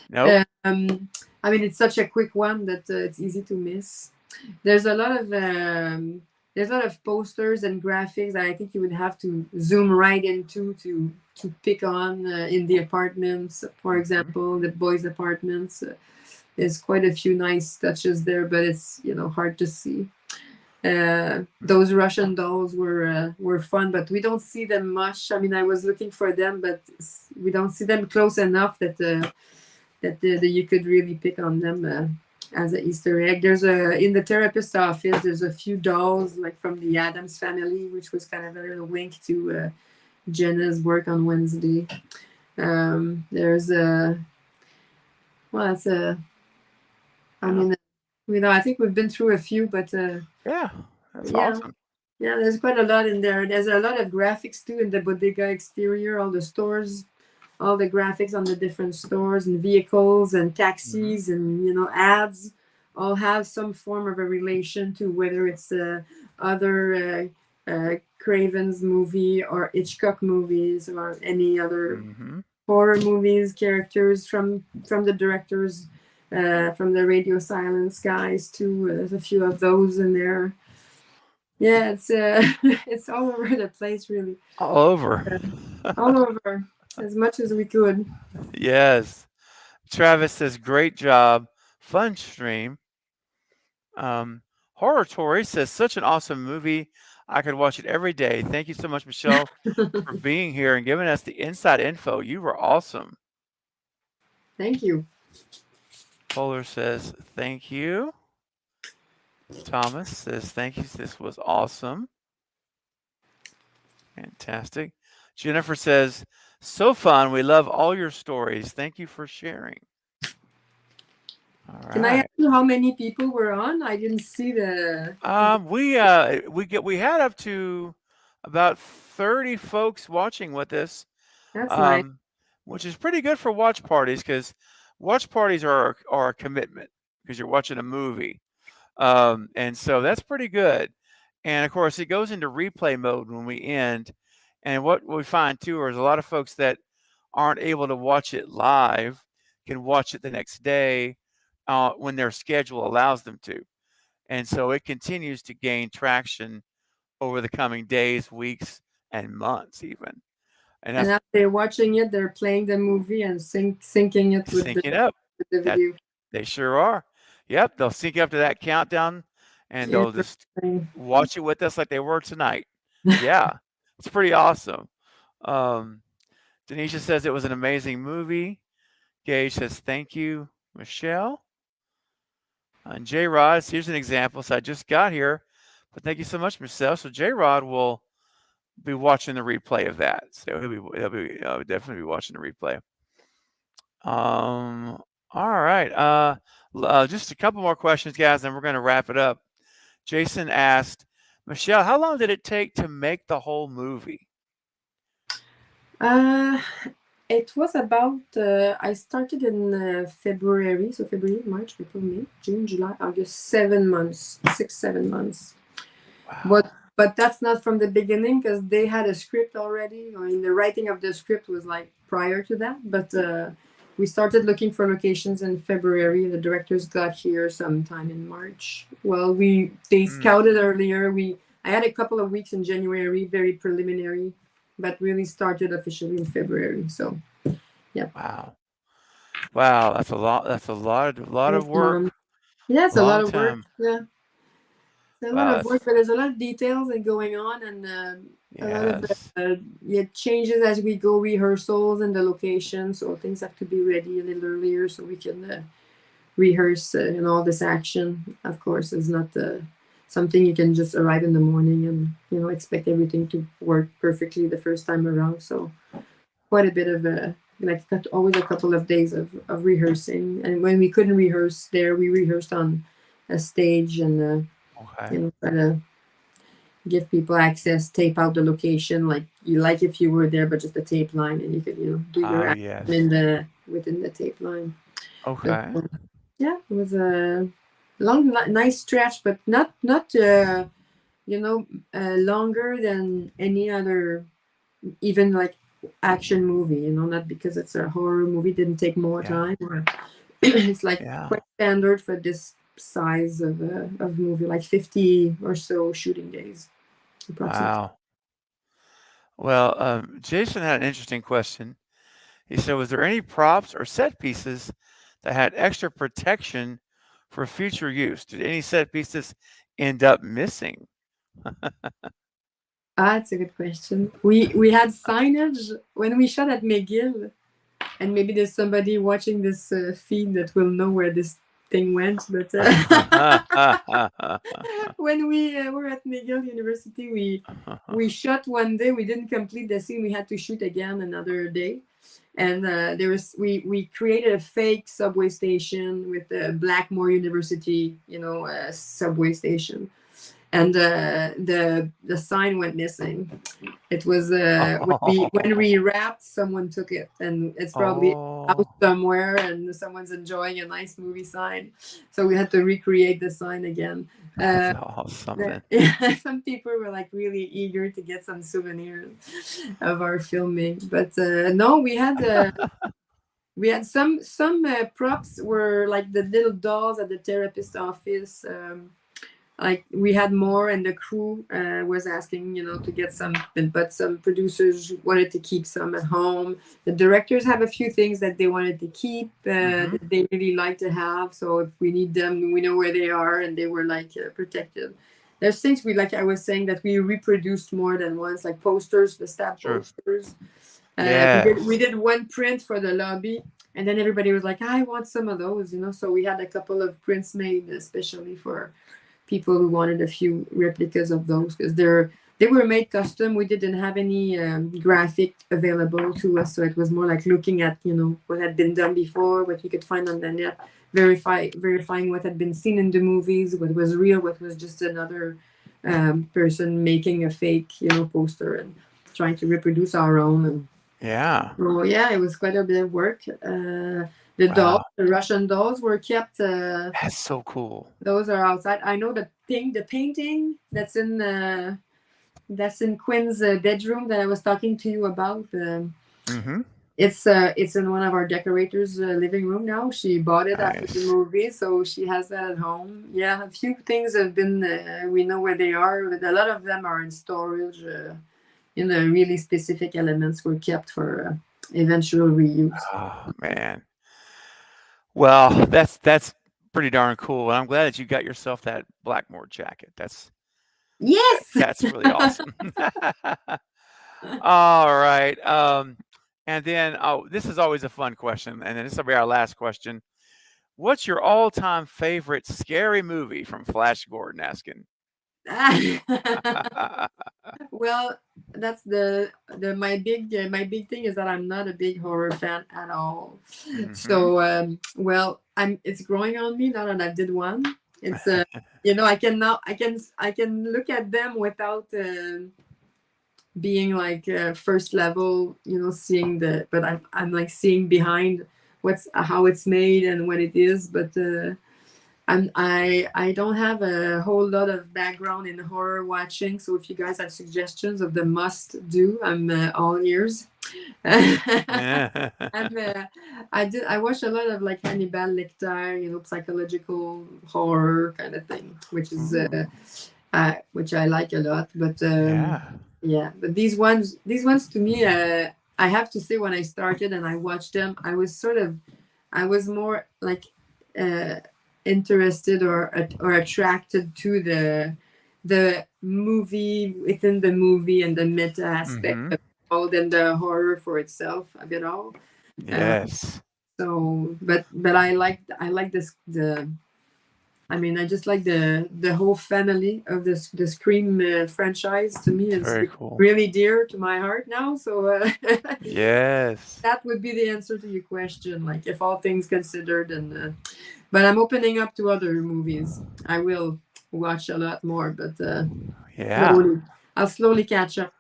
Nope. I mean, it's such a quick one that it's easy to miss. There's a lot of posters and graphics that I think you would have to zoom right into to pick on in the apartments. For example, the boys' apartments. There's quite a few nice touches there, but it's hard to see. Those Russian dolls were fun, but we don't see them much. I mean, I was looking for them, but we don't see them close enough that you could really pick on them as an Easter egg. There's in the therapist office. There's a few dolls like from the Addams Family, which was kind of a little wink to Jenna's work on Wednesday. There's that's a. I mean, I think we've been through a few, but that's awesome. Yeah, there's quite a lot in there. There's a lot of graphics too in the bodega exterior, all the stores, all the graphics on the different stores and vehicles and taxis and ads all have some form of a relation to whether it's other Craven's movie or Hitchcock movies or any other horror movies, characters from the directors. From the Radio Silence guys too. There's a few of those in there. Yeah, it's it's all over the place, really. All over. All over, as much as we could. Yes. Travis says, great job. Fun stream. Horror Tori says, such an awesome movie. I could watch it every day. Thank you so much, Michele, for being here and giving us the inside info. You were awesome. Thank you. Polar says, thank you. Thomas says, thank you. This was awesome. Fantastic. Jennifer says, so fun. We love all your stories. Thank you for sharing. All right. Can I ask you how many people were on? I didn't see the. We had up to about 30 folks watching with us. That's nice. Which is pretty good for watch parties, because watch parties are a commitment because you're watching a movie. And so that's pretty good. And of course, it goes into replay mode when we end. And what we find too is a lot of folks that aren't able to watch it live can watch it the next day when their schedule allows them to. And so it continues to gain traction over the coming days, weeks, and months, even. And And that's as they're watching it, they're playing the movie and syncing it with syncing up. the That video. they sure are. Yep, they'll sync up to that countdown, and they'll just Interesting. watch it with us like they were tonight. Yeah, it's pretty awesome. Um, Denisha says it was an amazing movie. Gage says thank you, Michele. And J Rod, here's an example. So I just got here, but thank you so much, Michele. So J Rod will be watching the replay of that. So he'll be definitely be watching the replay. All right. Just a couple more questions, guys, and we're going to wrap it up. Jason asked, Michele, how long did it take to make the whole movie? It was about, I started in February, so February, March, April, May, June, July, August, 7 months, 7 months. Wow. But that's not from the beginning because they had a script already. I mean, the writing of the script was like prior to that. But we started looking for locations in February. The directors got here sometime in March. Well, they scouted earlier. I had a couple of weeks in January, very preliminary, but really started officially in February. So, yeah. Wow, that's a lot. That's a lot of work. Yeah, it's a lot of time. work. Yeah. It's a lot of work, but there's a lot of details and going on, and a lot of changes as we go, rehearsals and the location. So things have to be ready a little earlier so we can rehearse and all this action. Of course, is not something you can just arrive in the morning and expect everything to work perfectly the first time around. So quite a bit of always a couple of days of rehearsing. And when we couldn't rehearse there, we rehearsed on a stage and. Try to give people access, tape out the location like if you were there, but just a tape line, and you could do your action within the tape line. Okay. But, yeah, it was a long, nice stretch, but not longer than any other, even like action movie. Not because it's a horror movie, didn't take more time, or it's like quite standard for this size of movie, like 50 or so shooting days approximately. Wow. Well, Jason had an interesting question. He said, was there any props or set pieces that had extra protection for future use? Did any set pieces end up missing? That's a good question. We had signage when we shot at McGill, and maybe there's somebody watching this feed that will know where this thing went, but when we were at McGill University, we shot one day. We didn't complete the scene. We had to shoot again another day, and we created a fake subway station with the Blackmore University, subway station, and the sign went missing. It was when we wrapped, someone took it, and it's probably out somewhere, and someone's enjoying a nice movie sign. So we had to recreate the sign again. That's awesome. Some people were like really eager to get some souvenirs of our filming, but no, we had some props were like the little dolls at the therapist office. Like we had more, and the crew was asking, to get some, but some producers wanted to keep some at home. The directors have a few things that they wanted to keep, that they really like to have. So if we need them, we know where they are, and they were like protected. There's things I was saying, that we reproduced more than once, like posters, the staff posters. We did one print for the lobby, and then everybody was like, I want some of those, So we had a couple of prints made especially for people who wanted a few replicas of those, because they were made custom. We didn't have any graphic available to us, so it was more like looking at what had been done before, what you could find on the net, verifying what had been seen in the movies, what was real, what was just another person making a fake poster and trying to reproduce our own. And it was quite a bit of work. dolls, Wow. the Russian dolls, were kept. That's so cool. Those are outside. I know the painting that's in Quinn's bedroom that I was talking to you about. Mm-hmm. It's in one of our decorators' living room now. She bought it after the Nice. movie, so she has that at home. Yeah, a few things have been. We know where they are, but a lot of them are in storage. Really specific elements were kept for eventual reuse. Oh man. Well, that's pretty darn cool, and I'm glad that you got yourself that Blackmore jacket. Yes. That's really awesome. All right. And then this is always a fun question, and then this will be our last question. What's your all-time favorite scary movie from Flash Gordon asking? Well, that's the my big thing is that I'm not a big horror fan at all. Mhm. So well, it's growing on me now that I did one. It's I can look at them without being like first level, seeing but I'm like seeing behind what's how it's made and what it is, but I don't have a whole lot of background in horror watching, so if you guys have suggestions of the must do, I'm all ears. Yeah. I watched a lot of like Hannibal Lecter, psychological horror kind of thing, which is Ooh, which I like a lot. But yeah. yeah, but these ones to me, I have to say, when I started and I watched them, I was more like interested or attracted to the movie within the movie and the meta aspect Mm-hmm. of it all than the horror for itself of it all. Yes. So, but I like this I mean, I just like the whole family of the Scream franchise. To me, it's Very cool. really dear to my heart now. So Yes. that would be the answer to your question. Like, if all things considered, and but I'm opening up to other movies. I will watch a lot more, but Yeah. I'll slowly catch up.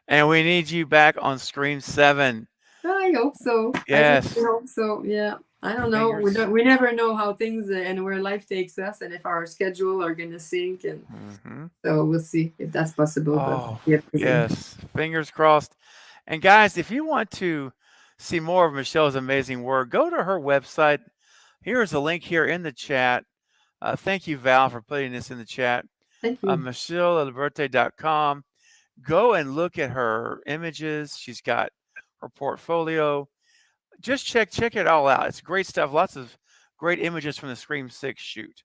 And we need you back on Scream 7. I hope so. I really Yes. hope so. Yeah. I don't know. Fingers. We never know how things and where life takes us, and if our schedule are gonna sync, and Mm-hmm. so we'll see if that's possible. But Oh, yeah, yes. Fingers crossed. And guys, if you want to see more of Michelle's amazing work, go to her website. Here's a link here in the chat. Thank you, Val, for putting this in the chat. thank you. MichelleLaliberte.com. Go and look at her images. She's got her portfolio. Just check it all out. It's great stuff. Lots of great images from the Scream 6 shoot,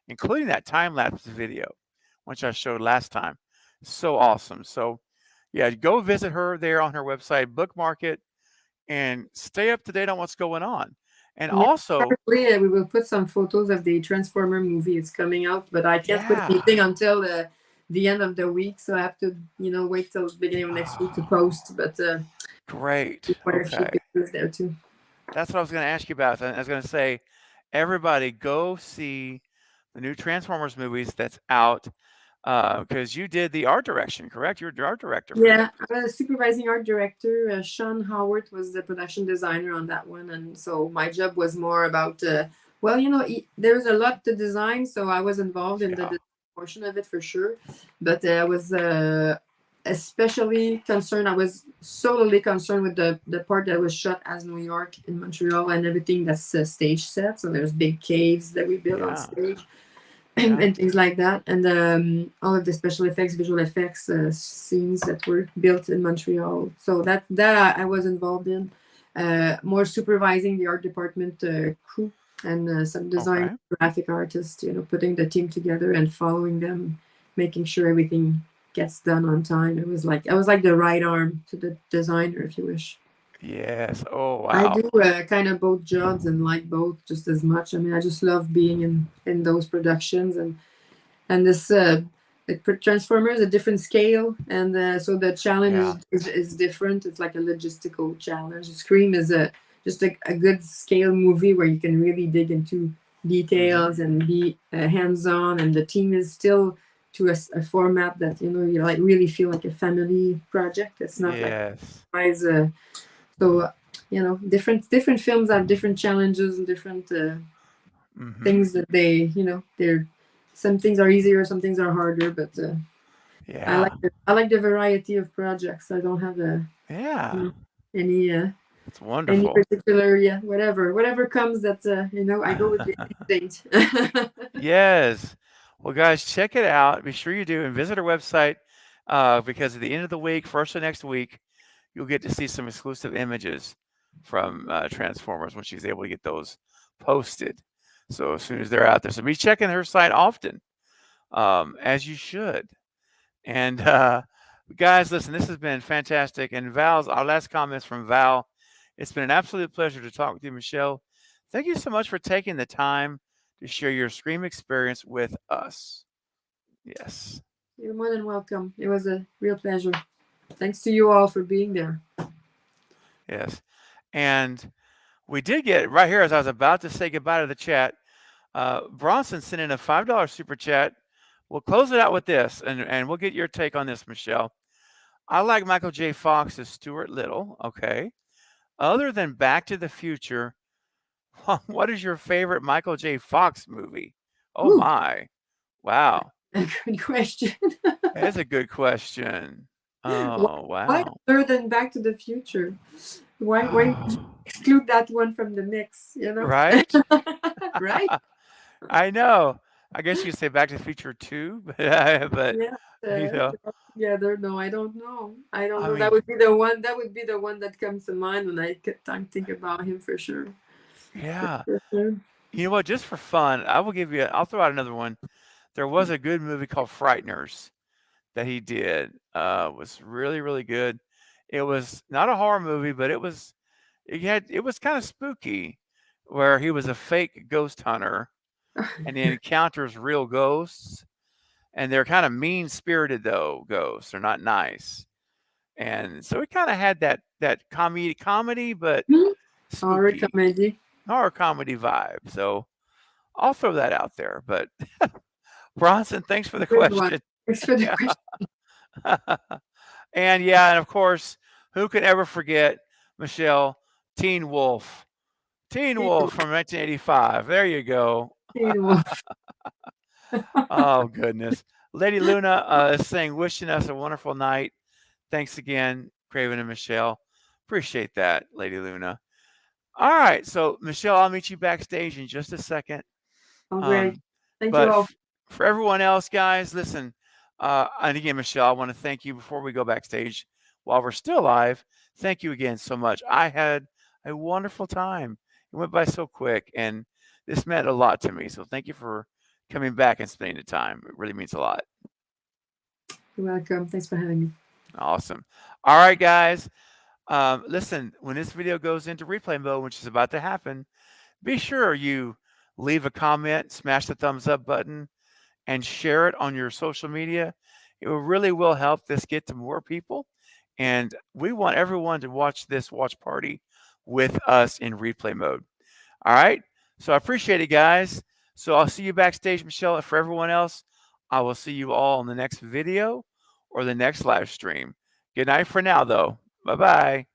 including that time-lapse video, which I showed last time. So awesome. So yeah, go visit her there on her website, bookmark it, and stay up to date on what's going on. And Yeah, also, probably we will put some photos of the Transformer movie. It's coming out, but I can't put yeah. anything until the end of the week, so I have to wait till the beginning of next week to post. But Great. quite a few Okay. pictures there too. That's what I was going to ask you about. I was going to say, everybody go see the new Transformers movies that's out, because you did the art direction, correct? You're the art director for Yeah, that. I'm a supervising art director. Sean Howard was the production designer on that one, and so my job was more about. Well, there's a lot to design, so I was involved in the Yeah. design portion of it for sure. But I was especially concerned. I was solely concerned with the part that was shot as New York in Montreal and everything that's stage set. So there's big caves that we built on Yeah. stage. Yeah. And things like that, and all of the special effects, visual effects scenes that were built in Montreal. So that I was involved in, more supervising the art department crew and some design Okay. graphic artists, putting the team together and following them, making sure everything gets done on time. I was like the right arm to the designer, if you wish. Yes. Oh, I wow. do kind of both jobs and like both just as much. I mean, I just love being in those productions, and this Transformer is a different scale, and so the challenge Yeah. is different. It's like a logistical challenge. Scream is just a good scale movie where you can really dig into details and be hands-on, and the team is still to a format that you like really feel like a family project. It's not like Yes. guys. So you know, different films have different challenges and different things that they, you know, they're some things are easier, some things are harder, but Yeah. I like the variety of projects. I don't have Yeah. you know, any It's any wonderful. particular whatever comes that you know, I go with the instinct. Yes. Well, guys, check it out. Be sure you do and visit our website because at the end of the week, first of next week, you'll get to see some exclusive images from Transformers when she's able to get those posted. So as soon as they're out there, so be checking her site often, as you should. And guys, listen, this has been fantastic. And Val's our last comments from Val. It's been an absolute pleasure to talk with you, Michele. Thank you so much for taking the time to share your Scream experience with us. Yes. You're more than welcome. It was a real pleasure. Thanks to you all for being there. Yes. And we did get right here as I was about to say goodbye to the chat. Bronson sent in a $5 super chat. We'll close it out with this, and we'll get your take on this, Michele. I like Michael J. Fox as Stuart Little. Okay. Other than Back to the Future, what is your favorite Michael J. Fox movie? Oh Ooh, my. Wow. good question. That's a good question. Oh, Why wow. other than Back to the Future? Why would you exclude that one from the mix? You know, Right? right? I know. I guess you could say Back to the Future 2, but Yeah. you know, Together. No, I don't know. I don't I know. That mean, would be the one. That would be the one that comes to mind when I think about him for sure. yeah. For sure. You know what? Just for fun, I'll throw out another one. There was a good movie called Frighteners that he did. Was really, really good. It was not a horror movie, but it was kind of spooky, where he was a fake ghost hunter and he encounters real ghosts, and they're kind of mean spirited though ghosts. They're not nice, and so it kind of had that comedy, but Horror spooky comedy. horror comedy vibe. So I'll throw that out there. But Bronson, thanks for the Good one. question. Thanks for the Yeah. question. And yeah, and of course, who could ever forget Michele, Teen Wolf. Teen Wolf from 1985. There you go. Teen Wolf. Oh goodness. Lady Luna is saying, wishing us a wonderful night. Thanks again, Craven and Michele. Appreciate that, Lady Luna. All right, so Michele, I'll meet you backstage in just a second. Oh, great. Thank you But all. for everyone else, guys, listen. And again, Michele, I want to thank you before we go backstage while we're still live. Thank you again so much. I had a wonderful time. It went by so quick, and this meant a lot to me. So thank you for coming back and spending the time. It really means a lot. You're welcome. Thanks for having me. Awesome. All right, guys. Listen, when this video goes into replay mode, which is about to happen, be sure you leave a comment, smash the thumbs up button, and share it on your social media. It really will help this get to more people. And we want everyone to watch this watch party with us in replay mode. All right. So I appreciate it, guys. So I'll see you backstage, Michele. And for everyone else, I will see you all in the next video or the next live stream. Good night for now, though. Bye-bye.